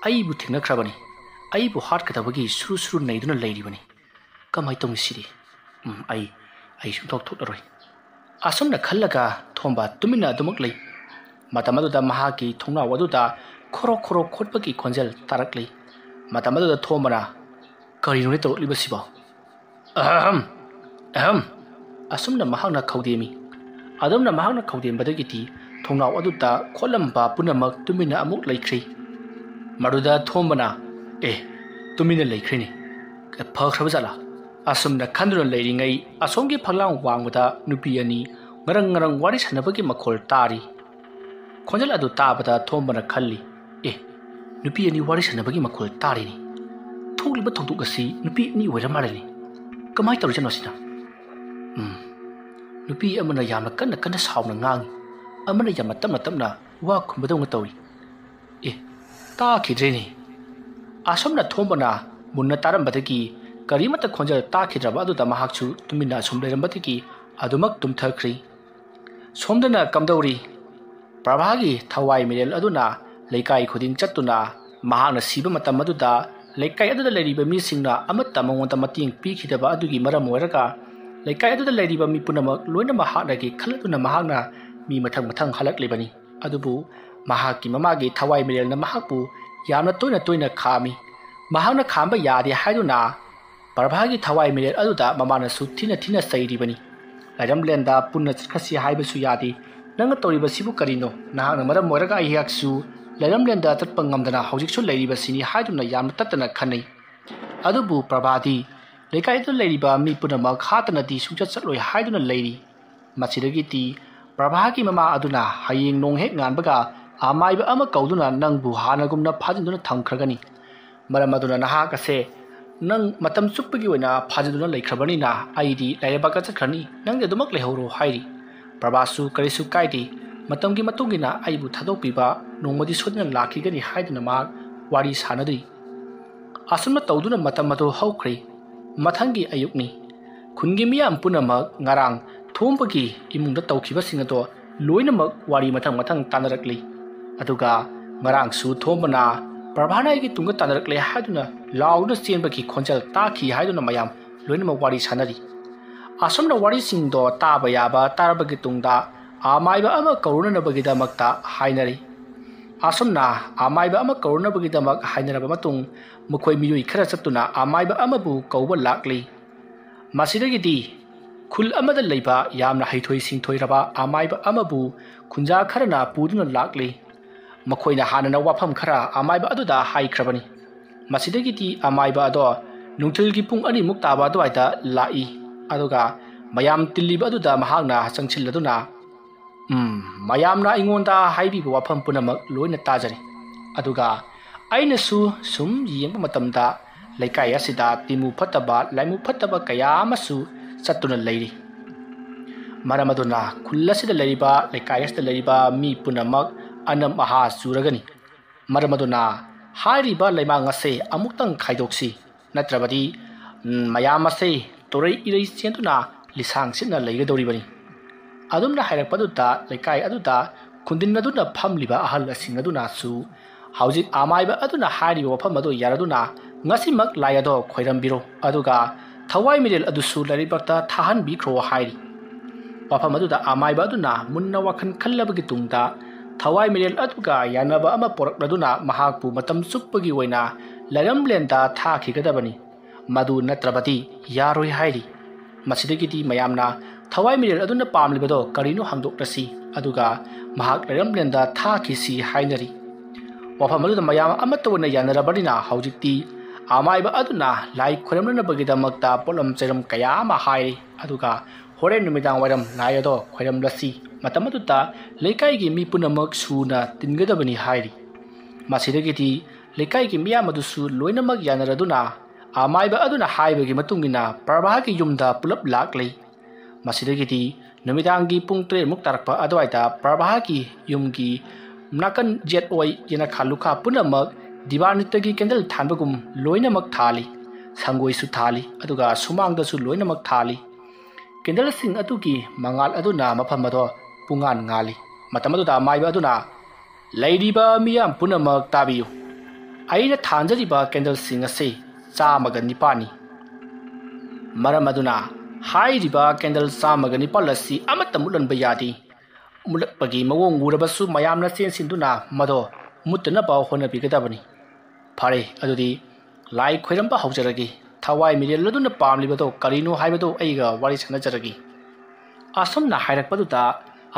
ꯑꯩꯕꯨ ꯊꯦꯡꯅꯈ꯭ꯔꯕꯅꯤ ꯑꯩꯕꯨ ꯍꯥꯠꯀꯗꯕꯒꯤ ꯁꯨꯔꯨ ꯅꯩꯗꯨꯅ ꯂꯩꯔꯤꯕꯅꯤ ꯀꯃꯥꯏ ꯇꯧꯅꯤ ꯁꯤꯗꯤ ꯑꯩ ꯁꯨꯡꯊꯣꯛ ꯊꯣꯛꯂꯔꯣꯏ ꯑꯁꯨꯝꯅ ꯈꯜꯂꯒ ꯊꯣꯝꯕ ꯇꯨꯃꯤꯟꯅ ꯑꯗꯨꯃꯛ ꯂꯩ ꯃꯇꯝ ꯑꯗꯨꯗ ꯃꯍꯥꯛꯀꯤ ꯊꯣꯡꯅꯥꯎ ꯑꯗꯨꯗ ꯈꯣꯔꯣ ꯈꯣꯠꯄꯒꯤ ꯈꯣꯟꯖꯦꯜ ꯇꯥꯔꯛꯂꯤ ꯃꯇꯝ ꯑꯗꯨꯗ ꯊꯣꯝꯕꯅ ꯀꯔꯤꯅꯣꯅꯦ ꯇꯧꯔꯛꯂꯤꯕꯁꯤꯕꯣ ꯑꯁꯨꯝꯅ ꯃꯍꯥꯛꯅ ꯈꯧꯗꯦꯝꯃꯤ ꯑꯗꯨꯝꯅ ꯃꯍꯥꯛꯅ ꯈꯧꯗꯦꯝꯕꯗꯒꯤꯗꯤ ꯊꯣꯡꯅꯥꯎ ꯑꯗꯨꯗ ꯈꯣꯠꯂꯝꯕ ꯄꯨꯝꯅꯃꯛ ꯇꯨꯃꯤꯟꯅ ꯑꯃꯨꯛ ꯂꯩꯈ꯭ꯔꯤ ꯃꯗꯨꯗ ꯊꯣꯝꯕꯅ ꯇꯨꯃꯤꯟꯅ ꯂꯩꯈ꯭ꯔꯤꯅꯤ ꯐꯈ꯭ꯔꯕ ꯖꯥꯠꯂꯥ ꯑꯁꯨꯝꯅ ꯈꯟꯗꯨꯅ ꯂꯩꯔꯤꯉꯩ ꯑꯁꯣꯝꯒꯤ ꯐꯛꯂꯥꯡ ꯋꯥꯡꯃꯗ ꯅꯨꯄꯤ ꯑꯅꯤ ꯉꯔꯪ ꯋꯥꯔꯤ ꯁꯥꯟꯅꯕꯒꯤ ꯃꯈꯣꯜ ꯇꯥꯔꯤ ꯈꯣꯟꯖꯦꯜ ꯑꯗꯨ ꯇꯥꯕꯗ ꯊꯣꯝꯕꯅ ꯈꯜꯂꯤ ꯅꯨꯄꯤ ꯑꯅꯤ ꯋꯥꯔꯤ ꯁꯥꯟꯅꯕꯒꯤ ꯃꯈꯣꯜ ꯇꯥꯔꯤꯅꯤ ꯊꯣꯛꯂꯤꯕ ꯊꯧꯗꯣꯛ ꯑꯁꯤ ꯅꯨꯄꯤ ꯑꯅꯤ ꯑꯣꯏꯔ ꯃꯥꯜꯂꯤꯅꯤ ꯀꯃꯥꯏ ꯇꯧꯔꯤꯖꯥꯠꯅꯣ ꯁꯤꯅ ꯅꯨꯄꯤ ꯑꯃꯅ ꯌꯥꯝꯅ ꯀꯟꯅ ꯁꯥꯎꯅ ꯉꯥꯡꯉꯤ ꯑꯃꯅ ꯌꯥꯝꯅ ꯇꯞꯅ ꯋꯥ ꯈꯨꯝꯕꯗꯧꯅ ꯇꯧꯔꯤ ꯇꯥꯈꯤꯗ꯭ꯔꯦꯅꯦ ꯑꯁꯨꯝꯅ ꯊꯣꯝꯕꯅ ꯃꯨꯟꯅ ꯇꯥꯔꯝꯕꯗꯒꯤ ꯀꯔꯤꯃꯠꯇ ꯈꯣꯟꯖꯦꯜ ꯇꯥꯈꯤꯗ꯭ꯔꯕ ꯑꯗꯨꯗ ꯃꯍꯥꯛꯁꯨ ꯇꯨꯃꯤꯟꯅ ꯑꯁꯨꯝ ꯂꯩꯔꯝꯕꯗꯒꯤ ꯑꯗꯨꯃꯛ ꯇꯨꯝꯊꯈ꯭ꯔꯤ꯫ ꯁꯣꯝꯗꯅ ꯀꯝꯗꯧꯔꯤ? ꯄ꯭ꯔꯚꯥꯒꯤ ꯊꯋꯥꯏ ꯃꯤꯔꯦꯜ ꯑꯗꯨꯅ ꯂꯩꯀꯥꯏ ꯈꯨꯗꯤꯡ ꯆꯠꯇꯨꯅ ꯃꯍꯥꯛꯅ ꯁꯤꯕ ꯃꯇꯝ ꯑꯗꯨꯗ ꯂꯩꯀꯥꯏ ꯑꯗꯨꯗ ꯂꯩꯔꯤꯕ ꯃꯤꯁꯤꯡꯅ ꯑꯃꯠꯇ ꯃꯉꯣꯟꯗ ꯃꯇꯦꯡ ꯄꯤꯈꯤꯗꯕ ꯑꯗꯨꯒꯤ ꯃꯔꯝ ꯑꯣꯏꯔꯒ ꯂꯩꯀꯥꯏ ꯑꯗꯨꯗ ꯂꯩꯔꯤꯕ ꯃꯤ ꯄꯨꯝꯅꯃꯛ ꯂꯣꯏꯅꯃꯛ ꯍꯥꯠꯂꯒꯦ ꯈꯜꯂꯗꯨꯅ ꯃꯍꯥꯛꯅ ꯃꯤ ꯃꯊꯪ ꯃꯊꯪ ꯍꯜꯂꯛꯂꯤꯕꯅꯤ꯫ ꯑꯗꯨꯕꯨ ꯃꯍꯥꯛꯀꯤ ꯃꯃꯥꯒꯤ ꯊꯋꯥꯏ ꯃꯤꯔꯦꯜꯅ ꯃꯍꯥꯛꯄꯨ ꯌꯥꯝꯅ ꯇꯣꯏꯅ ꯇꯣꯏꯅ ꯈꯥꯝꯃꯤ꯫ ꯃꯍꯥꯛꯅ ꯈꯥꯝꯕ ꯌꯥꯗꯦ ꯍꯥꯏꯗꯨꯅ ꯄ꯭ꯔꯚꯥꯒꯤ ꯊꯋꯥꯏ ꯃꯤꯔꯦꯜ ꯑꯗꯨꯗ ꯃꯃꯥꯅꯁꯨ ꯊꯤꯅ ꯊꯤꯅ ꯆꯩꯔꯤꯕꯅꯤ꯫ ꯂꯩꯔꯝꯂꯦꯟꯗ ꯄꯨꯟꯅ ꯆꯠꯈ꯭ꯔꯁꯤ ꯍꯥꯏꯕꯁꯨ ꯌꯥꯗꯦ꯫ ꯅꯪꯅ ꯇꯧꯔꯤꯕꯁꯤꯕꯨ ꯀꯔꯤꯅꯣ? ꯅꯍꯥꯛꯅ ꯃꯔꯝ ꯑꯣꯏꯔꯒ ꯑꯩꯍꯥꯛꯁꯨ ꯂꯩꯔꯝꯂꯦꯟꯗ ꯆꯠꯄ ꯉꯝꯗꯅ ꯍꯧꯖꯤꯛꯁꯨ ꯂꯩꯔꯤꯕꯁꯤꯅꯤ ꯍꯥꯏꯗꯨꯅ ꯌꯥꯝꯅ ꯇꯠꯇꯅ ꯈꯟꯅꯩ꯫ ꯑꯗꯨꯕꯨ ꯄ꯭ꯔꯚꯥꯗꯤ ꯂꯩꯀꯥꯏ ꯑꯗꯨꯗ ꯂꯩꯔꯤꯕ ꯃꯤ ꯄꯨꯝꯅꯃꯛ ꯍꯥꯠꯇꯅꯗꯤ ꯁꯨꯡꯆꯠ ꯆꯠꯂꯣꯏ ꯍꯥꯏꯗꯨꯅ ꯂꯩꯔꯤ꯫ ꯃꯁꯤꯗꯒꯤꯗꯤ ꯄ꯭ꯔꯚꯥꯒꯤ ꯃꯃꯥ ꯑꯗꯨꯅ ꯍꯌꯦꯡ ꯅꯣꯡ ꯍꯦꯛ ꯉꯥꯟꯕꯒ ꯑꯃꯥꯏꯕ ꯑꯃ ꯀꯧꯗꯨꯅ ꯅꯪꯕꯨ ꯍꯥꯟꯅꯒꯨꯝꯅ ꯐꯥꯖꯤꯟꯗꯨꯅ ꯊꯝꯈ꯭ꯔꯒꯅꯤ꯫ ꯃꯔꯝ ꯑꯗꯨꯅ ꯅꯍꯥꯛ ꯑꯁꯦ ꯅꯪ ꯃꯇꯝ ꯆꯨꯞꯄꯒꯤ ꯑꯣꯏꯅ ꯐꯥꯖꯤꯟꯗꯨꯅ ꯂꯩꯈ꯭ꯔꯕꯅꯤꯅ ꯑꯩꯗꯤ ꯂꯥꯏꯔꯩꯕꯥꯛꯇ ꯆꯠꯈ꯭ꯔꯅꯤ, ꯅꯪꯗꯤ ꯑꯗꯨꯃꯛ ꯂꯩꯍꯧꯔꯣ ꯍꯥꯏꯔꯤ꯫ ꯄ꯭ꯔꯚꯥꯁꯨ ꯀꯔꯤꯁꯨ ꯀꯥꯏꯗꯦ, ꯃꯇꯝꯒꯤ ꯃꯇꯨꯡꯏꯟꯅ ꯑꯩꯕꯨ ꯊꯥꯗꯣꯛꯄꯤꯕ ꯅꯣꯡꯃꯗꯤ ꯁꯣꯏꯗꯅ ꯂꯥꯛꯈꯤꯒꯅꯤ ꯍꯥꯏꯗꯨꯅ ꯃꯍꯥꯛ ꯋꯥꯔꯤ ꯁꯥꯅꯗ꯭ꯔꯤ꯫ ꯑꯁꯨꯝꯅ ꯇꯧꯗꯨꯅ ꯃꯇꯝ ꯑꯗꯨ ꯍꯧꯈ꯭ꯔꯦ꯫ ꯃꯊꯪꯒꯤ ꯑꯌꯨꯛꯅꯤ꯫ ꯈꯨꯟꯒꯤ ꯃꯤꯌꯥꯝ ꯄꯨꯝꯅꯃꯛ ꯉꯔꯥꯡ ꯊꯣꯝꯕꯒꯤ ꯏꯃꯨꯡꯗ ꯇꯧꯈꯤꯕꯁꯤꯡ ꯑꯗꯣ ꯂꯣꯏꯅꯃꯛ ꯋꯥꯔꯤ ꯃꯊꯪ ꯃꯊꯪ ꯇꯥꯟꯅꯔꯛꯂꯤ꯫ ꯑꯗꯨꯒ ꯉꯔꯥꯡꯁꯨ ꯊꯣꯝꯕꯅ ꯄ꯭ꯔꯚꯥꯅ ꯑꯩꯒꯤ ꯇꯨꯡꯗ ꯇꯥꯟꯅꯔꯛꯂꯦ ꯍꯥꯏꯗꯨꯅ ꯂꯥꯎꯗꯨꯅ ꯆꯦꯟꯕꯒꯤ ꯈꯣꯟꯖꯦꯜ ꯇꯥꯈꯤ ꯍꯥꯏꯗꯨꯅ ꯃꯌꯥꯝ ꯂꯣꯏꯅꯃꯛ ꯋꯥꯔꯤ ꯁꯥꯅꯔꯤ꯫ ꯑꯁꯨꯝꯅ ꯋꯥꯔꯤꯁꯤꯡꯗꯣ ꯇꯥꯕ ꯌꯥꯕ ꯇꯥꯔꯕꯒꯤ ꯇꯨꯡꯗ ꯑꯃꯥꯏꯕ ꯑꯃ ꯀꯧꯔꯨꯅꯅꯕꯒꯤꯗꯃꯛꯇ ꯍꯥꯏꯅꯔꯤ꯫ ꯑꯁꯨꯝꯅ ꯑꯃꯥꯏꯕ ꯑꯃ ꯀꯧꯔꯨꯅꯕꯒꯤꯗꯃꯛ ꯍꯥꯏꯅꯔꯕ ꯃꯇꯨꯡ ꯃꯈꯣꯏ ꯃꯤꯑꯣꯏ ꯈꯔ ꯆꯠꯇꯨꯅ ꯑꯃꯥꯏꯕ ꯑꯃꯕꯨ ꯀꯧꯕ ꯂꯥꯛꯂꯤ꯫ ꯃꯁꯤꯗꯒꯤꯗꯤ ꯈꯨꯜ ꯑꯃꯗ ꯂꯩꯕ ꯌꯥꯝꯅ ꯍꯩꯊꯣꯏ ꯁꯤꯡꯊꯣꯏꯔꯕ ꯑꯃꯥꯏꯕ ꯑꯃꯕꯨ ꯈꯨꯟꯖꯥ ꯈꯔꯅ ꯄꯨꯗꯨꯅ ꯂꯥꯛꯂꯤ꯫ ꯃꯈꯣꯏꯅ ꯍꯥꯟꯅꯅ ꯋꯥꯐꯝ ꯈꯔ ꯑꯃꯥꯏꯕ ꯑꯗꯨꯗ ꯍꯥꯏꯈ꯭ꯔꯕꯅꯤ꯫ ꯃꯁꯤꯗꯒꯤꯗꯤ ꯑꯃꯥꯏꯕ ꯑꯗꯣ ꯅꯨꯡꯊꯤꯜꯒꯤ ꯄꯨꯡ 2 ꯇꯥꯕ ꯑꯗꯨꯋꯥꯏꯗ ꯂꯥꯛꯏ꯫ ꯑꯗꯨꯒ ꯃꯌꯥꯝ ꯇꯤꯜꯂꯤꯕ ꯑꯗꯨꯗ ꯃꯍꯥꯛꯅ ꯆꯪꯁꯤꯜꯂꯗꯨꯅ ꯃꯌꯥꯝꯅ ꯑꯩꯉꯣꯟꯗ ꯍꯥꯏꯕꯤꯕ ꯋꯥꯐꯝ ꯄꯨꯝꯅꯃꯛ ꯂꯣꯏꯅ ꯇꯥꯖꯔꯦ꯫ ꯑꯗꯨꯒ ꯑꯩꯅꯁꯨ ꯁꯨꯝ ꯌꯦꯡꯕ ꯃꯇꯝꯗ ꯂꯩꯀꯥꯏ ꯑꯁꯤꯗ ꯇꯤꯃꯨ ꯐꯠꯇꯕ ꯂꯥꯏꯃꯨ ꯐꯠꯇꯕ ꯀꯌꯥ ꯑꯃꯁꯨ ꯆꯠꯇꯨꯅ ꯂꯩꯔꯤ꯫ ꯃꯔꯝ ꯑꯗꯨꯅ ꯈꯨꯜ ꯑꯁꯤꯗ ꯂꯩꯔꯤꯕ ꯂꯩꯀꯥꯏ ꯑꯁꯤꯗ ꯂꯩꯔꯤꯕ ꯃꯤ ꯄꯨꯝꯅꯃꯛ ꯑꯅꯝ ꯑꯍꯥ ꯆꯨꯔꯒꯅꯤ꯫ ꯃꯔꯝ ꯑꯗꯨꯅ ꯍꯥꯏꯔꯤꯕ ꯂꯩꯃꯥꯡ ꯑꯁꯦ ꯑꯃꯨꯛꯇꯪ ꯈꯥꯏꯗꯣꯛꯁꯤ, ꯅꯠꯇ꯭ꯔꯕꯗꯤ ꯃꯌꯥꯝ ꯑꯁꯦ ꯇꯣꯔꯩ ꯏꯔꯩ ꯆꯦꯟꯗꯨꯅ ꯂꯤꯁꯥꯡ ꯁꯤꯠꯅ ꯂꯩꯒꯗꯧꯔꯤꯕꯅꯤ꯫ ꯑꯗꯨꯝꯅ ꯍꯥꯏꯔꯛꯄꯗꯨꯗ ꯂꯩꯀꯥꯏ ꯑꯗꯨꯗ ꯈꯨꯟꯗꯤꯟꯅꯗꯨꯅ ꯐꯝꯂꯤꯕ ꯑꯍꯜꯁꯤꯡ ꯑꯗꯨꯅꯁꯨ ꯍꯧꯖꯤꯛ ꯑꯃꯥꯏꯕ ꯑꯗꯨꯅ ꯍꯥꯏꯔꯤꯕ ꯋꯥꯐꯝ ꯑꯗꯨ ꯌꯥꯔꯗꯨꯅ ꯉꯁꯤꯃꯛ ꯂꯥꯏ ꯑꯗꯣ ꯈꯣꯏꯔꯝꯕꯤꯔꯣ, ꯑꯗꯨꯒ ꯊꯋꯥꯏ ꯃꯤꯔꯦꯜ ꯑꯗꯨꯁꯨ ꯂꯥꯏꯔꯩꯕꯥꯛꯇ ꯊꯥꯍꯟꯕꯤꯈ꯭ꯔꯣ ꯍꯥꯏꯔꯤ꯫ ꯋꯥꯐꯝ ꯑꯗꯨꯗ ꯑꯃꯥꯏꯕ ꯑꯗꯨꯅ ꯃꯨꯟꯅ ꯋꯥꯈꯜ ꯈꯜꯂꯕꯒꯤ ꯇꯨꯡꯗ ꯊꯋꯥꯏ ꯃꯤꯔꯦꯜ ꯑꯗꯨꯒ ꯌꯥꯅꯕ ꯑꯃ ꯄꯣꯔꯛꯂꯗꯨꯅ ꯃꯍꯥꯛꯄꯨ ꯃꯇꯝ ꯆꯨꯞꯄꯒꯤ ꯑꯣꯏꯅ ꯂꯩꯔꯝꯂꯦꯟꯗ ꯊꯥꯈꯤꯒꯗꯕꯅꯤ, ꯃꯗꯨ ꯅꯠꯇ꯭ꯔꯕꯗꯤ ꯌꯥꯔꯣꯏ ꯍꯥꯏꯔꯤ꯫ ꯃꯁꯤꯗꯒꯤꯗꯤ ꯃꯌꯥꯝꯅ ꯊꯋꯥꯏ ꯃꯤꯔꯦꯜ ꯑꯗꯨꯅ ꯄꯥꯝꯂꯤꯕꯗꯣ ꯀꯔꯤꯅꯣ ꯍꯪꯗꯣꯛꯂꯁꯤ, ꯑꯗꯨꯒ ꯃꯍꯥꯛ ꯂꯩꯔꯝꯂꯦꯟꯗ ꯊꯥꯈꯤꯁꯤ ꯍꯥꯏꯅꯔꯤ꯫ ꯋꯥꯐꯝ ꯑꯗꯨꯗ ꯃꯌꯥꯝ ꯑꯃꯠꯇ ꯑꯣꯏꯅ ꯌꯥꯅꯔꯕꯅꯤꯅ ꯍꯧꯖꯤꯛꯇꯤ ꯑꯃꯥꯏꯕ ꯑꯗꯨꯅ ꯂꯥꯏ ꯈꯣꯏꯔꯝꯅꯅꯕꯒꯤꯗꯃꯛꯇ ꯄꯣꯠꯂꯝ ꯆꯩꯔꯝ ꯀꯌా ꯑꯃ ꯍꯥꯏꯔꯤ꯫ ꯑꯗꯨꯒ ꯍꯣꯔꯦꯟ ꯅꯨꯃꯤꯗꯥꯡ ꯋꯥꯏꯔꯝ ꯂꯥꯏ ꯑꯗꯣ ꯈꯣꯏꯔꯝꯂꯁꯤ, ꯃꯇꯝ ꯑꯗꯨꯗ ꯂꯩꯀꯥꯏꯒꯤ ꯃꯤ ꯄꯨꯝꯅꯃꯛ ꯁꯨꯅ ꯇꯤꯟꯒꯗꯕꯅꯤ ꯍꯥꯏꯔꯤ꯫ ꯃꯁꯤꯗꯒꯤꯗꯤ ꯂꯩꯀꯥꯏꯒꯤ ꯃꯤꯌꯥꯝ ꯑꯗꯨꯁꯨ ꯂꯣꯏꯅꯃꯛ ꯌꯥꯅꯔꯗꯨꯅ ꯑꯃꯥꯏꯕ ꯑꯗꯨꯅ ꯍꯥꯏꯕꯒꯤ ꯃꯇꯨꯡꯏꯟꯅ ꯄ꯭ꯔꯚꯥꯒꯤ ꯌꯨꯝꯗ ꯄꯨꯂꯞ ꯂꯥꯛꯂꯤ꯫ ꯃꯁꯤꯗꯒꯤꯗꯤ ꯅꯨꯃꯤꯗꯥꯡꯒꯤ ꯄꯨꯡ 3 ꯇꯥꯔꯛꯄ ꯑꯗꯨꯋꯥꯏꯗ ꯄ꯭ꯔꯚꯥꯒꯤ ꯌꯨꯝꯒꯤ ꯅꯥꯀꯟ ꯌꯦꯠ ꯑꯣꯏ ꯌꯦꯅꯈꯥ ꯂꯨꯈꯥ ꯄꯨꯝꯅꯃꯛ ꯗꯤꯕꯥꯅꯤꯠꯇꯒꯤ ꯀꯦꯟꯗꯜ ꯊꯥꯟꯕꯒꯨꯝ ꯂꯣꯏꯅꯃꯛ ꯊꯥꯜꯂꯤ꯫ ꯁꯪꯒꯣꯏꯁꯨ ꯊꯥꯜꯂꯤ, ꯑꯗꯨꯒ ꯁꯨꯃꯥꯡꯗꯁꯨ ꯂꯣꯏꯅꯃꯛ ꯊꯥꯜꯂꯤ꯫ ꯀꯦꯟꯗꯜꯁꯤꯡ ꯑꯗꯨꯒꯤ ꯃꯉꯥꯜ ꯑꯗꯨꯅ ꯃꯐꯝ ꯑꯗꯣ ꯄꯨꯡꯉꯥꯟ ꯉꯥꯜꯂꯤ꯫ ꯃꯇꯝ ꯑꯗꯨꯗ ꯑꯃꯥꯏꯕ ꯑꯗꯨꯅ ꯂꯩꯔꯤꯕ ꯃꯤꯌꯥꯝ ꯄꯨꯝꯅꯃꯛ ꯇꯥꯕꯤꯌꯨ, ꯑꯩꯅ ꯊꯥꯟꯖꯔꯤꯕ ꯀꯦꯟꯗꯜꯁꯤꯡ ꯑꯁꯤ 109ꯅꯤ꯫ ꯃꯔꯝ ꯑꯗꯨꯅ ꯍꯥꯏꯔꯤꯕ ꯀꯦꯟꯗꯜ 109 ꯑꯁꯤ ꯑꯃꯠꯇ ꯃꯨꯠꯍꯟꯕ ꯌꯥꯗꯦ꯫ ꯃꯨꯠꯂꯛꯄꯒꯤ ꯃꯑꯣꯡ ꯎꯔꯕꯁꯨ ꯃꯌꯥꯝꯅ ꯆꯦꯟꯁꯤꯟꯗꯨꯅ ꯃꯗꯣ ꯃꯨꯠꯇꯅꯕ ꯍꯣꯠꯅꯕꯤꯒꯗꯕꯅꯤ꯫ ꯐꯔꯦ, ꯑꯗꯨꯗꯤ ꯂꯥꯏ ꯈꯣꯏꯔꯝꯕ ꯍꯧꯖꯔꯒꯦ꯫ ꯊꯋꯥꯏ ꯃꯤꯔꯦꯜ ꯑꯗꯨꯅ ꯄꯥꯝꯂꯤꯕꯗꯣ ꯀꯔꯤꯅꯣ ꯍꯥꯏꯕꯗꯨ ꯑꯩꯒ ꯋꯥꯔꯤ ꯁꯥꯅꯖꯔꯒꯦ꯫ ꯑꯁꯨꯝꯅ ꯍꯥꯏꯔꯛꯄꯗꯨꯗ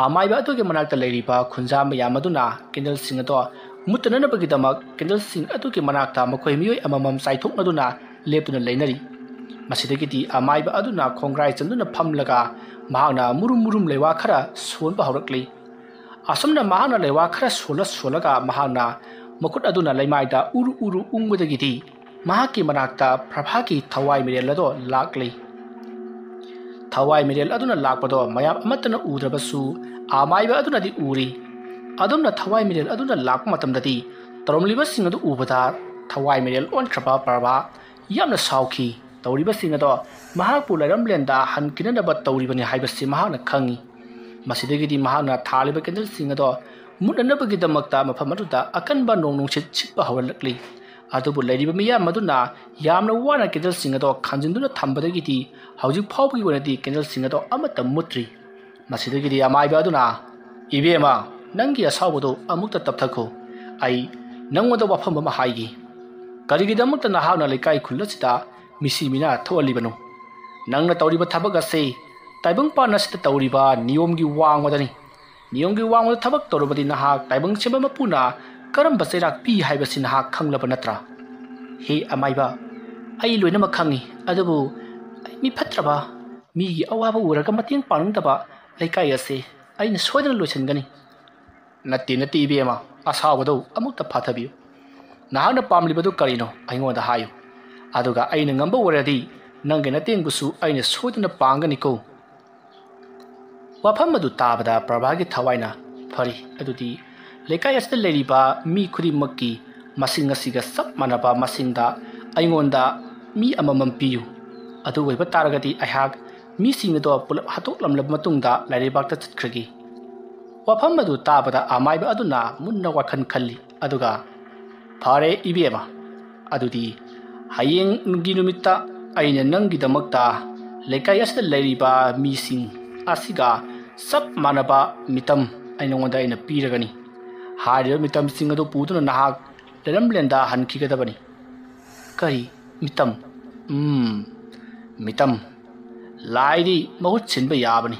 ꯑꯃꯥꯏꯕ ꯑꯗꯨꯒꯤ ꯃꯅꯥꯛꯇ ꯂꯩꯔꯤꯕ ꯈꯨꯟꯖꯥ ꯃꯌꯥꯝ ꯑꯗꯨꯅ ꯀꯦꯟꯗꯜꯁꯤꯡ ꯑꯗꯣ ꯃꯨꯠꯇꯅꯅꯕꯒꯤꯗꯃꯛ ꯀꯦꯟꯗꯜꯁꯤꯡ ꯑꯗꯨꯒꯤ ꯃꯅꯥꯛꯇ ꯃꯈꯣꯏ ꯃꯤꯑꯣꯏ ꯑꯃꯃꯝ ꯆꯥꯏꯊꯣꯛꯅꯗꯨꯅ ꯂꯦꯞꯇꯨꯅ ꯂꯩꯅꯔꯤ꯫ ꯃꯁꯤꯗꯒꯤꯗꯤ ꯑꯃꯥꯏꯕ ꯑꯗꯨꯅ ꯈꯣꯡꯒ꯭ꯔꯥꯏ ꯆꯟꯗꯨꯅ ꯐꯝꯂꯒ ꯃꯍꯥꯛꯅ मुरुम मुरुम लेवा खरा सोनबा हौरक्ली। असमना महाना लेवा खरा सोलगा महाना मखुट अदुना लैमाइदा उरु उरु उंगबदगिदि महाकी मनाक्ता प्रभाकी थवाई मिरेल अदो लाक्ली। थवाई मिरेल अदुना लाक्पदो मयाम अमत्तना उद्रबसु आमाइबा अदुनादि उरी। अदुमना थवाई मिरेल अदुना लाक्प मतमददि तरोमलिबसिंग अदु उबदा थवाई मिरेल ओनख्रबा प्रभा यामना साउखी। ꯇꯧꯔꯤꯕꯁꯤꯡ ꯑꯗꯣ ꯃꯍꯥꯛꯄꯨ ꯂꯩꯔꯝꯂꯦꯟꯗ ꯍꯟꯈꯤꯅꯅꯕ ꯇꯧꯔꯤꯕꯅꯤ ꯍꯥꯏꯕꯁꯤ ꯃꯍꯥꯛꯅ ꯈꯪꯉꯤ꯫ ꯃꯁꯤꯗꯒꯤꯗꯤ ꯃꯍꯥꯛꯅ ꯊꯥꯜꯂꯤꯕ ꯀꯦꯟꯗꯜꯁꯤꯡ ꯑꯗꯣ ꯃꯨꯠꯅꯅꯕꯒꯤꯗꯃꯛꯇ ꯃꯐꯝ ꯑꯗꯨꯗ ꯑꯀꯟꯕ ꯅꯣꯡ ꯅꯨꯡꯁꯤꯠ ꯁꯤꯠꯄ ꯍꯧꯔꯛꯂꯤ꯫ ꯑꯗꯨꯕꯨ ꯂꯩꯔꯤꯕ ꯃꯤꯌꯥꯝ ꯑꯗꯨꯅ ꯌꯥꯝꯅ ꯋꯥꯅ ꯀꯦꯟꯗꯜꯁꯤꯡ ꯑꯗꯣ ꯈꯟꯖꯤꯟꯗꯨꯅ ꯊꯝꯕꯗꯒꯤꯗꯤ ꯍꯧꯖꯤꯛ ꯐꯥꯎꯕꯒꯤ ꯑꯣꯏꯅꯗꯤ ꯀꯦꯟꯗꯜꯁꯤꯡ ꯑꯗꯣ ꯑꯃꯠꯇ ꯃꯨꯠꯇ꯭ꯔꯤ꯫ ꯃꯁꯤꯗꯒꯤꯗꯤ ꯑꯃꯥꯏꯕ ꯑꯗꯨꯅ ꯏꯕꯦꯝꯃ ꯅꯪꯒꯤ ꯑꯁꯥꯎꯕꯗꯨ ꯑꯃꯨꯛꯇ ꯇꯞꯊꯈꯣ, ꯑꯩ ꯅꯪꯉꯣꯟꯗ ꯋꯥꯐꯝ ꯑꯃ ꯍꯥꯏꯒꯦ꯫ ꯀꯔꯤꯒꯤꯗꯃꯛꯇ ꯅꯍꯥꯛꯅ ꯂꯩꯀꯥꯏ ꯈꯨꯜ ꯑꯁꯤꯗ ꯃꯤꯁꯤ ꯃꯤꯅꯥ ꯊꯣꯛꯍꯜꯂꯤꯕꯅꯣ? ꯅꯪꯅ ꯇꯧꯔꯤꯕ ꯊꯕꯛ ꯑꯁꯤ ꯇꯥꯏꯕꯪꯄꯥꯟ ꯑꯁꯤꯗ ꯇꯧꯔꯤꯕ ꯅꯤꯌꯣꯝꯒꯤ ꯋꯥꯡꯃꯗꯅꯤ꯫ ꯅꯤꯌꯣꯝꯒꯤ ꯋꯥꯡꯃꯗ ꯊꯕꯛ ꯇꯧꯔꯕꯗꯤ ꯅꯍꯥꯛ ꯇꯥꯏꯕꯪ ꯁꯦꯝꯕ ꯃꯄꯨꯅ ꯀꯔꯝꯕ ꯆꯩꯔꯥꯛ ꯄꯤ ꯍꯥꯏꯕꯁꯤ ꯅꯍꯥꯛ ꯈꯪꯂꯕ ꯅꯠꯇ꯭ꯔꯥ? ꯍꯦ ꯑꯃꯥꯏꯕ, ꯑꯩ ꯂꯣꯏꯅꯃꯛ ꯈꯪꯉꯤ, ꯑꯗꯨꯕꯨ ꯃꯤ ꯐꯠꯇ꯭ꯔꯕ, ꯃꯤꯒꯤ ꯑꯋꯥꯕ ꯎꯔꯒ ꯃꯇꯦꯡ ꯄꯥꯡꯅꯤꯡꯗꯕ ꯂꯩꯀꯥꯏ ꯑꯁꯤ ꯑꯩꯅ ꯁꯣꯏꯗꯅ ꯂꯣꯏꯁꯤꯟꯒꯅꯤ꯫ ꯅꯠꯇꯦ ꯏꯕꯦꯝꯃ, ꯑꯁꯥꯎꯕꯗꯨ ꯑꯃꯨꯛꯇ ꯐꯥꯊꯕꯤꯌꯨ꯫ ꯅꯍꯥꯛꯅ ꯄꯥꯝꯂꯤꯕꯗꯨ ꯀꯔꯤꯅꯣ ꯑꯩꯉꯣꯟꯗ ꯍꯥꯏꯌꯨ, ꯑꯗꯨꯒ ꯑꯩꯅ ꯉꯝꯕ ꯑꯣꯏꯔꯗꯤ ꯅꯪꯒꯤ ꯅꯇꯦꯡꯕꯨꯁꯨ ꯑꯩꯅ ꯁꯣꯏꯗꯅ ꯄꯥꯡꯒꯅꯤꯀꯣ꯫ ꯋꯥꯐꯝ ꯑꯗꯨ ꯇꯥꯕꯗ ꯄ꯭ꯔꯚꯥꯒꯤ ꯊꯋꯥꯏꯅ ꯐꯔꯤ, ꯑꯗꯨꯗꯤ ꯂꯩꯀꯥꯏ ꯑꯁꯤꯗ ꯂꯩꯔꯤꯕ ꯃꯤ ꯈꯨꯗꯤꯡꯃꯛꯀꯤ ꯃꯁꯤꯡ ꯑꯁꯤꯒ ꯆꯞ ꯃꯥꯟꯅꯕ ꯃꯁꯤꯡꯗ ꯑꯩꯉꯣꯟꯗ ꯃꯤ ꯑꯃꯃꯝ ꯄꯤꯌꯨ꯫ ꯑꯗꯨ ꯑꯣꯏꯕ ꯇꯥꯔꯒꯗꯤ ꯑꯩꯍꯥꯛ ꯃꯤꯁꯤꯡ ꯑꯗꯣ ꯄꯨꯂꯞ ꯍꯥꯠꯇꯣꯛꯂꯝꯂꯕ ꯃꯇꯨꯡꯗ ꯂꯥꯏꯔꯩꯕꯥꯛꯇ ꯆꯠꯈ꯭ꯔꯒꯦ꯫ ꯋꯥꯐꯝ ꯑꯗꯨ ꯇꯥꯕꯗ ꯑꯃꯥꯏꯕ ꯑꯗꯨꯅ ꯃꯨꯟꯅ ꯋꯥꯈꯜ ꯈꯜꯂꯤ, ꯑꯗꯨꯒ ꯐꯔꯦ ꯏꯕꯦꯝꯃ, ꯑꯗꯨꯗꯤ ꯍꯌꯦꯡꯒꯤ ꯅꯨꯃꯤꯠꯇ ꯑꯩꯅ ꯅꯪꯒꯤꯗꯃꯛꯇ ꯂꯩꯀꯥꯏ ꯑꯁꯤꯗ ꯂꯩꯔꯤꯕ ꯃꯤꯁꯤꯡ ꯑꯁꯤꯒ ꯆꯞ ꯃꯥꯟꯅꯕ ꯃꯤꯇꯝ ꯑꯩꯅ ꯄꯤꯔꯒꯅꯤ꯫ ꯍꯥꯏꯔꯤꯕ ꯃꯤꯇꯝꯁꯤꯡ ꯑꯗꯨ ꯄꯨꯗꯨꯅ ꯅꯍꯥꯛ ꯂꯩꯔꯝꯂꯦꯟꯗ ꯍꯟꯈꯤꯒꯗꯕꯅꯤ꯫ ꯀꯔꯤ ꯃꯤꯇꯝ? ꯃꯤꯇꯝ ꯂꯥꯏꯗꯤ ꯃꯍꯨꯠ ꯁꯤꯟꯕ ꯌꯥꯕꯅꯤ,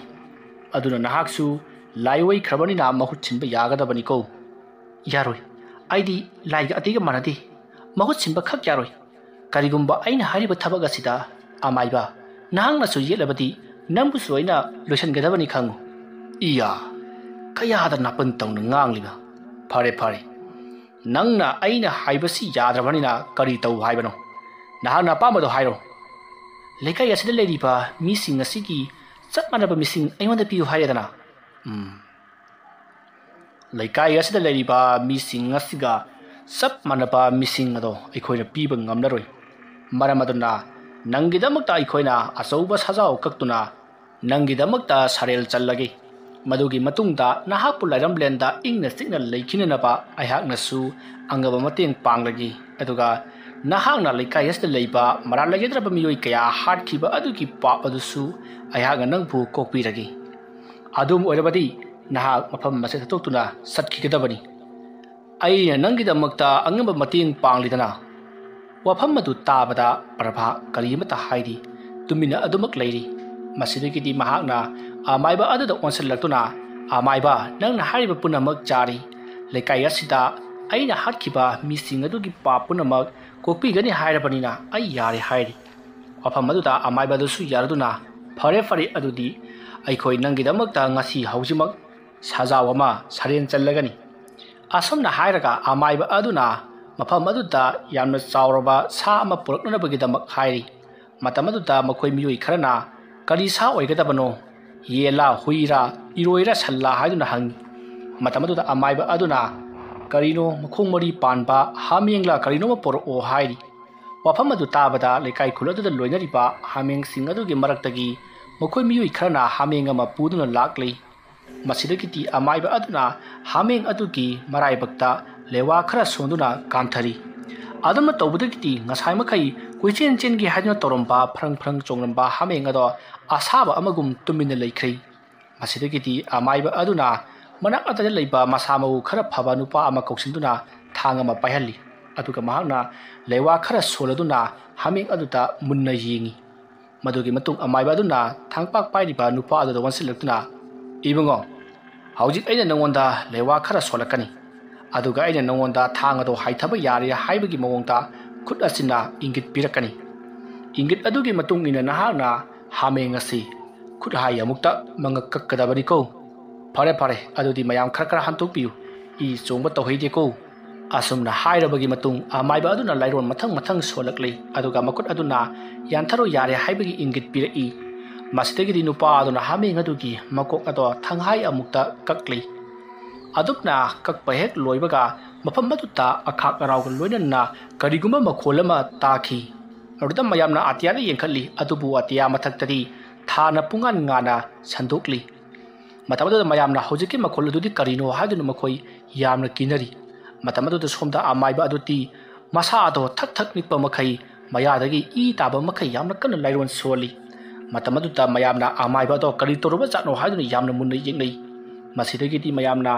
ꯑꯗꯨꯅ ꯅꯍꯥꯛꯁꯨ ꯂꯥꯏ ꯑꯣꯏꯈ꯭ꯔꯕꯅꯤꯅ ꯃꯍꯨꯠ ꯁꯤꯟꯕ ꯌꯥꯒꯗꯕꯅꯤꯀꯣ꯫ ꯌꯥꯔꯣꯏ, ꯑꯩꯗꯤ ꯂꯥꯏꯒ ꯑꯇꯩꯒ ꯃꯥꯟꯅꯗꯦ, ꯃꯍꯨꯠ ꯁꯤꯟꯕ ꯈꯛ ꯌꯥꯔꯣꯏ꯫ ꯀꯔꯤꯒꯨꯝꯕ ꯑꯩꯅ ꯍꯥꯏꯔꯤꯕ ꯊꯕꯛ ꯑꯁꯤꯗ ꯑꯃꯥꯏꯕ ꯅꯍꯥꯛꯅꯁꯨ ꯌꯦꯠꯂꯕꯗꯤ ꯅꯪꯕꯨꯁꯨ ꯑꯩꯅ ꯂꯣꯏꯁꯤꯟꯒꯗꯕꯅꯤ ꯈꯪꯉꯨ꯫ ꯏꯌꯥ, ꯀꯌꯥꯗ ꯅꯥꯄꯟ ꯇꯧꯅ ꯉꯥꯡꯂꯤꯕ! ꯐꯔꯦ, ꯅꯪꯅ ꯑꯩꯅ ꯍꯥꯏꯕꯁꯤ ꯌꯥꯗ꯭ꯔꯕꯅꯤꯅ ꯀꯔꯤ ꯇꯧ ꯍꯥꯏꯕꯅꯣ? ꯅꯍꯥꯛꯅ ꯑꯄꯥꯝꯕꯗꯣ ꯍꯥꯏꯔꯣ꯫ ꯂꯩꯀꯥꯏ ꯑꯁꯤꯗ ꯂꯩꯔꯤꯕ ꯃꯤꯁꯤꯡ ꯑꯁꯤꯒꯤ ꯆꯞ ꯃꯥꯟꯅꯕ ꯃꯤꯁꯤꯡ ꯑꯩꯉꯣꯟꯗ ꯄꯤꯌꯨ ꯍꯥꯏꯔꯦꯗꯅ꯫ ꯂꯩꯀꯥꯏ ꯑꯁꯤꯗ ꯂꯩꯔꯤꯕ ꯃꯤꯁꯤꯡ ꯑꯁꯤꯒ ꯆꯞ ꯃꯥꯟꯅꯕ ꯃꯤꯁꯤꯡ ꯑꯗꯣ ꯑꯩꯈꯣꯏꯅ ꯄꯤꯕ ꯉꯝꯂꯔꯣꯏ꯫ ꯃꯔꯝ ꯑꯗꯨꯅ ꯅꯪꯒꯤꯗꯃꯛꯇ ꯑꯩꯈꯣꯏꯅ ꯑꯆꯧꯕ ꯁꯖꯥꯎ ꯀꯛꯇꯨꯅ ꯅꯪꯒꯤꯗꯃꯛꯇ ꯁꯔꯦꯜ ꯆꯜꯂꯒꯦ꯫ ꯃꯗꯨꯒꯤ ꯃꯇꯨꯡꯗ ꯅꯍꯥꯛꯄꯨ ꯂꯩꯔꯝꯂꯦꯟꯗ ꯏꯪꯅ ꯆꯤꯛꯅ ꯂꯩꯈꯤꯅꯅꯕ ꯑꯩꯍꯥꯛꯅꯁꯨ ꯑꯉꯝꯕ ꯃꯇꯦꯡ ꯄꯥꯡꯂꯒꯦ, ꯑꯗꯨꯒ ꯅꯍꯥꯛꯅ ꯂꯩꯀꯥꯏ ꯑꯁꯤꯗ ꯂꯩꯕ ꯃꯔꯥꯜ ꯂꯩꯖꯗ꯭ꯔꯕ ꯃꯤꯑꯣꯏ ꯀꯌꯥ ꯍꯥꯠꯈꯤꯕ ꯑꯗꯨꯒꯤ ꯄꯥꯞ ꯑꯗꯨꯁꯨ ꯑꯩꯍꯥꯛꯅ ꯅꯪꯕꯨ ꯀꯣꯛꯄꯤꯔꯒꯦ꯫ ꯑꯗꯨꯝ ꯑꯣꯏꯔꯕꯗꯤ ꯅꯍꯥꯛ ꯃꯐꯝ ꯑꯁꯤ ꯊꯥꯗꯣꯛꯇꯨꯅ ꯆꯠꯈꯤꯒꯗꯕꯅꯤ꯫ ꯑꯩꯅ ꯅꯪꯒꯤꯗꯃꯛꯇ ꯑꯉꯝꯕ ꯃꯇꯦꯡ ꯄꯥꯡꯂꯤꯗꯅ꯫ ꯋꯥꯐꯝ ꯑꯗꯨ ꯇꯥꯕꯗ ꯄ꯭ꯔꯚꯥ ꯀꯔꯤꯃꯇ ꯍꯥꯏꯗꯤ ꯇꯨꯃꯤꯟꯅ ꯑꯗꯨꯃꯛ ꯂꯩꯔꯤ꯫ ꯃꯁꯤꯗꯒꯤꯗꯤ ꯃꯍꯥꯛꯅ ꯑꯃꯥꯏꯕ ꯑꯗꯨꯗ ꯑꯣꯟꯁꯤꯜꯂꯛꯇꯨꯅ, ꯑꯃꯥꯏꯕ, ꯅꯪꯅ ꯍꯥꯏꯔꯤꯕ ꯄꯨꯝꯅꯃꯛ ꯆꯥꯔꯤ꯫ ꯂꯩꯀꯥꯏ ꯑꯁꯤꯗ ꯑꯩꯅ ꯍꯥꯠꯈꯤꯕ ꯃꯤꯁꯤꯡ ꯑꯗꯨꯒꯤ ꯄꯥꯞ ꯄꯨꯝꯅꯃꯛ ꯀꯣꯛꯄꯤꯒꯅꯤ ꯍꯥꯏꯔꯕꯅꯤꯅ ꯑꯩ ꯌꯥꯔꯦ ꯍꯥꯏꯔꯤ꯫ ꯋꯥꯐꯝ ꯑꯗꯨꯗ ꯑꯃꯥꯏꯕ ꯑꯗꯨꯁꯨ ꯌꯥꯔꯗꯨꯅ, ꯐꯔꯦ, ꯑꯗꯨꯗꯤ ꯑꯩꯈꯣꯏ ꯅꯪꯒꯤꯗꯃꯛꯇ ꯉꯁꯤ ꯍꯧꯖꯤꯛꯃꯛ ꯁꯖꯥꯎ ꯑꯃ ꯁꯔꯦꯟ ꯆꯜꯂꯒꯅꯤ꯫ ꯑꯁꯨꯝꯅ ꯍꯥꯏꯔꯒ ꯑꯃꯥꯏꯕ ꯑꯗꯨꯅ ꯃꯐꯝ ꯑꯗꯨꯗ ꯌꯥꯝꯅ ꯆꯥꯎꯔꯕ ꯁꯥ ꯑꯃ ꯄꯨꯔꯛꯅꯅꯕꯒꯤꯗꯃꯛ ꯍꯥꯏꯔꯤ꯫ ꯃꯇꯝ ꯑꯗꯨꯗ ꯃꯈꯣꯏ ꯃꯤꯑꯣꯏ ꯈꯔꯅ ꯀꯔꯤ ꯁꯥ ꯑꯣꯏꯒꯗꯕꯅꯣ, ꯌꯦꯟꯂꯥ, ꯍꯨꯏꯔꯥ, ꯏꯔꯣꯏꯔꯥ, ꯁꯟꯂꯥ ꯍꯥꯏꯗꯨꯅ ꯍꯪꯉꯤ꯫ ꯃꯇꯝ ꯑꯗꯨꯗ ꯑꯃꯥꯏꯕ ꯑꯗꯨꯅ ꯀꯔꯤꯅꯣ ꯃꯈꯣꯡ ꯃꯔꯤ ꯄꯥꯟꯕ ꯍꯥꯃꯦꯡꯂꯥ ꯀꯔꯤꯅꯣꯃ ꯄꯣꯔꯛꯑꯣ ꯍꯥꯏꯔꯤ꯫ ꯋꯥꯐꯝ ꯑꯗꯨ ꯇꯥꯕꯗ ꯂꯩꯀꯥꯏ ꯈꯨꯜ ꯑꯗꯨꯗ ꯂꯣꯏꯅꯔꯤꯕ ꯍꯥꯃꯦꯡꯁꯤꯡ ꯑꯗꯨꯒꯤ ꯃꯔꯛꯇꯒꯤ ꯃꯈꯣꯏ ꯃꯤꯑꯣꯏ ꯈꯔꯅ ꯍꯥꯃꯦꯡ ꯑꯃ ꯄꯨꯗꯨꯅ ꯂꯥꯛꯂꯤ꯫ ꯃꯁꯤꯗꯒꯤꯗꯤ ꯑꯃꯥꯏꯕ ꯑꯗꯨꯅ ꯍꯥꯃꯦꯡ ꯑꯗꯨꯒꯤ ꯃꯔꯥꯏꯕꯛꯇ ꯂꯩꯋꯥ ꯈꯔ ꯁꯣꯟꯗꯨꯅ ꯀꯥꯝꯊꯔꯤ꯫ ꯑꯗꯨꯝꯅ ꯇꯧꯕꯗꯒꯤꯗꯤ ꯉꯁꯥꯏ ꯃꯈꯩ ꯀꯣꯏꯆꯦꯟ ꯆꯦꯟꯒꯦ ꯍꯥꯏꯗꯨꯅ ꯇꯧꯔꯝꯕ ꯐ꯭ꯔꯪ ꯆꯣꯡꯂꯝꯕ ꯍꯥꯃꯦꯡ ꯑꯗꯣ ꯑꯁꯥꯕ ꯑꯃꯒꯨꯝ ꯇꯨꯃꯤꯟꯅ ꯂꯩꯈ꯭ꯔꯦ꯫ ꯃꯁꯤꯗꯒꯤꯗꯤ ꯑꯃꯥꯏꯕ ꯑꯗꯨꯅ ꯃꯅꯥꯛ ꯅꯛꯄꯗ ꯂꯩꯕ ꯃꯁꯥ ꯃꯎ ꯈꯔ ꯐꯕ ꯅꯨꯄꯥ ꯑꯃ ꯀꯧꯁꯤꯟꯗꯨꯅ ꯊꯥꯡ ꯑꯃ ꯄꯥꯏꯍꯜꯂꯤ, ꯑꯗꯨꯒ ꯃꯍꯥꯛꯅ ꯂꯩꯋꯥ ꯈꯔ ꯁꯣꯜꯂꯗꯨꯅ ꯍꯥꯃꯦꯡ ꯑꯗꯨꯗ ꯃꯨꯟꯅ ꯌꯦꯡꯉꯤ꯫ ꯃꯗꯨꯒꯤ ꯃꯇꯨꯡ ꯑꯃꯥꯏꯕ ꯑꯗꯨꯅ ꯊꯥꯡꯄꯥꯛ ꯄꯥꯏꯔꯤꯕ ꯅꯨꯄꯥ ꯑꯗꯨꯗ ꯑꯣꯟꯁꯤꯜꯂꯛꯇꯨꯅ, ꯏꯕꯨꯡꯉꯣ, ꯍꯧꯖꯤꯛ ꯑꯩꯅ ꯅꯉꯣꯟꯗ ꯂꯩꯋꯥ ꯈꯔ ꯁꯣꯜꯂꯛꯀꯅꯤ, ꯑꯗꯨꯒ ꯑꯩꯅ ꯅꯉꯣꯟꯗ ꯊꯥꯡ ꯑꯗꯣ ꯍꯥꯏꯊꯕ ꯌꯥꯔꯦ ꯍꯥꯏꯕꯒꯤ ꯃꯑꯣꯡꯗ ꯈꯨꯠ ꯑꯁꯤꯅ ꯏꯪꯒꯤꯠ ꯄꯤꯔꯛꯀꯅꯤ꯫ ꯏꯪꯒꯤꯠ ꯑꯗꯨꯒꯤ ꯃꯇꯨꯡ ꯏꯟꯅ ꯅꯍꯥꯛꯅ ꯍꯥꯃꯦꯡ ꯑꯁꯤ ꯈꯨꯠꯍꯥꯏ ꯑꯃꯨꯛꯇ ꯃꯉꯛ ꯀꯛꯀꯗꯕꯅꯤꯀꯣ꯫ ꯐꯔꯦ, ꯑꯗꯨꯗꯤ ꯃꯌꯥꯝ ꯈꯔ ꯍꯟꯇꯣꯛꯄꯤꯌꯨ, ꯏ ꯆꯣꯡꯕ ꯇꯧꯍꯩꯗꯦꯀꯣ꯫ ꯑꯁꯨꯝꯅ ꯍꯥꯏꯔꯕꯒꯤ ꯃꯇꯨꯡ ꯑꯃꯥꯏꯕ ꯑꯗꯨꯅ ꯂꯥꯏꯔꯣꯟ ꯃꯊꯪ ꯁꯣꯜꯂꯛꯂꯤ, ꯑꯗꯨꯒ ꯃꯈꯨꯠ ꯑꯗꯨꯅ ꯌꯥꯟꯊꯔꯣ ꯌꯥꯔꯦ ꯍꯥꯏꯕꯒꯤ ꯏꯪꯒꯤꯠ ꯄꯤꯔꯛꯏ꯫ ꯃꯁꯤꯗꯒꯤꯗꯤ ꯅꯨꯄꯥ ꯑꯗꯨꯅ ꯍꯥꯃꯦꯡ ꯑꯗꯨꯒꯤ ꯃꯀꯣꯛ ꯑꯗꯣ ꯊꯪꯍꯥꯏ ꯑꯃꯨꯛꯇ ꯀꯛꯂꯤ꯫ ꯑꯗꯨꯝꯅ ꯀꯛꯄ ꯍꯦꯛ ꯂꯣꯏꯕꯒ ꯃꯐꯝ ꯑꯗꯨꯗ ꯑꯈꯥꯛ ꯑꯔꯥꯎꯒ ꯂꯣꯏꯅꯅ ꯀꯔꯤꯒꯨꯝꯕ ꯃꯈꯣꯜ ꯑꯃ ꯇꯥꯈꯤ꯫ ꯑꯗꯨꯗ ꯃꯌꯥꯝꯅ ꯑꯇꯤꯌꯥꯗ ꯌꯦꯡꯈꯠꯂꯤ ꯑꯗꯨꯕꯨ ꯑꯇꯤꯌꯥ ꯃꯊꯛꯇꯗꯤ ꯊꯥꯅ ꯄꯨꯡꯉꯥꯟ ꯉꯥꯟꯅ ꯁꯟꯗꯣꯛꯂꯤ ꯃꯇꯝ ꯑꯗꯨꯗ ꯃꯌꯥꯝꯅ ꯍꯧꯖꯤꯛꯀꯤ ꯃꯈꯣꯜ ꯑꯗꯨꯗꯤ ꯀꯔꯤꯅꯣ ꯍꯥꯏꯗꯨꯅ ꯃꯈꯣꯏ ꯌꯥꯝꯅ ꯀꯤꯅꯔꯤ ꯃꯇꯝ ꯑꯗꯨꯗ ꯁꯣꯝꯗ ꯑꯃꯥꯏꯕ ꯑꯗꯨꯗꯤ ꯃꯁꯥ ꯑꯗꯣ ꯊꯛ ꯊꯛ ꯅꯤꯛꯄ ꯃꯈꯩ ꯃꯌꯥꯗꯒꯤ ꯏ ꯇꯥꯕ ꯃꯈꯩ ꯌꯥꯝꯅ ꯀꯟꯅ ꯂꯥꯏꯔꯣꯟ ꯁꯣꯜꯂꯤ ꯃꯇꯝ ꯑꯗꯨꯗ ꯃꯌꯥꯝꯅ ꯑꯃꯥꯏꯕ ꯑꯗꯣ ꯀꯔꯤ ꯇꯧꯔꯕ ꯖꯥꯠꯅꯣ ꯍꯥꯏꯗꯨꯅ ꯌꯥꯝꯅ ꯃꯨꯟꯅ ꯌꯦꯡꯅꯩ ꯃꯁꯤꯗꯒꯤꯗꯤ ꯃꯌꯥꯝꯅ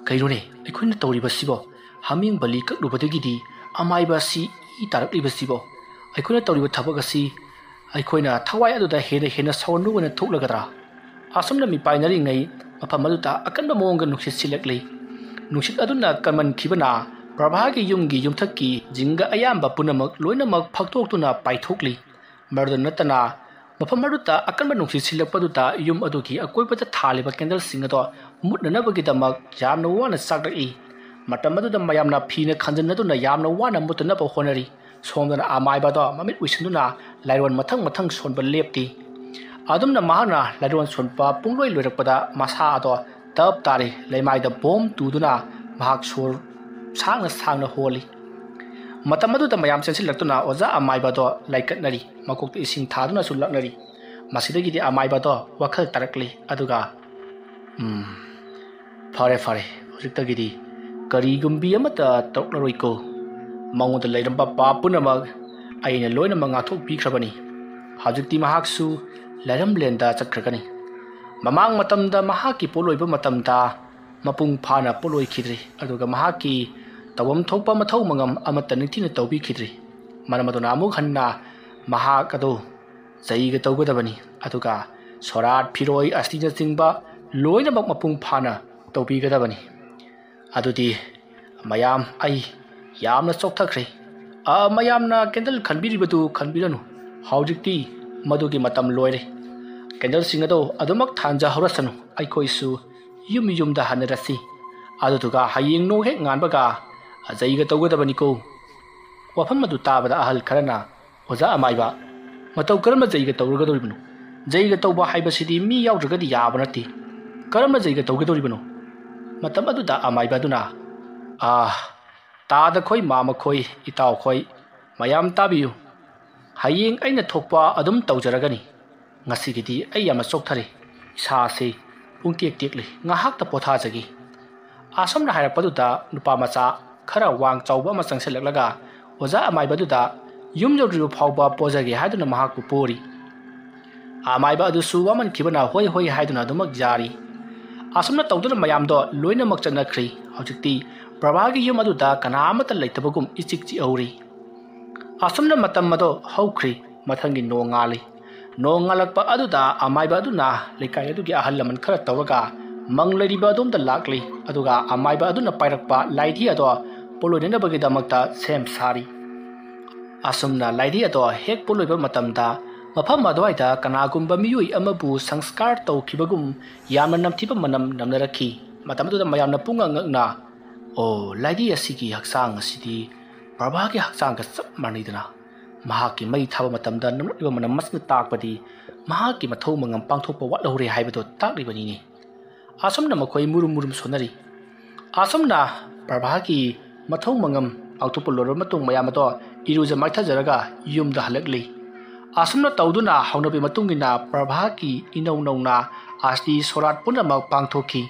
ꯀꯩꯅꯣꯅꯦ ꯑꯩꯈꯣꯏꯅ ꯇꯧꯔꯤꯕꯁꯤꯕꯣ ꯍꯥꯃꯦꯡ ꯕꯂꯤ ꯀꯠꯂꯨꯕꯗꯒꯤꯗꯤ ꯑꯃꯥꯏꯕ ꯑꯁꯤ ꯏ ꯇꯥꯔꯛꯂꯤꯕꯁꯤꯕꯣ ꯑꯩꯈꯣꯏꯅ ꯇꯧꯔꯤꯕ ꯊꯕꯛ ꯑꯁꯤ ꯑꯩꯈꯣꯏꯅ ꯊꯋꯥꯏ ꯑꯗꯨꯗ ꯍꯦꯟꯅ ꯁꯥꯎꯍꯟꯕ ꯑꯣꯏꯅ ꯊꯣꯛꯂꯒꯗ꯭ꯔꯥ ꯑꯁꯨꯝꯅ ꯃꯤꯄꯥꯏꯅꯔꯤꯉꯩ ꯃꯐꯝ ꯑꯗꯨꯗ ꯑꯀꯟꯕ ꯃꯑꯣꯡꯗ ꯅꯨꯡꯁꯤꯠ ꯁꯤꯜꯂꯛꯂꯤ ꯅꯨꯡꯁꯤꯠ ꯑꯗꯨꯅ ꯀꯟꯃꯟꯈꯤꯕꯅ ꯄ꯭ꯔꯚꯥꯒꯤ ꯌꯨꯝꯒꯤ ꯌꯨꯝꯊꯛꯀꯤ ꯖꯤꯡꯒ ꯑꯌꯥꯝꯕ ꯄꯨꯝꯅꯃꯛ ꯂꯣꯏꯅꯃꯛ ꯐꯛꯇꯣꯛꯇꯨꯅ ꯄꯥꯏꯊꯣꯛꯂꯤ ꯃꯗꯨꯗ ꯅꯠꯇꯅ ꯃꯐꯝ ꯑꯗꯨꯗ ꯑꯀꯟꯕ ꯅꯨꯡꯁꯤꯠ ꯁꯤꯜꯂꯛꯄꯗꯨꯗ ꯌꯨꯝ ꯑꯗꯨꯒꯤ ꯑꯀꯣꯏꯕꯗ ꯊꯥꯜꯂꯤꯕ ꯀꯦꯟꯗꯜꯁꯤꯡ ꯑꯗꯣ ꯃꯨꯠꯅꯅꯕꯒꯤꯗꯃꯛ ꯌꯥꯝꯅ ꯋꯥꯅ ꯆꯥꯛꯂꯛꯏ ꯃꯇꯝ ꯑꯗꯨꯗ ꯃꯌꯥꯝꯅ ꯐꯤꯅ ꯈꯟꯖꯟꯅꯗꯨꯅ ꯌꯥꯝꯅ ꯋꯥꯅ ꯃꯨꯠꯇꯅꯕ ꯍꯣꯠꯅꯔꯤ ꯁꯣꯝꯗꯅ ꯑꯃꯥꯏꯕꯗꯣ ꯃꯃꯤꯠ ꯎꯏꯁꯤꯟꯗꯨꯅ ꯂꯥꯏꯔꯣꯟ ꯃꯊꯪ ꯁꯣꯟꯕ ꯂꯦꯞꯇꯤ ꯑꯗꯨꯝꯅ ꯃꯍꯥꯛꯅ ꯂꯥꯏꯔꯣꯟ ꯁꯣꯟꯕ ꯄꯨꯡꯂꯣꯏ ꯂꯣꯏꯔꯛꯄꯗ ꯃꯁꯥ ꯑꯗꯣ ꯇꯞ ꯇꯥꯔꯤ ꯂꯩꯃꯥꯏꯗ ꯕꯣꯝ ꯇꯨꯗꯨꯅ ꯃꯍꯥꯛ ꯁꯣꯔ ꯁꯥꯡꯅ ꯍꯣꯜꯂꯤ ꯃꯇꯝ ꯑꯗꯨꯗ ꯃꯌꯥꯝ ꯆꯦꯟꯁꯤꯜꯂꯛꯇꯨꯅ ꯑꯣꯖꯥ ꯑꯃꯥꯏꯕꯗꯣ ꯂꯥꯏꯀꯠꯅꯔꯤ ꯃꯀꯣꯛꯇ ꯏꯁꯤꯡ ꯊꯥꯗꯨꯅꯁꯨ ꯂꯛꯅꯔꯤ ꯃꯁꯤꯗꯒꯤꯗꯤ ꯑꯃꯥꯏꯕꯗꯣ ꯋꯥꯈꯜ ꯇꯥꯔꯛꯂꯤ ꯑꯗꯨꯒ ꯐꯔꯦ ꯍꯧꯖꯤꯛꯇꯒꯤꯗꯤ ꯀꯔꯤꯒꯨꯝꯕꯤ ꯑꯃꯠꯇ ꯇꯧꯔꯛꯂꯔꯣꯏꯀꯣ ꯃꯉꯣꯟꯗ ꯂꯩꯔꯝꯕ ꯄꯥꯞ ꯄꯨꯝꯅꯃꯛ ꯑꯩꯅ ꯂꯣꯏꯅꯃꯛ ꯉꯥꯛꯊꯣꯛꯄꯤꯈ꯭ꯔꯕꯅꯤ ꯍꯧꯖꯤꯛꯇꯤ ꯃꯍꯥꯛꯁꯨ ꯂꯩꯔꯝꯂꯦꯟꯗ ꯆꯠꯈ꯭ꯔꯒꯅꯤ ꯃꯃꯥꯡ ꯃꯇꯝꯗ ꯃꯍꯥꯛꯀꯤ ꯄꯣꯠꯂꯣꯏꯕ ꯃꯇꯝꯗ ꯃꯄꯨꯡ ꯐꯥꯅ ꯄꯣꯠꯂꯣꯏꯈꯤꯗ꯭ꯔꯤ ꯑꯗꯨꯒ ꯃꯍꯥꯛꯀꯤ ꯇꯧꯐꯝ ꯊꯣꯛꯄ ꯃꯊꯧ ꯃꯉꯝ ꯑꯃꯠꯇ ꯅꯤꯡꯊꯤꯅ ꯇꯧꯕꯤꯈꯤꯗ꯭ꯔꯤ ꯃꯔꯝ ꯑꯗꯨꯅ ꯑꯃꯨꯛ ꯍꯟꯅ ꯃꯍꯥꯛ ꯑꯗꯨ ꯆꯩꯒ ꯇꯧꯒꯗꯕꯅꯤ ꯑꯗꯨꯒ ꯁꯣꯔꯥꯠ ꯐꯤꯔꯣꯏ ꯑꯁꯤꯅꯆꯤꯡꯕ ꯂꯣꯏꯅꯃꯛ ꯃꯄꯨꯡ ꯐꯥꯅ ꯇꯧꯕꯤꯒꯗꯕꯅꯤ ꯑꯗꯨꯗꯤ ꯃꯌꯥꯝ ꯑꯩ ꯌꯥꯝꯅ ꯆꯣꯛꯊꯈ꯭ꯔꯦ ꯃꯌꯥꯝꯅ ꯀꯦꯟꯗꯜ ꯈꯟꯕꯤꯔꯤꯕꯗꯨ ꯈꯟꯕꯤꯔꯅꯨ ꯍꯧꯖꯤꯛꯇꯤ ꯃꯗꯨꯒꯤ ꯃꯇꯝ ꯂꯣꯏꯔꯦ ꯀꯦꯟꯗꯜꯁꯤꯡ ꯑꯗꯨ ꯑꯗꯨꯃꯛ ꯊꯥꯟꯖꯍꯧꯔꯁꯅꯨ ꯑꯩꯈꯣꯏꯁꯨ ꯌꯨꯝꯗ ꯍꯟꯅꯔꯁꯤ ꯑꯗꯨꯗꯨꯒ ꯍꯌꯦꯡ ꯅꯣꯡ ꯍꯦꯛ ꯉꯥꯟꯕꯒ ꯖꯩꯒ ꯇꯧꯒꯗꯕꯅꯤꯀꯣ ꯋꯥꯐꯝ ꯑꯗꯨ ꯇꯥꯕꯗ ꯑꯍꯜ ꯈꯔꯅ ꯑꯣꯖꯥ ꯑꯃꯥꯏꯕ ꯃꯇꯧ ꯀꯔꯝꯕ ꯖꯩꯒ ꯇꯧꯔꯒꯗꯧꯔꯤꯕꯅꯣ ꯖꯩꯒ ꯇꯧꯕ ꯍꯥꯏꯕꯁꯤꯗꯤ ꯃꯤ ꯌꯥꯎꯗ꯭ꯔꯒꯗꯤ ꯌꯥꯕ ꯅꯠꯇꯦ ꯀꯔꯝꯕ ꯖꯩꯒ ꯇꯧꯒꯗꯧꯔꯤꯕꯅꯣ ꯃꯇꯝ ꯑꯗꯨꯗ ꯑꯃꯥꯏꯕ ꯑꯗꯨꯅ ꯇꯥꯗꯈꯣꯏ ꯃꯥꯃꯈꯣꯏ ꯏꯇꯥꯎꯈꯣꯏ ꯃꯌꯥꯝ ꯇꯥꯕꯤꯌꯨ ꯍꯌꯦꯡ ꯑꯩꯅ ꯊꯣꯛꯄ ꯑꯗꯨꯝ ꯇꯧꯖꯔꯒꯅꯤ ꯉꯁꯤꯒꯤꯗꯤ ꯑꯩ ꯌꯥꯝꯅ ꯆꯣꯛꯊꯔꯦ ꯏꯁꯥꯁꯦ ꯄꯨꯡꯇꯦꯛ ꯇꯦꯛꯂꯤ ꯉꯥꯏꯍꯥꯛꯇ ꯄꯣꯊꯥꯖꯒꯦ ꯑꯁꯨꯝꯅ ꯍꯥꯏꯔꯛꯄꯗꯨꯗ ꯅꯨꯄꯥ ꯃꯆꯥ ꯈꯔ ꯋꯥꯡ ꯆꯥꯎꯕ ꯑꯃ ꯆꯪꯁꯤꯜꯂꯛꯂꯒ ꯑꯣꯖꯥ ꯑꯃꯥꯏꯕꯗꯨꯗ ꯌꯨꯝ ꯌꯧꯗ꯭ꯔꯤꯕ ꯐꯥꯎꯕ ꯄꯣꯖꯒꯦ ꯍꯥꯏꯗꯨꯅ ꯃꯍꯥꯛꯄꯨ ꯄꯣꯔꯤ ꯑꯃꯥꯏꯕ ꯑꯗꯨꯁꯨ ꯋꯥꯃꯟꯈꯤꯕꯅ ꯍꯣꯏ ꯍꯥꯏꯗꯨꯅ ꯑꯗꯨꯃꯛ ꯌꯥꯔꯤ ꯑꯁꯨꯝꯅ ꯇꯧꯗꯨꯅ ꯃꯌꯥꯝꯗꯣ ꯂꯣꯏꯅꯃꯛ ꯆꯠꯅꯈ꯭ꯔꯤ ꯍꯧꯖꯤꯛꯇꯤ ꯄ꯭ꯔꯚꯥꯒꯤ ꯌꯨꯝ ꯑꯗꯨꯗ ꯀꯅꯥꯃꯠꯇ ꯂꯩꯇꯕꯒꯨꯝ ꯏꯆꯤꯛ ꯆꯤꯛꯍꯧꯔꯤ ꯑꯁꯨꯝꯅ ꯃꯇꯝ ꯑꯗꯣ ꯍꯧꯈ꯭ꯔꯤ ꯃꯊꯪꯒꯤ ꯅꯣꯡ ꯉꯥꯜꯂꯤ ꯅꯣꯡ ꯉꯥꯜꯂꯛꯄ ꯑꯗꯨꯗ ꯑꯃꯥꯏꯕ ꯑꯗꯨꯅ ꯂꯩꯀꯥꯏ ꯑꯗꯨꯒꯤ ꯑꯍꯜ ꯂꯃꯟ ꯈꯔ ꯇꯧꯔꯒ ꯃꯪ ꯂꯩꯔꯤꯕ ꯑꯗꯣꯝꯗ ꯂꯥꯛꯂꯤ ꯑꯗꯨꯒ ꯑꯃꯥꯏꯕ ꯑꯗꯨꯅ ꯄꯥꯏꯔꯛꯄ ꯂꯥꯏꯙꯤ ꯑꯗꯣ ꯄꯣꯠꯂꯣꯏꯅꯅꯕꯒꯤꯗꯃꯛꯇ ꯁꯦꯝ ꯁꯥꯔꯤ ꯑꯁꯨꯝꯅ ꯂꯥꯏꯙꯤ ꯑꯗꯣ ꯍꯦꯛ ꯄꯣꯠꯂꯣꯏꯕ ꯃꯇꯝꯗ ꯃꯐꯝ ꯑꯗꯨꯋꯥꯏꯗ ꯀꯅꯥꯒꯨꯝꯕ ꯃꯤꯑꯣꯏ ꯑꯃꯕꯨ ꯁꯪꯁꯀꯥꯔ ꯇꯧꯈꯤꯕꯒꯨꯝ ꯌꯥꯝꯅ ꯅꯝꯊꯤꯕ ꯃꯅꯝ ꯅꯝꯅꯔꯛꯈꯤ ꯃꯇꯝ ꯑꯗꯨꯗ ꯃꯌꯥꯝꯅ ꯄꯨꯡꯉꯛ-ꯉꯛꯅ ꯂꯥꯏꯙꯤ ꯑꯁꯤꯒꯤ ꯍꯛꯆꯥꯡ ꯑꯁꯤꯗꯤ ꯄ꯭ꯔꯚꯥꯒꯤ ꯍꯛꯆꯥꯡꯒ ꯆꯞ ꯃꯥꯟꯅꯩꯗꯅ ꯃꯍꯥꯛꯀꯤ ꯃꯩ ꯊꯥꯕ ꯃꯇꯝꯗ ꯅꯝꯂꯛꯂꯤꯕ ꯃꯅꯝ ꯑꯁꯤꯅ ꯇꯥꯛꯄꯗꯤ ꯃꯍꯥꯛꯀꯤ ꯃꯊꯧ ꯃꯉꯝ ꯄꯥꯡꯊꯣꯛꯄ ꯋꯥꯠꯍꯧꯔꯦ ꯍꯥꯏꯕꯗꯣ ꯇꯥꯛꯂꯤꯕꯅꯤꯅꯦ ꯑꯁꯨꯝꯅ ꯃꯈꯣꯏ ꯃꯨꯔꯨꯝ ꯁꯣꯟꯅꯔꯤ ꯑꯁꯨꯝꯅ ꯄ꯭ꯔꯚꯥꯒꯤ ꯃꯊꯧ ꯃꯉꯝ ꯄꯥꯡꯊꯣꯛꯄ ꯂꯣꯏꯔꯕ ꯃꯇꯨꯡ ꯃꯌꯥꯝ ꯑꯗꯣ ꯏꯔꯨꯖ ꯃꯥꯏꯊꯖꯔꯒ ꯌꯨꯝꯗ ꯍꯜꯂꯛꯂꯤ ꯑꯁꯨꯝꯅ ꯇꯧꯗꯨꯅ ꯍꯧꯅꯕꯤ ꯃꯇꯨꯡꯏꯟꯅ ꯄ꯭ꯔꯚꯥꯒꯤ ꯏꯅꯧ ꯅꯧꯅ ꯑꯥꯁꯇꯤ ꯁꯣꯔꯥꯠ ꯄꯨꯝꯅꯃꯛ ꯄꯥꯡꯊꯣꯛꯈꯤ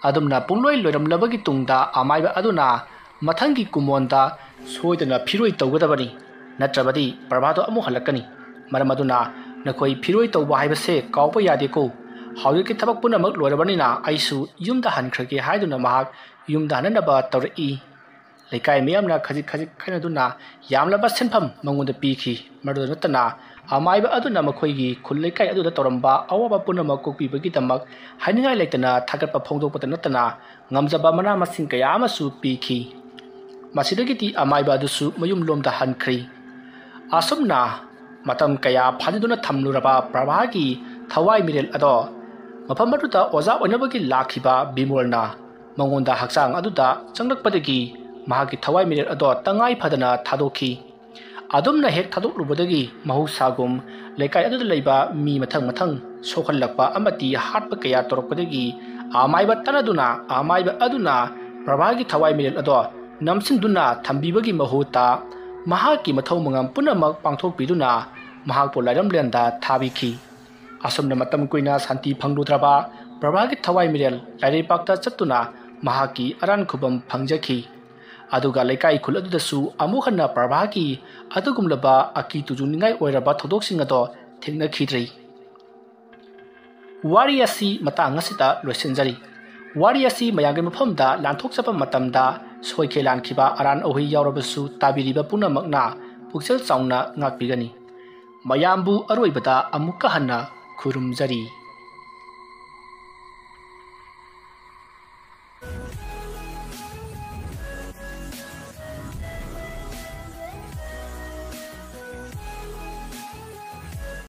ꯑꯗꯨꯝꯅ ꯄꯨꯡꯂꯣꯏ ꯂꯣꯏꯔꯝꯂꯕꯒꯤ ꯇꯨꯡꯗ ꯑꯃꯥꯏꯕ ꯑꯗꯨꯅ ꯃꯊꯪꯒꯤ ꯀꯨꯝꯑꯣꯟꯗ ꯁꯣꯏꯗꯅ ꯐꯤꯔꯣꯏ ꯇꯧꯒꯗꯕꯅꯤ ꯅꯠꯇ꯭ꯔꯕꯗꯤ ꯄ꯭ꯔꯚꯥꯗꯣ ꯑꯃꯨꯛ ꯍꯜꯂꯛꯀꯅꯤ ꯃꯔꯝ ꯑꯗꯨꯅ ꯅꯈꯣꯏ ꯐꯤꯔꯣꯏ ꯇꯧꯕ ꯍꯥꯏꯕꯁꯦ ꯀꯥꯎꯕ ꯌꯥꯗꯦꯀꯣ ꯍꯧꯖꯤꯛꯀꯤ ꯊꯕꯛ ꯄꯨꯝꯅꯃꯛ ꯂꯣꯏꯔꯕꯅꯤ나 ꯑꯩꯁꯨ ꯌꯨꯝꯗ ꯍꯟꯈ꯭ꯔꯒꯦ ꯍꯥꯏꯗꯨꯅ ꯃꯍꯥꯛ ꯌꯨꯝꯗ ꯍꯟꯅꯅꯕ ꯇꯧꯔꯛꯏ ꯂꯩꯀꯥꯏ ꯃꯤꯌꯥꯝꯅ ꯈꯖꯤꯛ ꯈꯥꯏꯅꯗꯨꯅ ꯌꯥꯝꯂꯕ ꯁꯦꯟꯐꯝ ꯃꯉꯣꯟꯗ ꯄꯤꯈꯤ ꯃꯗꯨꯗ ꯅꯠꯇꯅ ꯑꯃꯥꯏꯕ ꯑꯗꯨꯅ ꯃꯈꯣꯏꯒꯤ ꯈꯨꯜ ꯂꯩꯀꯥꯏ ꯑꯗꯨꯗ ꯇꯧꯔꯝꯕ ꯑꯋꯥꯕ ꯄꯨꯝꯅꯃꯛ ꯀꯣꯛꯄꯤꯕꯒꯤꯗꯃꯛ ꯍꯥꯏꯅꯤꯡꯉꯥꯏ ꯂꯩꯇꯅ ꯊꯥꯒꯠꯄ ꯐꯣꯡꯗꯣꯛꯄꯇ ꯅꯠꯇꯅ ꯉꯝꯖꯕ ꯃꯅꯥ ꯃꯁꯤꯡ ꯀꯌꯥ ꯑꯃꯁꯨ ꯄꯤꯈꯤ ꯃꯁꯤꯗꯒꯤꯗꯤ ꯑꯃꯥꯏꯕ ꯑꯗꯨꯁꯨ ꯃꯌꯨꯝꯂꯣꯝꯗ ꯍꯟꯈ꯭ꯔꯤ ꯑꯁꯨꯝꯅ ꯃꯇꯝ ꯀꯌꯥ ꯐꯥꯖꯤꯟꯗꯨꯅ ꯊꯝꯂꯨꯔꯕ ꯄ꯭ꯔꯚꯥꯒꯤ ꯊꯋꯥꯏ ꯃꯤꯔꯦꯜ ꯑꯗꯣ ꯃꯐꯝ ꯑꯗꯨꯗ ꯑꯣꯖꯥ ꯑꯣꯏꯅꯕꯒꯤ ꯂꯥꯛꯈꯤꯕ ꯕꯤꯃꯣꯜꯅ ꯃꯉꯣꯟꯗ ꯍꯛꯆꯥꯡ ꯑꯗꯨꯗ ꯆꯪꯂꯛꯄꯗꯒꯤ ꯃꯍꯥꯛꯀꯤ ꯊꯋꯥꯏ ꯃꯤꯔꯦꯜ ꯑꯗꯣ ꯇꯉꯥꯏ ꯐꯗꯅ ꯊꯥꯗꯣꯛꯈꯤ ꯑꯗꯨꯝꯅ ꯍꯦꯛ ꯊꯥꯗꯣꯛꯂꯨꯕꯗꯒꯤ ꯃꯍꯧꯁꯥꯒꯨꯝ ꯂꯩꯀꯥꯏ ꯑꯗꯨꯗ ꯂꯩꯕ ꯃꯤ ꯃꯊꯪ ꯁꯣꯛꯍꯜꯂꯛꯄ ꯑꯃꯗꯤ ꯍꯥꯠꯄ ꯀꯌꯥ ꯇꯧꯔꯛꯄꯗꯒꯤ ꯑꯃꯥꯏꯕ ꯇꯅꯗꯨꯅ ꯑꯃꯥꯏꯕ ꯑꯗꯨꯅ ꯄ꯭ꯔꯚꯥꯒꯤ ꯊꯋꯥꯏ ꯃꯤꯔꯦꯜ ꯑꯗꯣ ꯅꯝꯁꯤꯟꯗꯨꯅ ꯊꯝꯕꯤꯕꯒꯤ ꯃꯍꯨꯠꯇ ꯃꯍꯥꯛꯀꯤ ꯃꯊꯧ ꯃꯉꯝ ꯄꯨꯝꯅꯃꯛ ꯄꯥꯡꯊꯣꯛꯄꯤꯗꯨꯅ ꯃꯍꯥꯛꯄꯨ ꯂꯥꯏꯔꯝꯂꯦꯟꯗ ꯊꯥꯕꯤꯈꯤ꯫ ꯑꯁꯨꯝꯅ ꯃꯇꯝ ꯀꯨꯏꯅ ꯁꯥꯟꯇꯤ ꯐꯪꯂꯨꯗ꯭ꯔꯕ ꯄ꯭ꯔꯚꯥꯒꯤ ꯊꯋꯥꯏ ꯃꯤꯔꯦꯜ ꯂꯥꯏꯔꯩꯄꯥꯛꯇ ꯆꯠꯇꯨꯅ ꯃꯍꯥꯛꯀꯤ ꯑꯔꯥꯟ ꯈꯨꯕꯝ ꯐꯪꯖꯈꯤ꯫ ꯑꯗꯨꯒ ꯂꯩꯀꯥꯏ ꯈꯨꯜ ꯑꯗꯨꯗꯁꯨ ꯑꯃꯨꯛ ꯍꯟꯅ ꯄ꯭ꯔꯚꯥꯒꯤ ꯑꯗꯨꯒꯨꯝꯂꯕ ꯑꯀꯤ ꯇꯨꯖꯨꯡꯅꯤꯡꯉꯥꯏ ꯑꯣꯏꯔꯕ ꯊꯧꯗꯣꯛꯁꯤꯡ ꯑꯗꯣ ꯊꯦꯡꯅꯈꯤꯗ꯭ꯔꯤ꯫ ꯋꯥꯔꯤ ꯑꯁꯤ ꯃꯇꯥꯡ ꯑꯁꯤꯗ ꯂꯣꯏꯁꯤꯟꯖꯔꯤ꯫ ꯋꯥꯔꯤ ꯑꯁꯤ ꯃꯌꯥꯝꯒꯤ ꯃꯐꯝꯗ ꯂꯥꯟꯊꯣꯛꯆꯕ ꯃꯇꯝꯗ ꯁꯣꯏꯈꯤ ꯂꯥꯟꯈꯤꯕ ꯑꯔꯥꯟ ꯑꯍꯣꯏ ꯌꯥꯎꯔꯕꯁꯨ ꯇꯥꯕꯤꯔꯤꯕ ꯄꯨꯝꯅꯃꯛꯅ ꯄꯨꯛꯆꯦꯜ ꯆꯥꯎꯅ ꯉꯥꯛꯄꯤꯒꯅꯤ꯫ ꯃꯌꯥꯝꯕꯨ ꯑꯔꯣꯏꯕꯗ ꯑꯃꯨꯛꯀ ꯍꯟꯅ ꯈꯨꯔꯨꯝꯖꯔꯤ꯫